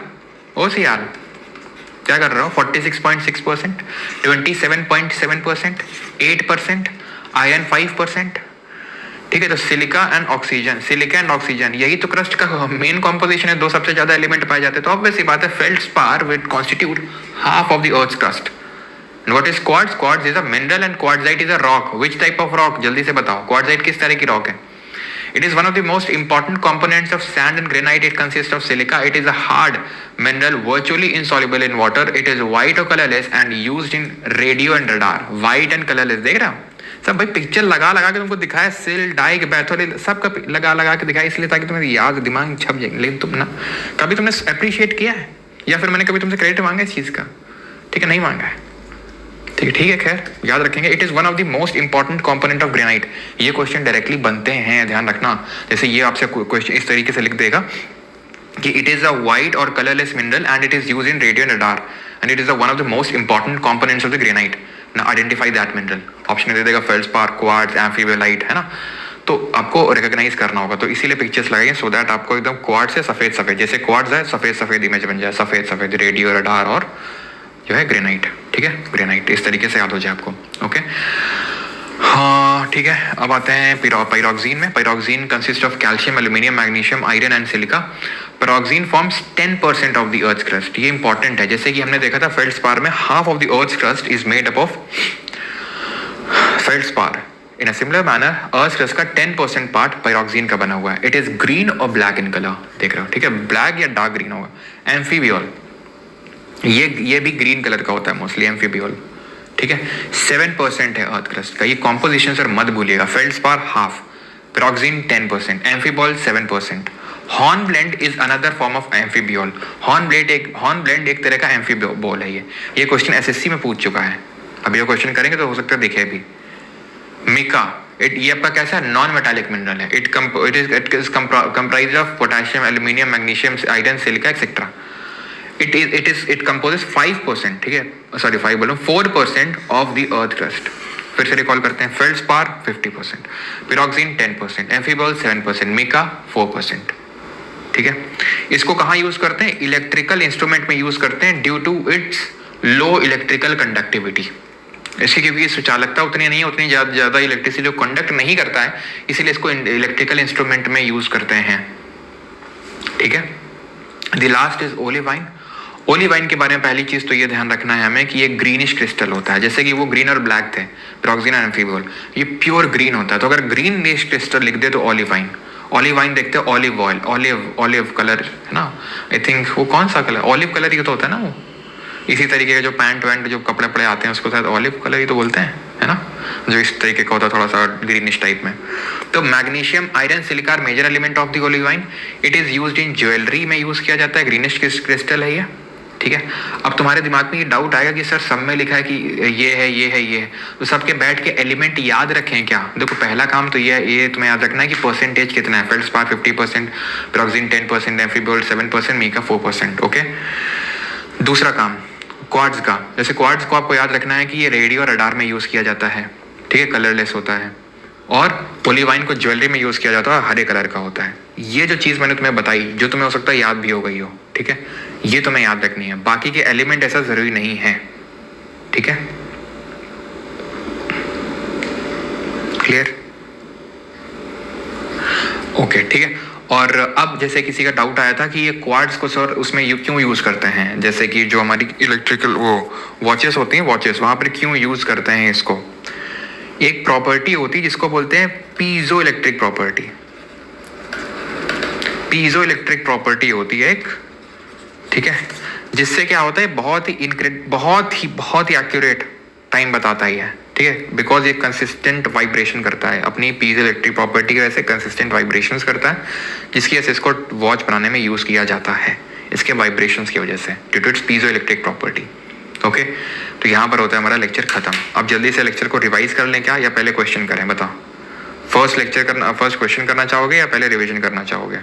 Speaker 1: ओसीआर क्या कर रहे हो, 46.6%, 27.7%, 8%, आयरन 5%, ठीक है। तो silica and oxygen, silica and oxygen यही तो क्रस्ट का मेन कॉम्पोजिशन है, दो सबसे ज्यादा एलिमेंट पाए जाते हैं। तो ऑब्वियस सी बात है feldspar will constitute half of the earth crust. And what is quartz? Quartz is a mineral and quartzite is a rock. Which type of rock? जल्दी से बताओ, quartzite किस तरह की rock है? It is one of the most important components of sand and granite. It consists of silica. It is a hard mineral, virtually insoluble in water. It is white or colorless and used in radio and radar. White and colorless, देख रहे हो? सब भाई पिक्चर लगा लगा के तुमको दिखाया, सिल, डाइक, बैथोल, सबका लगा लगा के दिखाया, इसलिए ताकि तुम्हें याद दिमाग छप जाए। लेकिन तुम ना कभी तुमने अप्रिशिएट किया है, या फिर मैंने कभी तुमसे क्रेडिट मांगा इस चीज का, ठीक है, नहीं मांगा है, ठीक है खैर याद रखेंगे। It is one of the most important component of granite. ये क्वेश्चन डायरेक्टली बनते हैं, ध्यान रखना। जैसे ये आपसे क्वेश्चन इस तरीके से लिख देगा कि इट इज अ वाइट और colourless mineral and it is use in radio radar and it is one of the most important components of the granite. ना आइडेंटिफाई दैट मिनरल, ऑप्शन दे देगा फेल्डस्पार, क्वार्ट्ज, एम्फीबियोलाइट, है ना। तो आपको रिकॉग्नाइज करना होगा, तो इसीलिए पिक्चर्स लगाइए सो दैट आपको एकदम क्वार्ट्ज से सफेद सफेद, जैसे क्वार्ट्ज है सफेद सफेद इमेज बन जाए, सफेद सफेद रेडियो रडार और जो है ग्रेनाइट। ठीक है, ग्रेनाइट इस तरीके से याद हो जाए आपको। ओके हाँ ठीक है, अब आते हैं पायरोक्सिन में। Pyroxene consist of calcium, aluminium, magnesium, iron and silica. Pyroxene forms 10% of the earth crust. ये इंपॉर्टेंट है, जैसे कि हमने देखा था फेल्डस्पार में half of the earth crust is made up of feldspar. In a similar manner earth crust का 10% पार्ट पायरोक्सिन का बना हुआ है। इट इज ग्रीन और ब्लैक इन कलर, देख रहे हो, ठीक है, ब्लैक या डार्क ग्रीन होगा। एम्फीबियोल, ये भी ग्रीन कलर का होता है मोस्टली, एम्फीबियोल, ठीक है। 7% है अर्थ क्रस्ट का। ये कॉम्पोजिशन सर मत भूलिएगा, feldspar half, pyroxene 10%, amphibole 7%। Hornblende is another form of amphibole. Hornblende एक तरह का एम्फीबियोल है। ये क्वेश्चन एसएससी में पूछ चुका है। अब ये क्वेश्चन करेंगे तो हो सकता है दिखे भी। मिका, ये आपका कैसा है, नॉन मेटालिक मिनरल है। It is comprised of potassium, aluminium, magnesium, iron, silica etcetera. It composes 5%, ठीक है, सॉरी 5 बोलो 4% ऑफ द अर्थ क्रस्ट। फिर से रिकॉल करते हैं, फेल्डस्पार 50%, पायरोक्सिन 10%, एम्फीबियोल 7%, मिका 4%। ठीक है, इसको कहाँ यूज करते हैं, इलेक्ट्रिकल इंस्ट्रूमेंट में यूज करते हैं due to its low electrical conductivity. इसकी क्योंकि सुचालकता उतनी नहीं है, उतनी ज्यादा इलेक्ट्रिसिटी जो कंडक्ट नहीं करता है, इसीलिए इसको इलेक्ट्रिकल इंस्ट्रूमेंट में यूज करते हैं। ठीक है, the last is olivine. Olivine के बारे में पहली चीज तो ये ध्यान रखना है हमें कि ये ग्रीनिश क्रिस्टल होता है। जैसे कि वो ग्रीन और ब्लैक थे पायरोक्सिन और एम्फीबियोल, ये प्योर ग्रीन होता है। तो अगर ग्रीनिश क्रिस्टल लिख दे तो ओलिवाइन। ओलिवाइन देखते हैं ऑलिव ऑयल, ऑलिव कलर है ना, आई थिंक वो कौन सा कलर, ऑलिव कलर ही तो होता है ना वो। इसी तरीके के जो पैंट वैंट जो कपड़े पड़े आते हैं उसको शायद ऑलिव कलर ही तो बोलते हैं, है ना, जो इस तरीके का होता है थोड़ा सा ग्रीनिश टाइप में। तो magnesium, iron, silica major element of the olivine. It is used in jewellery में यूज किया जाता है। ग्रीनिश क्रिस्टल है ये। ठीक है, अब तुम्हारे दिमाग में ये डाउट आएगा कि सर सब में लिखा है कि ये है ये है ये है, तो सबके बैठ के एलिमेंट याद रखें क्या। देखो पहला काम तो ये तुम्हें याद रखना है कि परसेंटेज कितना है। Feldspar 50%, pyroxene 10%, amphibole 7%, mica 4%। Okay, दूसरा काम क्वार्ट्ज का। जैसे क्वार्ट्ज को आपको याद रखना है कि ये रेडियो रडार में यूज किया जाता है, ठीक है, कलरलेस होता है। और ओलिवाइन को ज्वेलरी में यूज किया जाता है, हरे कलर का होता है। ये जो चीज मैंने तुम्हें बताई, जो तुम्हें हो सकता है याद भी हो गई हो, ठीक है, ये तुम्हें याद रखनी है। बाकी के एलिमेंट ऐसा जरूरी नहीं है। ठीक है, क्लियर, ओके, ठीक है। और अब जैसे किसी का डाउट आया था कि ये क्वार्ट्ज को सर उसमें क्यों यूज करते हैं, जैसे कि जो हमारी इलेक्ट्रिकल वो वॉचेस होती हैं, वॉचेस वहां पर क्यों यूज करते हैं इसको। एक प्रॉपर्टी होती है जिसको बोलते हैं piezo electric property. Piezo electric property होती है एक, ठीक है, जिससे क्या होता है बहुत ही एक्यूरेट टाइम बताता ही है। ठीक है, बिकॉज ये कंसिस्टेंट वाइब्रेशन करता है। अपनी पीजो इलेक्ट्रिक प्रॉपर्टी की वजह से कंसिस्टेंट वाइब्रेशंस करता है, जिसकी वजह से इसको वॉच बनाने में यूज किया जाता है, इसके वाइब्रेशंस की वजह से, due to its piezoelectric property. Okay, तो यहाँ पर होता है हमारा लेक्चर खत्म। अब जल्दी से लेक्चर को रिवाइज कर लें क्या, या पहले क्वेश्चन करें, बताओ। फर्स्ट क्वेश्चन करना चाहोगे या पहले रिविजन करना चाहोगे।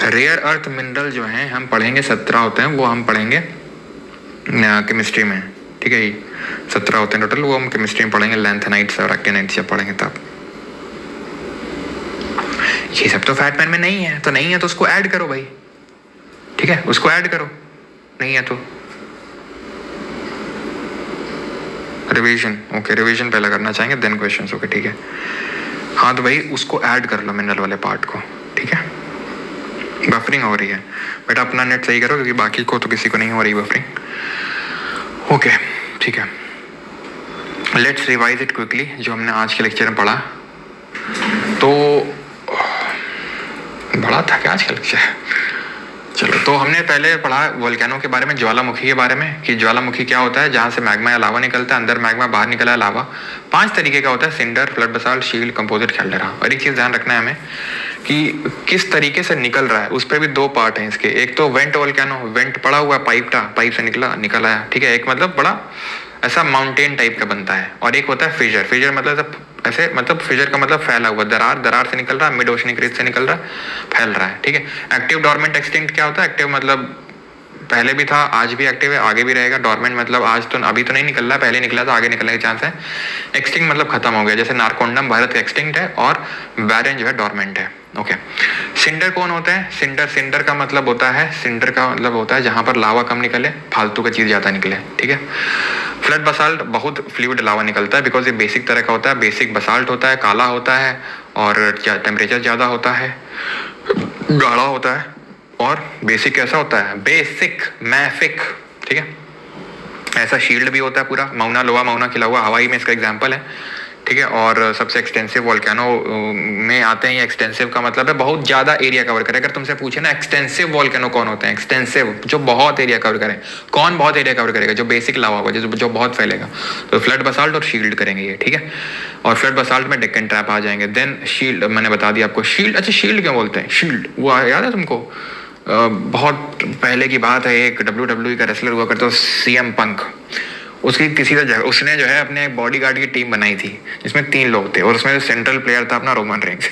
Speaker 1: रेयर अर्थ मिनरल जो हैं हम पढ़ेंगे 17 होते हैं, वो हम पढ़ेंगे केमिस्ट्री में। ठीक है, 17 होते हैं टोटल, वो हम केमिस्ट्री में पढ़ेंगे। लैंथेनाइट्स और एक्टिनाइट्स जब पढ़ेंगे तब। ये सब तो फैटमैन में नहीं है, तो नहीं है तो उसको ऐड करो भाई। ठीक है, उसको ऐड करो, नहीं है तो रिवीजन। ओके, रिवीजन पहले करना चाहेंगे देन क्वेश्चंस। ओके, ठीक है, हाँ तो भाई उसको ऐड कर लो मिनरल वाले पार्ट को। ठीक है, बफरिंग हो रही है बेटा, अपना नेट सही करो क्योंकि बाकी को तो किसी को नहीं हो रही बफरिंग। ओके, ठीक है, लेट्स रिवाइज इट क्विकली जो हमने आज के लेक्चर में पढ़ा। तो बड़ा था क्या आज का लेक्चर, चलो, तो हमने पहले पढ़ा वोल्केनो के बारे में, ज्वालामुखी के बारे में, कि ज्वालामुखी क्या होता है, जहाँ से मैग्मा या लावा निकलता है, अंदर मैग्मा बाहर निकला है लावा। 5 तरीके का होता है, cinder, flood basalt, shield, composite, caldera. और एक चीज़ ध्यान रखना है हमें कि किस तरीके से निकल रहा है, उस पर भी 2 पार्ट हैं इसके। एक तो वेंट वोल्केनो, वेंट पड़ा हुआ पाइप से निकल आया, ठीक है, एक मतलब बड़ा ऐसा माउंटेन टाइप का बनता है। और एक होता है फिजर, फिजर मतलब ऐसे, मतलब फिजर का मतलब फैला हुआ, दरार से निकल रहा है, मिड ओशनिक रिज से निकल रहा है, फैल रहा है, ठीक है। एक्टिव, डोरमेंट, एक्सटिंक्ट क्या होता है? एक्टिव मतलब पहले भी था, आज भी एक्टिव है, आगे भी रहेगा। डोरमेंट मतलब आज तो, अभी तो नहीं निकल रहा, पहले निकला था, आगे निकलने के चांस है। एक्सटिंक्ट मतलब खत्म हो गया, जैसे नारकोंडम भारत का एक्सटिंक्ट है और बैरन जो है डोरमेंट है। ओके, सिंडर कौन होता है? सिंडर का मतलब होता है जहां पर लावा कम निकले, फालतू का चीज ज्यादा निकले, ठीक है। फ्लड बसाल्ट, बहुत फ्लूइड लावा निकलता है, बिकॉज ये बेसिक तरह का होता है, बेसिक बसाल्ट होता है, काला होता है और टेम्परेचर ज्यादा होता है, गाढ़ा होता है। और बेसिक कैसा होता है? बेसिक मैफिक, ठीक है। ऐसा शील्ड भी होता है पूरा, मौना लोआ, मौना खिला हुआ, हवाई में इसका एग्जाम्पल है, ठीक है। और सबसे एक्सटेंसिव वोल्केनो में आते हैं। ये एक्सटेंसिव का मतलब है बहुत ज्यादा एरिया कवर करे। अगर तुमसे पूछे ना एक्सटेंसिव वोल्केनो कौन होते हैं, एक्सटेंसिव जो बहुत एरिया कवर करे, कौन बहुत एरिया कवर करेगा? जो बेसिक लावा होगा, जो बहुत फैलेगा। तो फ्लड बसाल्ट और शील्ड करेंगे ये, ठीक है। और फ्लड बसाल्ट में डेक्कन ट्रैप आ जाएंगे। देन शील्ड मैंने बता दिया आपको। शील्ड, अच्छा शील्ड क्यों बोलते हैं? शील्ड वो याद है तुमको? बहुत पहले की बात है, एक WWE का रेसलर हुआ करता, CM पंक। उसकी किसी जगह उसने जो है अपने बॉडीगार्ड की टीम बनाई थी, जिसमें 3 लोग थे, और उसमें जो सेंट्रल प्लेयर था अपना रोमन रेंज।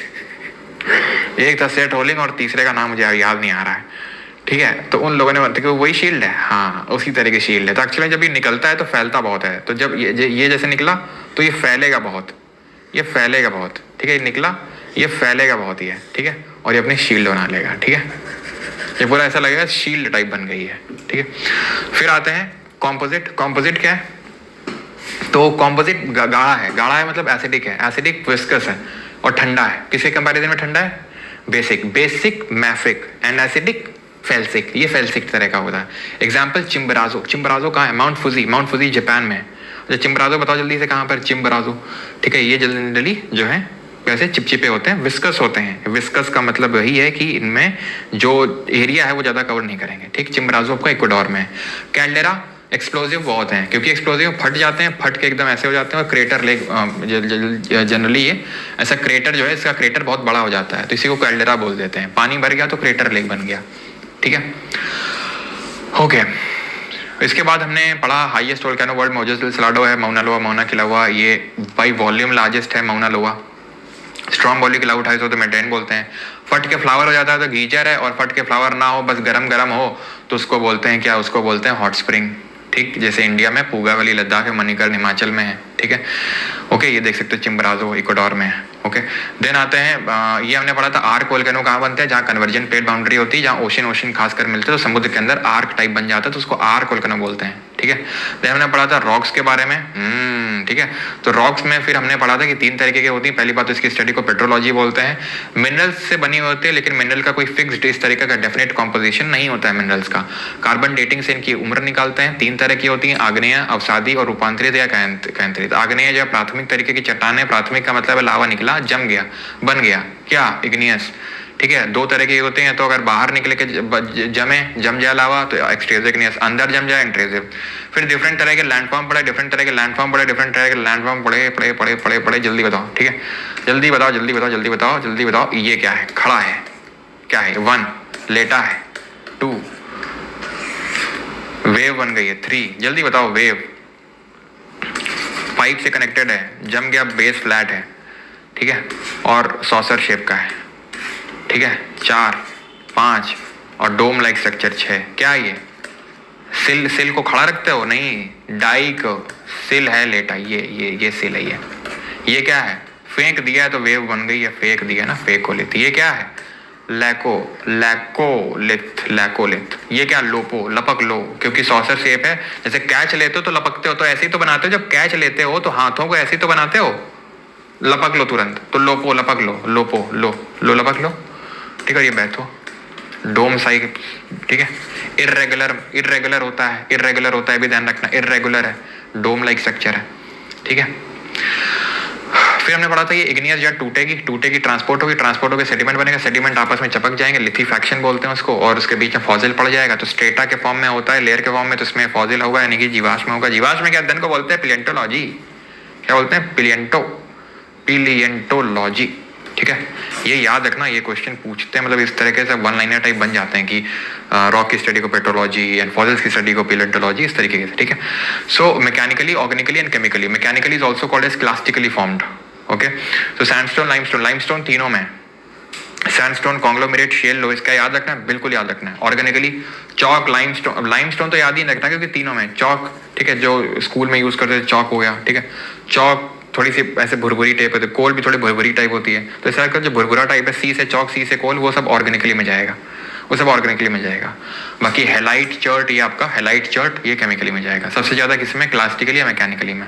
Speaker 1: एक था सेट होलिंग और तीसरे का नाम मुझे याद नहीं आ रहा है, ठीक है। तो उन लोगों ने बताया कि वही शील्ड है, हाँ उसी तरह की शील्ड है। तो एक्चुअली जब ये निकलता है तो फैलता बहुत है। तो जब ये जैसे निकला तो ये फैलेगा बहुत, ये फैलेगा बहुत, ठीक है। ये निकला, ये फैलेगा बहुत ही है, ठीक है। और ये अपनी शील्ड बना लेगा, ठीक है। ये पूरा ऐसा लगेगा शील्ड टाइप बन गई है, ठीक है। फिर आते हैं कॉम्पोजिट। कॉम्पोजिट क्या है? तो कॉम्पोजिट गाढ़ा है, गाढ़ा है मतलब एसिडिक है, एसिडिक विस्कस है और ठंडा है। किसके कंपैरिजन में ठंडा है? Basic mafic and acidic felsic. ये फेल्सिक तरह का होता है। एग्जाम्पल चिम्बराजो। चिम्बराजो कहाँ है? माउंट फुजी जापान में है। अच्छा चिम्बराजो बताओ जल्दी से, कहाँ पर चिम्बराजो? ठीक है, ये जनरली जो है वैसे चिपचिपे होते हैं, विस्कस होते हैं। विस्कस का मतलब वही है कि इनमें जो एरिया है वो ज्यादा कवर नहीं करेंगे, ठीक। चिम्बराजो आपका इक्वाडोर में है। कैल्डेरा एक्सप्लोजिव बहुत हैं, क्योंकि एक्सप्लोजिव फट जाते हैं, फट के एकदम ऐसे हो जाते हैं। और क्रेटर लेक जनरली ये ऐसा क्रेटर जो है, इसका क्रेटर बहुत बड़ा हो जाता है, तो इसी को कैल्डेरा बोल देते हैं। पानी भर गया तो क्रेटर लेक बन गया, ठीक है। ओके, इसके बाद हमने पढ़ा highest volcano world Ojos del Salado है, मौना लोआ, मौना खिलावा। ये बाई वॉल्यूम लार्जेस्ट है मौना लोआ। स्ट्रॉन्ग बॉडी क्लाउड है तो मेटेन बोलते हैं। फट के फ्लावर हो जाता है तो गीचर है, और फट के फ्लावर ना हो, बस गरम गरम हो, तो उसको बोलते हैं क्या? उसको बोलते हैं हॉट स्प्रिंग, ठीक। जैसे इंडिया में पूगा वाली लद्दाख है, मणिकर्ण हिमाचल में है, ठीक है। ओके, ये देख सकते हो चिम्बराजो इक्वाडोर में है। ओके, देन आते हैं ये हमने पढ़ा था आर्क वोल्केनो कहाँ बनते हैं? जहाँ कन्वर्जन प्लेट बाउंड्री होती है, जहाँ ओशन खासकर मिलते हैं, तो समुद्र के अंदर आर्क टाइप बन जाता है, तो उसको आर्क वोल्केनो बोलते हैं, ठीक है। देन हमने पढ़ा था रॉक्स के बारे में, ठीक है। तो रॉक्स में फिर हमने पढ़ा था कि 3 तरीके की होती हैं। पहली बात तो इसकी स्टडी को पेट्रोलॉजी बोलते हैं। मिनरल्स से बनी होती है, लेकिन मिनरल का कोई फिक्स्ड इस तरीके का डेफिनेट कॉम्पोजिशन नहीं होता है मिनरल्स का। कार्बन डेटिंग से इनकी उम्र निकालते हैं। 3 तरह की होती हैं, आग्नेय, अवसादी और रूपांतरित या कैंतरित। आग्नेय जो प्राथमिक तरीके की चट्टान है, प्राथमिक का मतलब है लावा निकला, जम गया, बन गया, क्या? इग्नियस, ठीक है। 2 तरह के होते हैं, तो अगर बाहर निकले के जम जाए लावा तो एक्सट्रेजिव इग्नियस, अंदर जम जाए इंट्रेजिव। फिर डिफरेंट तरह के लैंडफॉर्म पड़े, डिफरेंट तरह के लैंडफॉर्म पड़े, डिफरेंट तरह के लैंडफॉर्म पड़े। जल्दी बताओ, ठीक है, जल्दी बताओ। ये क्या है? खड़ा है, क्या है? 1 लेटा है, 2 वेव बन गई है, 3 जल्दी बताओ वेव, पाइप से कनेक्टेड है, जम गया, बेस फ्लैट है, ठीक है, और सॉसर शेप का है, ठीक है। 4 5 और डोम लाइक स्ट्रक्चर 6। क्या ये? सिल को खड़ा रखते हो? नहीं, डाइक सिल है लेटा, ये सिल है। ये क्या है? फेंक दिया है तो वेव बन गई है, फेंक दिया ना, फेकोलिथ। ये क्या है? लैकोलिथ। ये क्या? लोपो, लपक लो, क्योंकि सॉसर शेप है। जैसे कैच लेते हो तो लपकते हो, तो ऐसे ही तो बनाते हो। जब कैच लेते हो तो हाथों को ऐसे ही तो बनाते हो, लपक लो तुरंत, तो लोपो लपक लो, लोपो लो लपक लो, ठीक है। ये बैठो डोम साइक, ठीक है। इर्रेगुलर होता है भी ध्यान रखना, इर्रेगुलर है, डोम लाइक स्ट्रक्चर है, ठीक है। फिर हमने पढ़ा था ये इग्नियस जेट टूटेगी ट्रांसपोर्ट होगी सेडिमेंट बनेगा, सेडिमेंट आपस में चिपक जाएंगे, लिथीफैक्शन बोलते हैं उसको, और उसके बीच में फॉसिल पड़ जाएगा। तो स्ट्रेटा के फॉर्म में होता है, लेयर के फॉर्म में, तो इसमें फॉसिल होगा यानी कि जीवाश्म होगा। जीवाश्म क्या अध्ययन को बोलते हैं? पिलियंटोलॉजी। क्या बोलते हैं? पिलियंटोलॉजी। ठीक है, ये याद रखना, ये क्वेश्चन पूछते हैं, मतलब इस तरीके से वन लाइनर टाइप बन जाते हैं कि रॉक की स्टडी को पेट्रोलॉजी एंड फॉसिल्स की स्टडी को पिलियंटोलॉजी, इस तरीके से। ठीक है, so mechanically, organically and chemically. Mechanically is also called as clastically formed. Okay, तो सैंडस्टोन, लाइमस्टोन तीनों में, सैंडस्टोन, कॉन्ग्लोमेरेट, शेल, लो, इसका याद रखना है, बिल्कुल याद रखना है। ऑर्गेनिकली चौक, लाइमस्टोन तो याद ही नहीं रखना क्योंकि तीनों में चौक, ठीक है, जो स्कूल में यूज करते थे चौक हो गया। ठीक है, चौक थोड़ी सी ऐसे भुरभुरी टाइप होती है, कोल भी थोड़ी भुरभुरी टाइप होती है, तो ऐसा जो भुरभुरा टाइप है, सी से चौक, सी से कोल, वो सब ऑर्गेनिकली में जाएगा, वो सब ऑर्गेनिकली में जाएगा। बाकी हेलाइट चर्ट, ये आपका हेलाइट चर्ट, ये केमिकली में जाएगा। सबसे ज्यादा किसमें? क्लास्टिकली या मैकेनिकली में।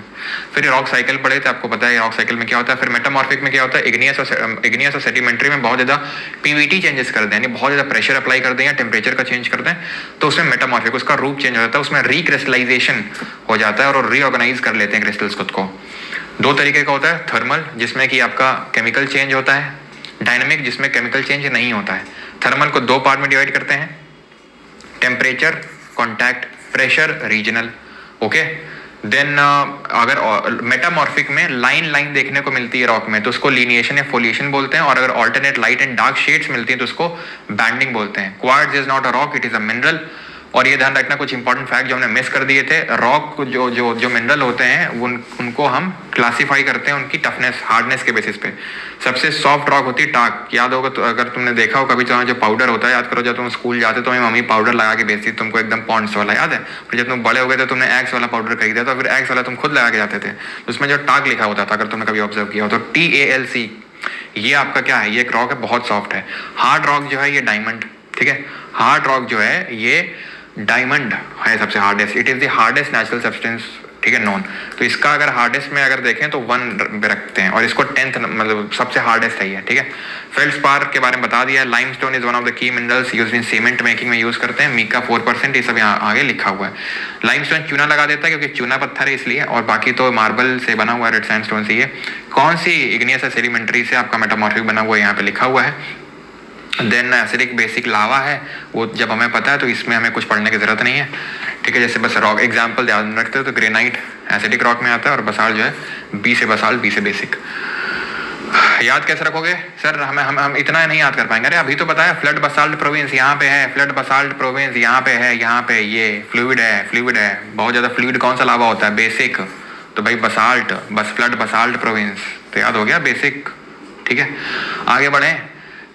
Speaker 1: फिर रॉक साइकिल पढ़े थे, आपको पता है रॉक साइकिल में क्या होता है। फिर मेटामॉर्फिक में क्या होता है? इग्नियस और सेडिमेंट्री में बहुत ज्यादा पीवीटी चेंजेस कर दें, यानी बहुत ज्यादा प्रेशर अप्लाई कर दें या टेम्परेचर का चेंज कर दें, तो उसमें मेटामॉर्फिक, उसका रूप चेंज हो जाता है, उसमें रिक्रिस्टलाइजेशन हो जाता है और रीऑर्गेनाइज कर लेते हैं क्रिस्टल्स खुद को। दो तरीके का होता है, थर्मल जिसमें कि आपका केमिकल चेंज होता है, डायनामिक जिसमें केमिकल चेंज नहीं होता है। थर्मल को दो पार्ट में डिवाइड करते हैं, temperature, contact, pressure, regional. Okay, then अगर मेटामॉर्फिक में लाइन देखने को मिलती है रॉक में, तो उसको लीनिएशन या फोलिएशन बोलते हैं, और अगर alternate light and dark shades मिलती हैं तो उसको बैंडिंग बोलते हैं। Quartz is not a rock, it is a mineral. और ये ध्यान रखना, कुछ इंपॉर्टेंट फैक्ट जो हमने मिस कर दिए थे, रॉक जो मिनरल होते हैं उनको हम क्लासिफाई करते हैं उनकी टफनेस, हार्डनेस के बेसिस पे। सबसे सॉफ्ट रॉक होती है टाक, याद होगा तो, अगर तुमने देखा हो कभी जो पाउडर होता है, याद करो जब तुम स्कूल जाते तो मम्मी पाउडर लगा के भेजती तुमको एकदम पॉन्ड्स वाला, याद है? फिर जब तुम बड़े हो गए थे तुमने एक्स वाला पाउडर खरीदा, तो फिर एक्स वाला तुम खुद लगा के जाते थे, तो उसमें जो टाक लिखा होता था, अगर तुमने कभी ऑब्जर्व किया हो तो TALC, ये आपका क्या है? ये एक रॉक है, बहुत सॉफ्ट है। हार्ड रॉक जो है ये डायमंड, ठीक है, हार्ड रॉक जो है ये डायमंड है सबसे hardest, it is the hardest natural substance, ठीक है, नॉन। तो इसका अगर हार्डेस्ट में अगर देखें तो 1 रखते हैं, और इसको 10th मतलब सबसे हार्डेस्ट है ये, ठीक है। फेल्डस्पार के बारे में बता दिया। Limestone is one of the key minerals used in cement making में यूज करते हैं। मीका 4%, ये सब यहाँ आगे लिखा हुआ है। लाइमस्टोन चूना लगा देता है क्योंकि चूना पत्थर है इसलिए, और बाकी तो मार्बल से बना हुआ है, रेड सैंडस्टोन से। ये कौन सी इग्नियस या सेडिमेंट्री से आपका मेटामॉर्फिक बना हुआ है, यहाँ पे लिखा हुआ है। देन एसिडिक बेसिक लावा है, वो जब हमें पता है तो इसमें हमें कुछ पढ़ने की जरूरत नहीं है, ठीक है। जैसे बस रॉक एग्जांपल ध्यान रखते हो तो ग्रेनाइट एसिडिक रॉक में आता है, और बसाल्ट जो है बी से बसाल्ट, बी से बेसिक। याद कैसे रखोगे सर? हम इतना नहीं याद कर पाएंगे। अरे अभी तो बताया, फ्लड बसाल्ट प्रोविंस यहाँ पे है, फ्लड बसाल्ट प्रोविंस यहाँ पे है, यहाँ पे ये फ्लूइड है, बहुत ज्यादा फ्लूइड कौन सा लावा होता है? बेसिक। तो भाई बसाल्ट, बस फ्लड बसाल्ट प्रोविंस, तो याद हो गया बेसिक, ठीक है। आगे बढ़े,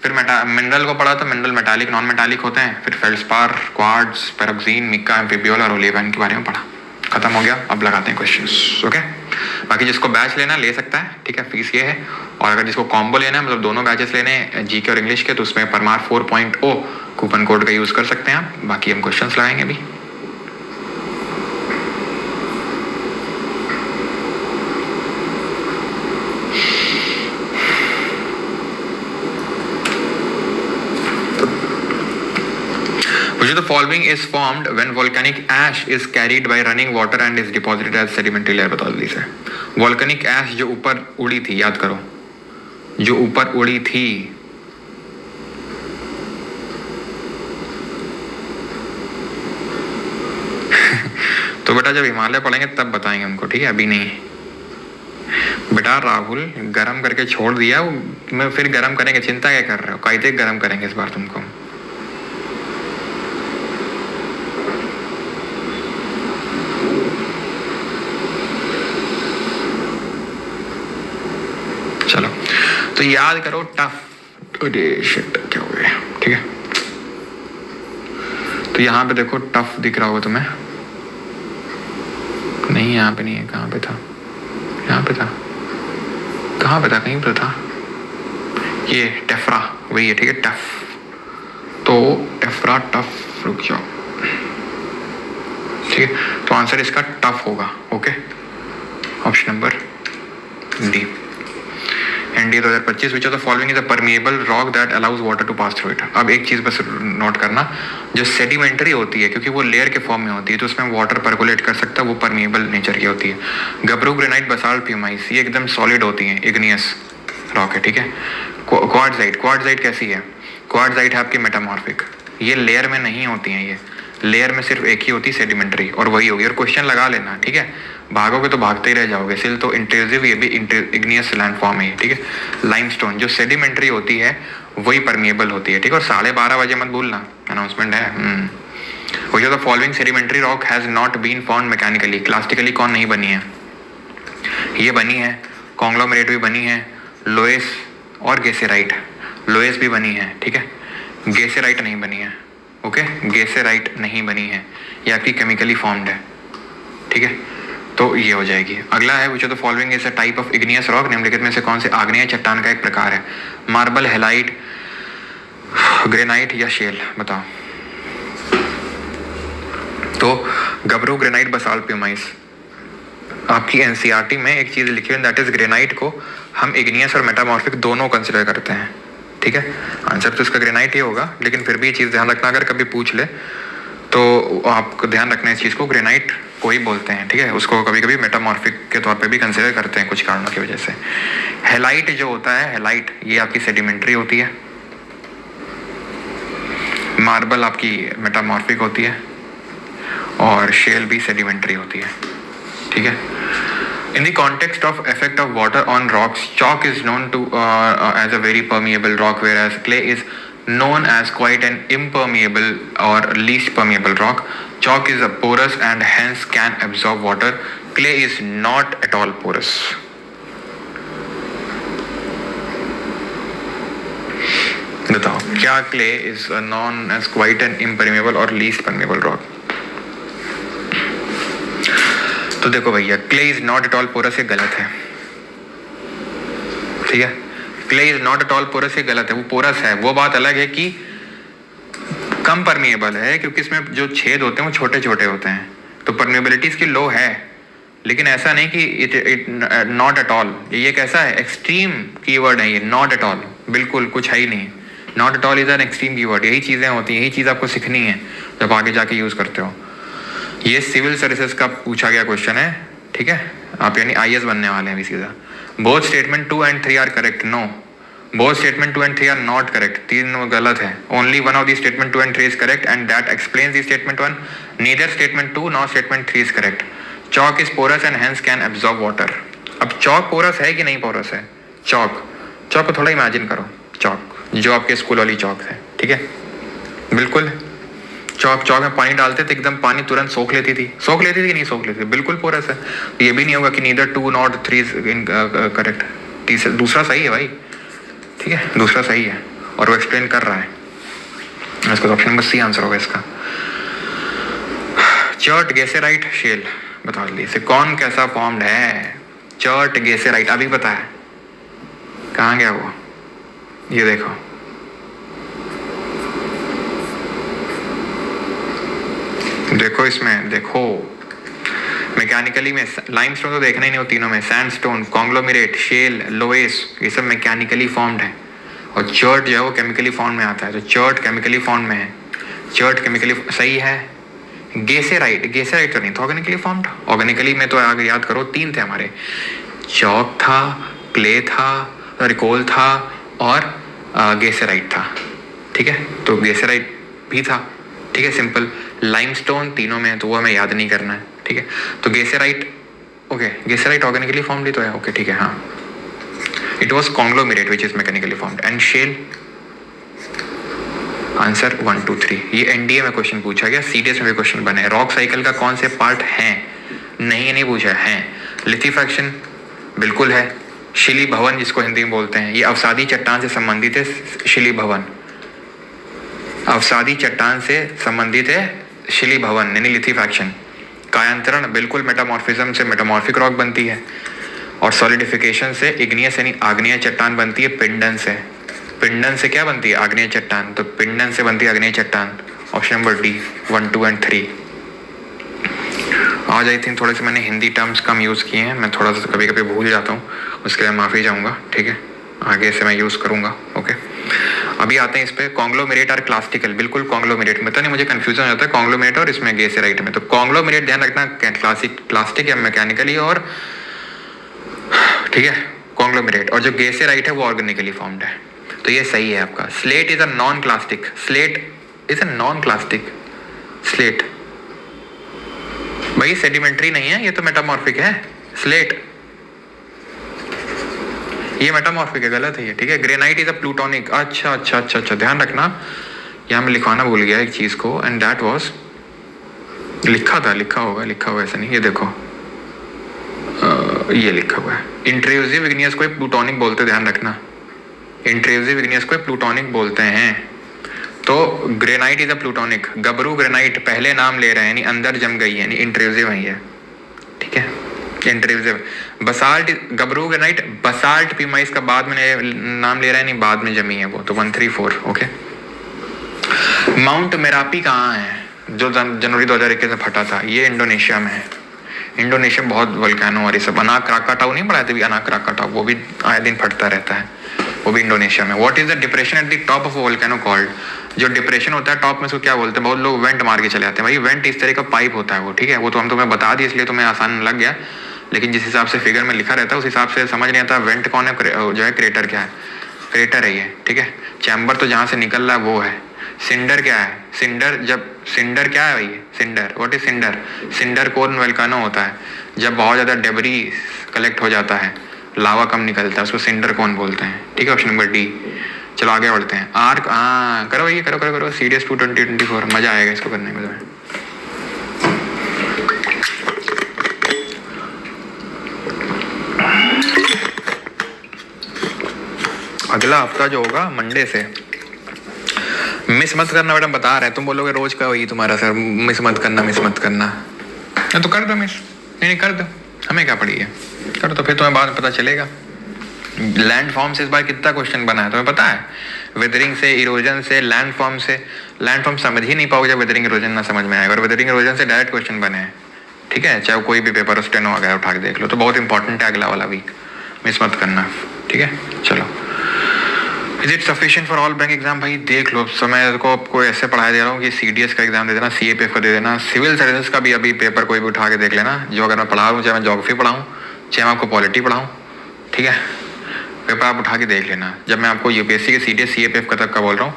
Speaker 1: फिर मिनरल को पढ़ा तो मिनरल मेटालिक, नॉन मेटालिक होते हैं। फिर फेल्डस्पार, क्वार्ट्ज, पेरोक्सीन, मिका, एम्फिबियोला और ओलेवन के बारे में पढ़ा। खत्म हो गया, अब लगाते हैं क्वेश्चंस। ओके, बाकी जिसको बैच लेना ले सकता है, ठीक है, फीस ये है। और अगर जिसको कॉम्बो लेना है, मतलब दोनों बैचेस लेने हैं, जीके और इंग्लिश के, तो उसमें परमार 4.0 कूपन कोड का यूज कर सकते हैं आप। बाकी हम क्वेश्चंस लगाएंगे अभी। Which of the following is formed when volcanic ash is carried by running water and is deposited as sedimentary layer? बता दो इसे। Volcanic ash जो ऊपर उड़ी थी, याद करो, जो ऊपर उड़ी थी, तो बेटा जब हिमालय पढ़ेंगे तब बताएंगे हमको, ठीक है, अभी नहीं। बेटा राहुल गरम करके छोड़ दिया, मैं फिर गरम करेंगे, चिंता क्या कर रहे हो? कायदे गरम करेंगे इस बार तुमको। चलो तो याद करो टफ, शिट क्या हो गया, ठीक है। तो यहाँ पे देखो टफ दिख रहा होगा तुम्हें, नहीं यहाँ पे नहीं है, कहाँ पे था? यहाँ पे था, कहाँ पे था? कहीं पे था, ये टेफ्रा वही है, ठीक है, टफ। तो टेफ्रा टफ, रुक जाओ, ठीक है। तो आंसर इसका टफ होगा। Okay, option number D. NDA 2025 which of the following is a permeable rock that allows water to pass through it. अब एक चीज़ बस नोट करना, जो सेडिमेंट्री होती है क्योंकि वो लेयर के फॉर्म में होती है तो उसमें वाटर पर्कुलेट कर सकता है, वो परमिएबल नेचर की होती है। गब्रू ग्रेनाइट बसाल्ट प्यूमाइस ये एकदम सॉलिड होती है, इग्नियस रॉक है, ठीक है। क्वार्ट्जाइट कैसी है? क्वार्ट्जाइट है आपकी मेटामॉर्फिक, ये लेयर में नहीं होती हैं, ये लेयर में सिर्फ एक ही होती है सेडिमेंट्री, और वही होगी। और क्वेश्चन लगा लेना, ठीक है, भागोगे तो भागते ही रह जाओगे। सिल तो इंट्रूसिव, ये भी इग्नियस लैंडफॉर्म है, ठीक है। लाइमस्टोन जो सेडिमेंट्री होती है वही परमिएबल होती है, ठीक है। और 12:30 बजे मत भूलना, अनाउंसमेंट है। Which of the following sedimentary rock has not been found mechanically? Classically कौन नहीं बनी है? ये बनी है, कॉन्ग्लोमरेट भी बनी है, लोएस और गेसेराइट। लोएस भी बनी है, ठीक है, गेसेराइट नहीं बनी है। ओके, गेसेराइट नहीं बनी है, ये आपकी केमिकली फॉर्म्ड है, ठीक है। तो ये हो जाएगी। अगला है विच of the following is a type of igneous rock, निम्नलिखित में से कौन से आग्नेय चट्टान का एक प्रकार है? मार्बल, हेलाइट, ग्रेनाइट या शेल, बताओ। तो गब्रू ग्रेनाइट बसाल्ट प्यूमाइस आपकी एनसीईआरटी में एक चीज लिखी हुई दैट इज ग्रेनाइट को हम इग्नियस और मेटामॉर्फिक दोनों कंसिडर करते हैं, ठीक है। आंसर तो इसका ग्रेनाइट ही होगा, लेकिन फिर भी ये चीज़ ध्यान रखना, अगर कभी पूछ ले तो आपको ध्यान रखना इस चीज़ को, ग्रेनाइट को ही बोलते हैं, ठीक है। उसको कभी कभी मेटामॉर्फिक के तौर पे भी कंसिडर करते हैं कुछ कारणों की वजह से। हेलाइट जो होता है, हेलाइट ये आपकी सेडिमेंट्री होती है। मार्बल आपकी मेटामॉर्फिक होती है और शेल भी सेडिमेंट्री होती है, ठीक है। In the context of effect of water on rocks, chalk is known to as a very permeable rock, whereas clay is known as quite an impermeable or least permeable rock. Chalk is porous and hence can absorb water. Clay is not at all porous. बताओ क्या clay is known as quite an impermeable or least permeable rock? तो देखो भैया, clay is not at all porous, ये गलत है, ठीक है। Clay is not at all porous, ये गलत है। वो पोरस है, वो बात अलग है कि कम परमिएबल है, क्योंकि इसमें जो छेद होते हैं वो छोटे छोटे होते हैं, तो परमिएबिलिटी इसकी लो है। लेकिन ऐसा नहीं कि इट नॉट एट ऑल, ये कैसा है, एक्सट्रीम कीवर्ड है ये, नॉट एट ऑल, बिल्कुल कुछ है ही नहीं। Not at all is an extreme keyword. यही चीजें होती हैं, यही चीज आपको सीखनी है जब आगे जाके यूज करते हो। ये सिविल सर्विसेज का पूछा गया क्वेश्चन है, ठीक है। आप यानी आईएएस बनने वाले हैं अभी सीधा। Both statement 2 and 3 are correct, no. Both statement 2 and 3 are not correct, तीनों गलत है। Only one of the statement 2 and 3 is correct and that explains the statement 1। Neither statement 2 nor statement 3 is correct. Chalk is porous and hence can absorb water. अब चॉक पोरस है कि नहीं पोरस है? चॉक को थोड़ा इमेजिन करो, चॉक जो आपके स्कूल वाली चॉक है, ठीक है, बिल्कुल चौक में पानी डालते थे, एकदम पानी तुरंत सोख लेती थी कि नहीं सोख लेती थी, बिल्कुल पोरस है। ये भी नहीं होगा कि नीदर 2 नॉट 3 करेक्ट। दूसरा सही है भाई, ठीक है, दूसरा सही है और वो एक्सप्लेन कर रहा है। इसका ऑप्शन नंबर सी आंसर होगा इसका। चर्ट, गेसेराइट, शेल, बता ली से कौन कैसा फॉर्म्ड है? चर्ट, गेसेराइट, अभी पता है कहाँ गया वो? ये देखो, देखो इसमें, देखो मैकेनिकली में लाइमस्टोन तो देखना ही नहीं हो तीनों में, सैंडस्टोन, कॉन्ग्लोमरेट, शेल, लोएस, ये सब मैकेनिकली फॉर्म्ड है। और चर्ट जो है वो केमिकली फॉर्म में आता है, तो चर्ट केमिकली फॉर्म में है। चर्ट केमिकली सही है। गेसेराइट तो नहीं था ऑर्गेनिकली फॉर्म्ड। ऑर्गेनिकली में तो आगे याद करो 3 थे हमारे, चॉक था, क्ले था, रिकोल था और गेसेराइट था, ठीक है। तो गेसेराइट भी था, ठीक है, सिंपल। लाइमस्टोन तीनों में, तो वो हमें याद नहीं करना है, ठीक है। तो geyserite, okay, geyserite organically formed ही तो है, ओके, ठीक है, हाँ। It was conglomerate which is mechanically formed. And shale, answer 1 2 3। ये एनडीए में क्वेश्चन पूछा गया, सीडीएस में भी क्वेश्चन बने। रॉक साइकिल का कौन से पार्ट है? नहीं पूछा है। लिथेफैक्शन बिल्कुल है। शिली भवन जिसको हिंदी में बोलते हैं, ये अवसादी चट्टान से संबंधित है। शिली भवन अवसादी चट्टान से संबंधित है, शिली भवन यानी लिथेफैक्शन। कायांतरण बिल्कुल मेटामॉर्फिज्म से मेटामॉर्फिक रॉक बनती है, और सॉलिडिफिकेशन से इग्नियस यानी आग्नेय चट्टान बनती है। पिंडन से क्या बनती है? आग्नेय चट्टान। तो पिंडन से बनती है आग्नेय चट्टान। Option number D 1 2 and 3। आज आई थिंक थोड़े से मैंने हिंदी टर्म्स कम यूज़ किए हैं, मैं थोड़ा सा कभी कभी भूल जाता हूँ, उसके लिए माफ़ी चाहूँगा, ठीक है। आगे से मैं यूज करूंगा। ओके, अभी आते हैं इस पे, कॉन्ग्लोमेरेट और क्लास्टिकल। बिल्कुल कॉन्ग्लोमेरेट में तो नहीं, मुझे कंफ्यूजन हो जाता है कॉन्ग्लोमेरेट और इसमें गेसेराइट में। तो कॉन्ग्लोमेरेट ध्यान रखना प्लास्टिक या मैकेनिकली, और ठीक है कॉन्ग्लोमेरेट, और जो गेसेराइट है वो ऑर्गेनिकली फॉर्म्ड है। तो ये सही है आपका। Slate is a non clastic, slate is a non clastic. Slate भाई सेडिमेंट्री नहीं है, ये तो मेटामॉर्फिक है। स्लेट ये मेटामॉर्फिक है, गलत है ये, ठीक है। Granite is a plutonic. अच्छा अच्छा अच्छा अच्छा, ध्यान रखना, यहाँ मैं लिखवाना भूल गया एक चीज को, एंड दैट वाज, लिखा होगा ऐसा नहीं, ये देखो ये लिखा हुआ है, इंट्रूसिव इग्नियस को प्लूटोनिक बोलते, ध्यान रखना, इंट्रूसिव इग्नियस को प्लूटोनिक बोलते हैं। तो granite is a plutonic, Gabru granite पहले नाम ले रहे हैं, यानी अंदर जम गई है, यानी इंट्रूसिव है ये, ठीक है, इंट्रूसिव। बसाल्ट, गबरू ग्रेनाइट बसाल्ट पीमाइस का बाद में नाम ले रहा है, नहीं बाद में जमी है वो, तो 134। ओके, माउंट मेरापी कहाँ है, जो जनवरी 2021 में फटा था, ये इंडोनेशिया में है। इंडोनेशिया बहुत वोल्केनो और ये सब, अनाक क्राकाटाऊ नहीं पढ़ाए थे, अनाक क्राकाटाऊ वो भी आए दिन फटता रहता है, वो भी इंडोनेशिया में। What is the depression at the top of volcano called, जो डिप्रेशन होता है टॉप में, उसको क्या बोलते हैं? बहुत लोग वेंट मार के चले जाते हैं भाई, वेंट इस तरह का पाइप होता है वो, ठीक है, वो तो हम तुम्हें बता दिए इसलिए तुम्हें आसान लग गया, लेकिन जिस हिसाब से फिगर में लिखा रहता है उस हिसाब से समझ नहीं आता वेंट कौन है, जो है क्रेटर क्या है, क्रेटर है ये, ठीक है। चैम्बर तो जहाँ से निकल रहा है वो है। सिंडर क्या है, सिंडर क्या है भाई, cinder, what is cinder? Cinder cone volcano होता है, जब बहुत ज्यादा डेबरी कलेक्ट हो जाता है, लावा कम निकलता है, उसको सिंडर कोन बोलते हैं, ठीक है। Option number D. चलो आगे बढ़ते हैं। आर्क, हाँ करो भैया, करो सीडीएस 2024, मजा आएगा इसको करने में तुम्हें। अगला हफ्ता जो होगा मंडे से, मिस मत करना मैडम, बता रहे हैं, तुम बोलोगे रोज का वही तुम्हारा सर, मिस मत करना। तो कर दो मिस, नहीं कर दो, हमें क्या पड़ी है, कर दो, फिर तुम्हें बाद में पता चलेगा। लैंड फॉर्म से इस बार कितना क्वेश्चन बना है तुम्हें पता है? वेदरिंग से, इरोजन से, लैंड फॉर्म से। लैंड फॉर्म समझ ही नहीं पाओगे जब वेदरिंग इरोजन ना समझ में आएगा, और वेदरिंग इरोजन से डायरेक्ट क्वेश्चन बने हैं, ठीक है, चाहे कोई भी पेपर स्टेनो वगैरह उठा के देख लो, तो बहुत इंपॉर्टेंट है अगला वाला वीक, मिस मत करना, ठीक है। चलो, is it sufficient for all bank exam? भाई देख लो, समय को आपको ऐसे पढ़ाया दे रहा हूँ कि सीडीएस का एग्जाम दे देना, सीएपीएफ का दे देना, सिविल सर्विसेज का भी अभी पेपर कोई भी उठा के देख लेना, जो अगर मैं पढ़ा रहा हूँ, चाहे मैं ज्योग्राफी पढ़ाऊँ, चाहे मैं आपको पॉलिटी पढ़ाऊँ, ठीक है, पेपर आप उठा के देख लेना। जब मैं आपको यूपीएससी के सीडीएस सीएपीएफ का तक का बोल रहा हूँ,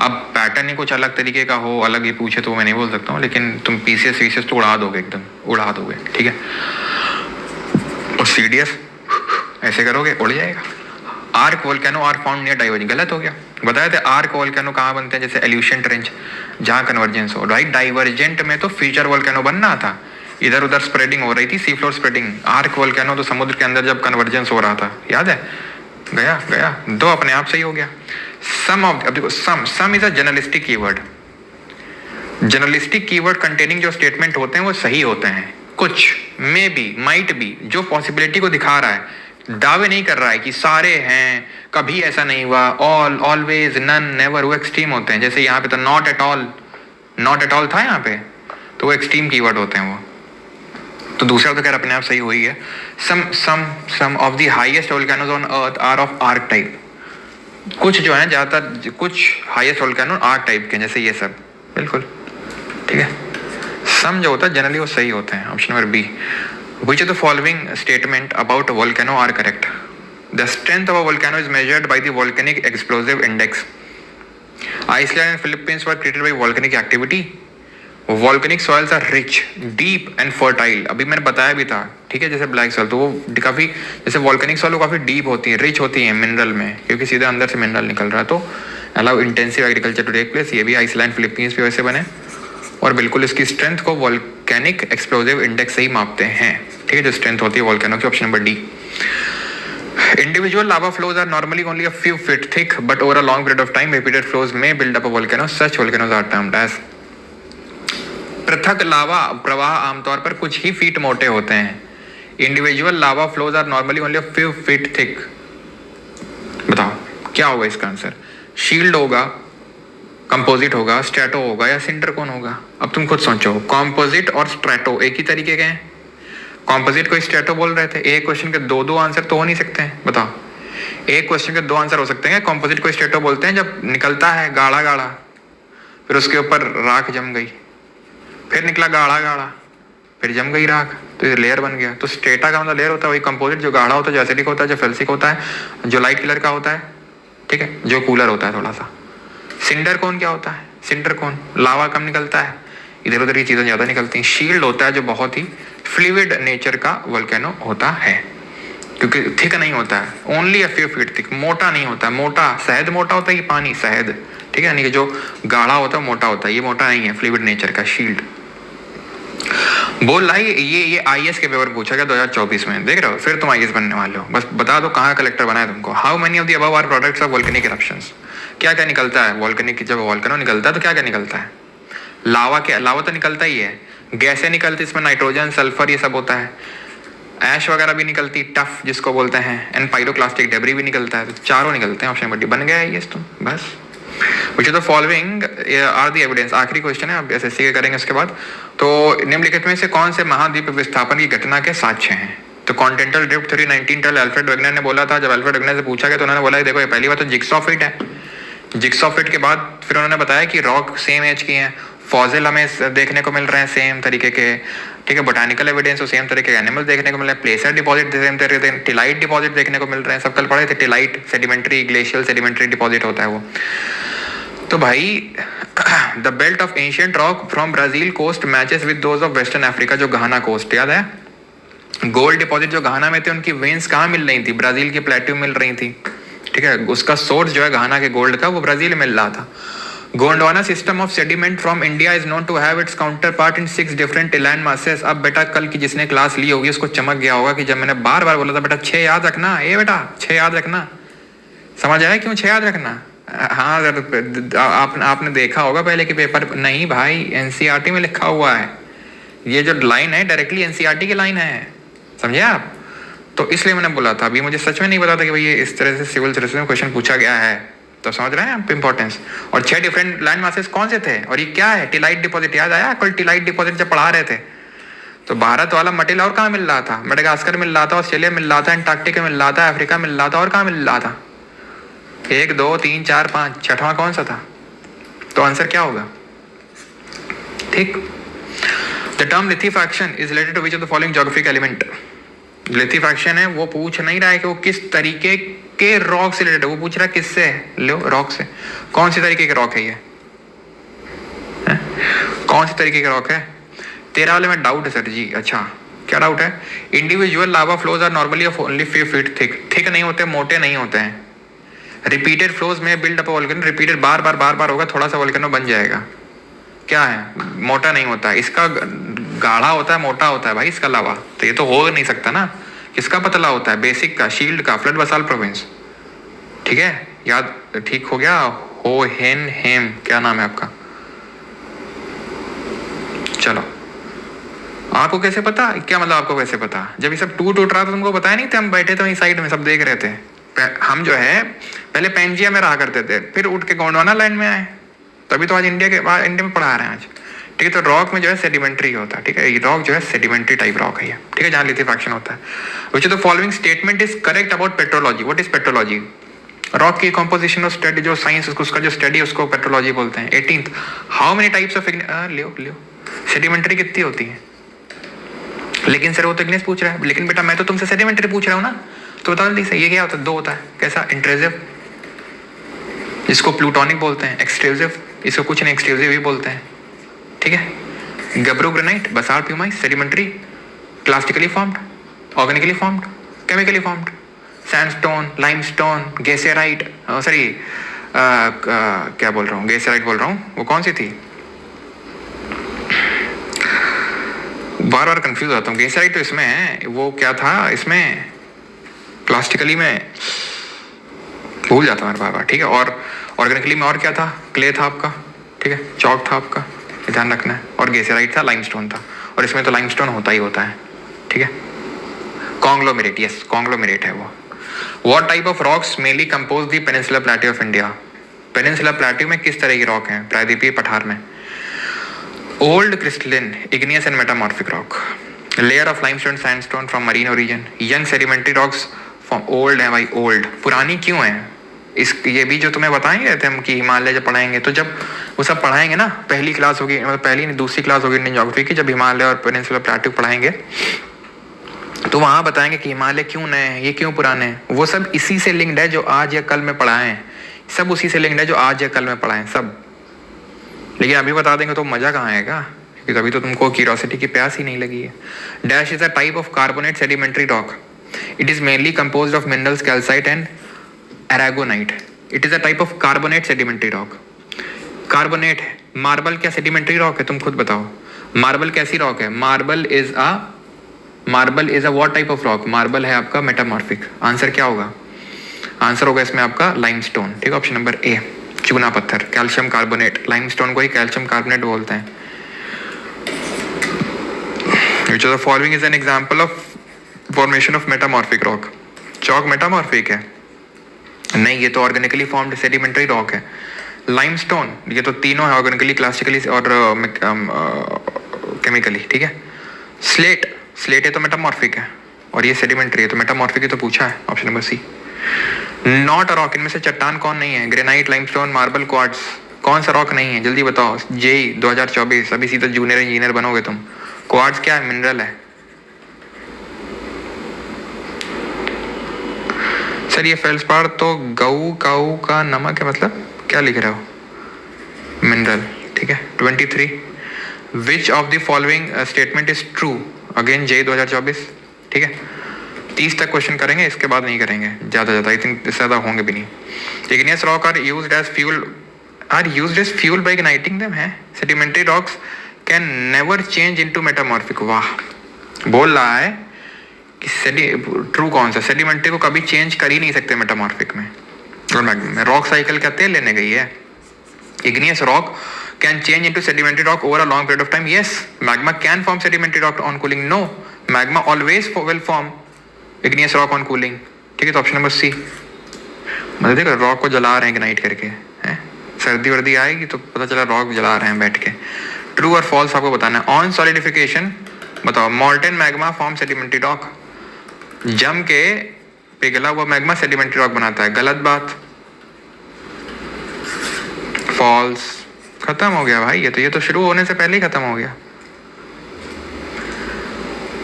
Speaker 1: अब पैटर्न ही कुछ अलग तरीके का हो, अलग ही पूछे तो मैं नहीं बोल सकता हूँ, लेकिन तुम पीसीएस वीसीएस तो उड़ा दोगे, एकदम उड़ा दोगे, ठीक है। और सीडीएस ऐसे करोगे उड़ जाएगा। Arc volcano are found near divergence, गलत हो गया, बताया था। आर्क वोल्केनो कहाँ बनते हैं? जैसे एल्यूशन ट्रेंच, जहाँ कन्वर्जेंस हो, राइट। डाइवर्जेंट में तो फीचर वोल्केनो बनना था, इधर उधर स्प्रेडिंग हो रही थी, sea floor spreading. Arc volcano तो समुद्र के अंदर जब कन्वर्जेंस हो रहा था, याद है? गया दो अपने आप सही हो गया। सम ऑफ, अब देखो, सम is a journalistic keyword. Journalistic keyword containing जो स्टेटमेंट होते हैं वो सही होते हैं, कुछ मे बी, माइट बी, जो पॉसिबिलिटी को दिखा रहा है, दावे नहीं कर रहा है कि सारे हैं, कभी ऐसा नहीं हुआ, ऑल, ऑलवेज, नन, नेवर, वो एक्सट्रीम होते हैं। जैसे यहाँ पे तो नॉट एट ऑल था यहाँ पे, तो वो एक्सट्रीम कीवर्ड होते हैं वो। तो दूसरा तो खैर अपने आप सही हुई है। Some of the highest volcanoes on earth are of arc type. कुछ जो है ज्यादातर, कुछ हाईएस्ट वोल्केनो आर्क टाइप के, जैसे ये सब, बिल्कुल ठीक है। सम जो होता है जनरली वो सही होते हैं। Option number B, which of the following statement about volcano are correct? The strength of a volcano is measured by the volcanic explosive index. Iceland and Philippines were created by volcanic activity. Volcanic soils are rich, deep and fertile. अभी मैंने बताया भी था, ठीक है, जैसे ब्लैक सॉइल तो वो काफी, जैसे वॉल्केनिक सॉइल वो काफी डीप होती है, रिच होती है मिनरल में, क्योंकि सीधे अंदर से मिनरल निकल रहा है। तो allow intensive agriculture to take place. ये भी आइसलैंड फिलीपींस भी वैसे बने, और बिल्कुल इसकी स्ट्रेंथ को वॉल्केनिक एक्सप्लोजिव इंडेक्स से ही मापते हैं, ठीक है, जो स्ट्रेंथ होती है वॉल्केनो की। Option number D. Individual lava flows are normally only a few feet thick, but over a long period of time, repeated flows may build up a volcano. Such volcanoes are termed as. पृथक लावा प्रवाह आमतौर पर कुछ ही फीट मोटे होते हैं। Individual lava flows are normally only a few feet thick. बताओ क्या होगा इसका आंसर? शील्ड होगा, कंपोजिट होगा, स्ट्रैटो होगा, या सिंटर कौन होगा? अब तुम खुद सोचो, कंपोजिट और स्ट्रैटो एक ही तरीके के हैं। कंपोजिट को स्ट्रैटो बोल रहे थे। एक क्वेश्चन के दो आंसर तो हो नहीं सकते हैं, बताओ। एक क्वेश्चन के दो आंसर हो सकते हैं। कंपोजिट को स्ट्रेटो बोलते हैं जब निकलता है गाढ़ा गाढ़ा, फिर उसके ऊपर राख जम गई, फिर निकला गाढ़ा गाढ़ा, फिर जम गई राख, तो ये लेयर बन गया। तो स्ट्रेटा का मतलब लेयर होता है, वही कंपोजिट जो गाढ़ा होता है, जो एसिडिक होता है, जो फेल्सिक होता है, जो लाइट कलर का होता है, ठीक है, जो कूलर होता है थोड़ा सा। सिंडर कौन क्या होता है? सिंडर कौन, लावा कम निकलता है, इधर उधर की चीजें ज्यादा निकलती हैं। शील्ड होता है जो बहुत ही फ्लूइड नेचर का वोल्केनो होता है, क्योंकि थिक नहीं होता है, only a few feet thick, मोटा नहीं होता है। मोटा शहद मोटा होता है कि पानी, शहद, ठीक है, यानी कि जो गाढ़ा होता है मोटा होता है, ये मोटा नहीं है, फ्लूइड नेचर का शील्ड। बोल रहा है ये आईएएस के पेपर पूछा गया 2024 में, देख रहे हो, फिर तुम आईएएस बनने वाले हो। बस बता दो कहाँ कलेक्टर बना है तुमको। How many of the above are products of volcanic eruptions, क्या क्या निकलता है वोल्केनिक, जब वोल्केनो निकलता है तो क्या क्या निकलता है? लावा, क्या लावा तो निकलता ही है, गैसें निकलती, इसमें नाइट्रोजन सल्फर ये सब होता है, ऐश वगैरह भी निकलती, टफ जिसको बोलते हैं, एंड पायरोक्लास्टिक डेब्री भी निकलता है। तो चारों निकलते हैं, ऑप्शन बन गया है ये तुम, बस। Which of the following are the evidence, आखिरी क्वेश्चन है, अब एसएससी के करेंगे उसके बाद। तो निम्नलिखित में से कौन से महाद्वीप विस्थापन की घटना के साक्ष्य हैं? तो continental drift theory 1912 Alfred Wegener ने बोला था। जब अल्फ्रेड वेगनर से पूछा गया तो उन्होंने बोला देखो ये पहली बात तो जिग्सॉ फिट है, जिग्सॉ फिट के बाद फिर उन्होंने बताया कि रॉक सेम एज की हैं, फॉसिल हमें देखने को मिल रहे हैं सेम तरीके के, ठीक है, बोटानिकल एविडेंस सेम तरीके के एनिमल देखने को मिल रहे हैं, प्लेसर डिपॉजिट सेम तरीके के, टिलाइट डिपॉजिट देखने को मिल रहे हैं, सब कल पढ़े थे, tillite sedimentary glacial sedimentary deposit होता है वो। तो भाई the belt of ancient rock from Brazil coast matches with those of western Africa, जो घाना कोस्ट, याद है? गोल्ड डिपॉजिट जो घाना में थे उनकी वेन्स कहाँ मिल रही थी? ब्राजील की प्लेट्यू मिल रही थी, ठीक है, उसका सोर्स जो है घाना के गोल्ड का वो ब्राजील में मिल रहा था। Gondwana system of sediment from India is known to have its counterpart in 6 different land masses. अब बेटा कल की जिसने क्लास ली होगी उसको चमक गया होगा कि जब मैंने बार बार बोला था बेटा 6 याद रखना, ये बेटा 6 याद रखना, समझ आया क्यों 6 याद रखना? हाँ आपने देखा होगा पहले के पेपर, नहीं भाई एनसीईआरटी में लिखा हुआ है, ये जो लाइन है डायरेक्टली एनसीईआरटी की लाइन है, समझे आप? तो इसलिए मैंने बोला था, अभी मुझे सच में नहीं पता था कि भाई ये इस तरह से सिविल सर्विस में क्वेश्चन पूछा गया है, तो समझ रहे हैं आप इंपॉर्टेंस। और 6 डिफरेंट लैंड मासेस कौन से थे, और ये क्या है? टिलाइट डिपॉजिट, याद आया? कल टिलाइट डिपॉजिट जब पढ़ा रहे थे तो भारत वाला मटेरियल और कहाँ मिल रहा था? मेडागास्कर मिल रहा था, ऑस्ट्रेलिया मिल रहा था, अंटार्कटिका मिल रहा था, अफ्रीका मिल रहा था, और कहाँ मिल रहा था? 1 2 3 4 5, छठवां कौन सा था? तो आंसर क्या होगा? ठीक। The term lithification is related to which of the following geographic element? Lithification है, वो पूछ नहीं रहा है कि वो किस तरीके के रॉक से रिलेटेड है, वो पूछ रहा है किससे है? लो रॉक से। कौन सी तरीके के रॉक है ये? कौन सी तरीके के रॉक है? तेरा वाले में डाउट है सर जी। अच्छा क्या डाउट है? Individual lava flows are normally of only few feet thick, thick नहीं होते, मोटे नहीं होते हैं। रिपीटेड फ्लोज में बिल्ड अप वोल्केनो, रिपीटेड बार बार होगा, थोड़ा सा वोल्केनो बन जाएगा। क्या है? मोटा नहीं होता, इसका गाढ़ा होता है, मोटा होता है भाई इसका लावा, तो ये तो हो नहीं सकता ना। किसका पतला होता है? बेसिक का, शील्ड का, फ्लड बसाल प्रोविंस, ठीक है, याद ठीक हो गया। हो हेन हेम, क्या नाम है आपका? चलो आपको कैसे पता? क्या मतलब आपको कैसे पता? जब ये सब टूट रहा था तुमको बताया नहीं थे? हम बैठे थे वहीं साइड में सब देख रहे थे। हम जो है पहले पेंजिया में रहा करते थे, फिर उठ के गोंडवाना लैंड में आए, तभी तो आज इंडिया में पढ़ा रहे हैं आज, ठीक है। तो रॉक में जो है सेडिमेंट्री होता है, ठीक है, ये रॉक जो है सेडिमेंट्री टाइप रॉक है, ठीक है, जहाँ लिथेफैक्शन होता है। विच of the following statement is correct about petrology? What is petrology? Rock की कंपोजिशन और स्टडी, जो साइंस उसका जो स्टडी उसको पेट्रोलॉजी बोलते हैं। 18th, how many types of Leo sedimentary कितनी होती है? लेकिन सर वो तो इग्नेस पूछ रहा है, लेकिन बेटा मैं तो तुमसे सेडिमेंट्री पूछ रहा हूँ ना, तो बताओ जल्दी से, ये क्या होता है? 2 होता है। कैसा? इंट्रूसिव, जिसको प्लूटोनिक बोलते हैं, एक्सट्रूसिव, इसको कुछ नहीं एक्सट्रूसिव ही बोलते हैं, ठीक है। Gabbro granite, basalt pumice, sedimentary, clastically formed, organically formed, chemically formed, sandstone, limestone, geyserite, sorry क्या बोल रहा हूँ, गेसेराइट बोल रहा हूँ, वो कौन सी थी? बार बार कंफ्यूज होता हूँ। गेसेराइट तो इसमें है, वो क्या था इसमें प्लास्टिकली में, भूल जाता हूँ बार बार, ठीक है। और ऑर्गेनिकली में और क्या था? क्ले था आपका, ठीक है, चौक था आपका, ध्यान रखना है, और गेसेराइट था, लाइमस्टोन था, और इसमें तो लाइमस्टोन होता ही होता है, ठीक है। कॉन्ग्लोमेरेट, यस कॉन्ग्लोमेरेट है वो। What type of rocks mainly compose the peninsular plateau of India? Peninsular plateau में किस तरह की रॉक है? प्रायद्वीपीय पठार में old crystalline, igneous and metamorphic rock, layer of limestone sandstone from marine origin, young sedimentary rocks old है भाई, ओल्ड, पुरानी क्यों है? इस ये भी जो तुम्हें बताएंगे थे हम कि हिमालय जब पढ़ाएंगे, तो जब वो सब पढ़ाएंगे ना, पहली क्लास होगी, मतलब पहली नहीं दूसरी क्लास होगी इंडियन ज्योग्राफी की, जब हिमालय और पेनिनसुलर प्लेटू पढ़ाएंगे, तो वहां बताएंगे कि हिमालय क्यों नए हैं, ये क्यों पुराने हैं। वो सब इसी से लिंक्ड है जो आज या कल में पढ़ाए हैं, सब उसी से लिंक्ड है जो आज या कल में पढ़ाए हैं सब। लेकिन अभी बता देंगे तो मजा कहाँ आएगा, क्योंकि अभी तो तुमको क्यूरियोसिटी की प्यास ही नहीं लगी है। Dash is a type of carbonate sedimentary rock. It is mainly composed of minerals calcite and aragonite. It is a type of carbonate sedimentary rock. Carbonate है। मार्बल क्या सेडिमेंट्री रॉक है? तुम खुद बताओ, मार्बल कैसी रॉक है? Marble is a what type of rock? Marble है आपका मेटामॉर्फिक। आंसर क्या होगा? आंसर होगा इसमें आपका लाइमस्टोन। ठीक है, ऑप्शन नंबर ए, चूना पत्थर, कैल्शियम कार्बोनेट। लाइमस्टोन को ही कैल्शियम कार्बोनेट बोलते हैं। Which of the following is an example of formation of metamorphic rock? Chowk metamorphic है? नहीं, ये तो ऑर्गेनिकली फॉर्म्ड सेडिमेंट्री रॉक है। लाइमस्टोन, ये तो तीनों है, ऑर्गेनिकली, क्लासिकली और केमिकली। ठीक है। स्लेट है तो मेटामॉर्फिक है, और ये सेडिमेंट्री है, तो मेटामॉर्फिक ही तो पूछा है, option number C. Not a rock, इनमें से चट्टान कौन नहीं है? ग्रेनाइट, लाइमस्टोन, मार्बल, क्वार्ट्ज, कौन सा रॉक नहीं है? जल्दी बताओ। जेई 2024, अभी सीधा जूनियर इंजीनियर बनोगे तुम। क्वार्ट्ज क्या है? मिनरल है। सर ये फेल्सपार तो गऊ काऊ का नमक है, मतलब क्या लिख रहे हो? मिनरल। ठीक है। 23, which of the following statement is true? Again JEE 2024। ठीक है, 30 तक क्वेश्चन करेंगे, इसके बाद नहीं करेंगे ज्यादा, आई थिंक ज्यादा होंगे भी नहीं। Igneous rock are used as fuel by igniting them है। Sedimentary rocks can never change into metamorphic. वाह, बोल रहा है कि ट्रू कौन सा? सेडिमेंट्री को कभी चेंज कर ही नहीं सकते मेटामॉर्फिक में। रॉक साइकिल क्या तेल लेने गई है? Igneous rock can change into sedimentary rock over a long period of time. Yes, magma can form sedimentary rock on cooling. No, magma always will form igneous rock on cooling. ठीक है, तो ऑप्शन नंबर सी। मतलब देखो, रॉक को जला रहे हैं इग्नाइट करके, हैं? सर्दी वर्दी आएगी तो पता चला रॉक जला रहे हैं बैठ के। ट्रू और फॉल्स आपको बताना है। ऑन सॉलिडिफिकेशन बताओ, molten magma form sedimentary rock. जम के पिघला हुआ मैग्मा सेडिमेंट्री रॉक बनाता है। गलत बात, फॉल्स। खत्म हो गया भाई, ये तो शुरू होने से पहले ही खत्म हो गया।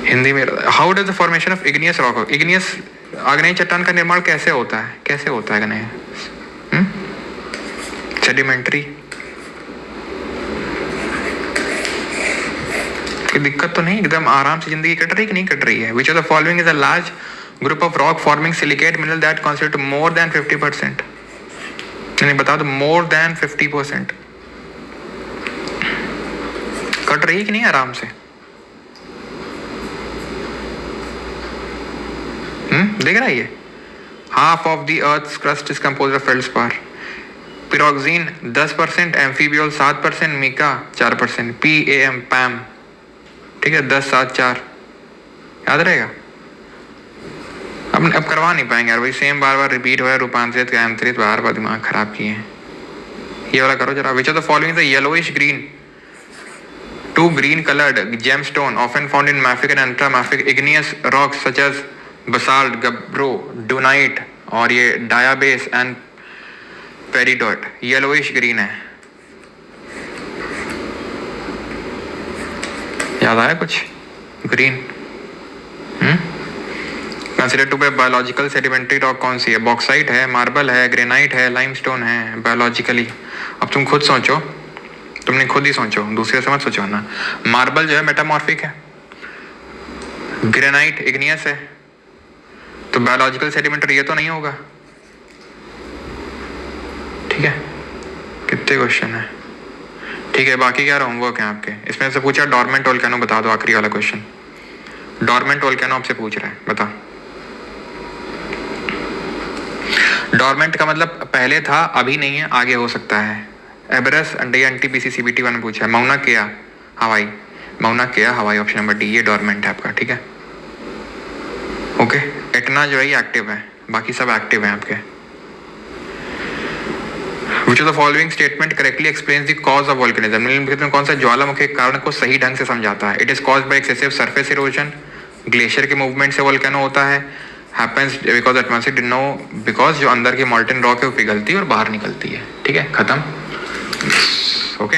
Speaker 1: हिंदी में, how does the formation of igneous rock? Igneous आग्नेय चट्टान का निर्माण कैसे होता है? कैसे होता है आग्नेय? सेडिमेंट्री। कोई दिक्कत तो नहीं? एकदम आराम से जिंदगी कट रही कि नहीं कट रही है? विच of the following is a large group of rock forming silicate mineral that constitute more than 50%? नहीं, बता दो, मोर देन 50%। कट रही है कि नहीं आराम से? देख रहा है ये? Half of the earth crust is composed of feldspar. Pyroxene 10%, amphibole 7%, mica 4%, PAM PAM. ठीक है, 10 7 4 याद रहेगा। अब करवा नहीं पाएंगे यार, वही सेम बार बार रिपीट हो रहा है। रूपांतरित आंतरित बार बार दिमाग खराब किए हैं। ये वाला करो जरा। Which of the following is yellowish green to green coloured gemstone often found in mafic and ultramafic igneous rocks such as basalt, gabbro, dunite और ये diabase and peridot। Yellowish green है। याद आया कुछ? Green. Consider to be biological sedimentary rock कौन सी है? बॉक्साइट है, मार्बल है, ग्रेनाइट है, लाइमस्टोन है। बायोलॉजिकली अब तुम खुद सोचो, तुमने खुद ही सोचो, दूसरे से मत सोचो ना। मार्बल जो है मेटामॉर्फिक है, ग्रेनाइट इग्नियस है, तो बायोलॉजिकल सेडिमेंट्री ये तो नहीं होगा। ठीक है, कितने क्वेश्चन है? ठीक है, बाकी क्या होमवर्क है आपके? इसमें से पूछा डॉर्मेंट वोल्केनो, बता दो आखिरी वाला क्वेश्चन। डॉर्मेंट वोल्केनो आपसे पूछ रहा है, बता। डॉर्मेंट का मतलब पहले था, अभी नहीं है, आगे हो सकता है। एबरस NTPC CBT 1 पूछा है। मौना केया हवाई, मौना केया हवाई, ऑप्शन नंबर डी, ये डॉर्मेंट है आपका। ठीक है, ओके। एटना जो है ये एक्टिव है, बाकी सब एक्टिव है आपके। Which of the following statement correctly explains the cause of volcanism? निम्नलिखित में कौन सा ज्वालामुखी के कारण को सही ढंग से समझाता है? It is caused by excessive surface erosion, glacier के मूवमेंट से वोल्केनो होता है, happens because atmospheric did no, because जो अंदर की मॉल्टन रॉक है वो पिघलती है और बाहर निकलती है। ठीक है, खत्म।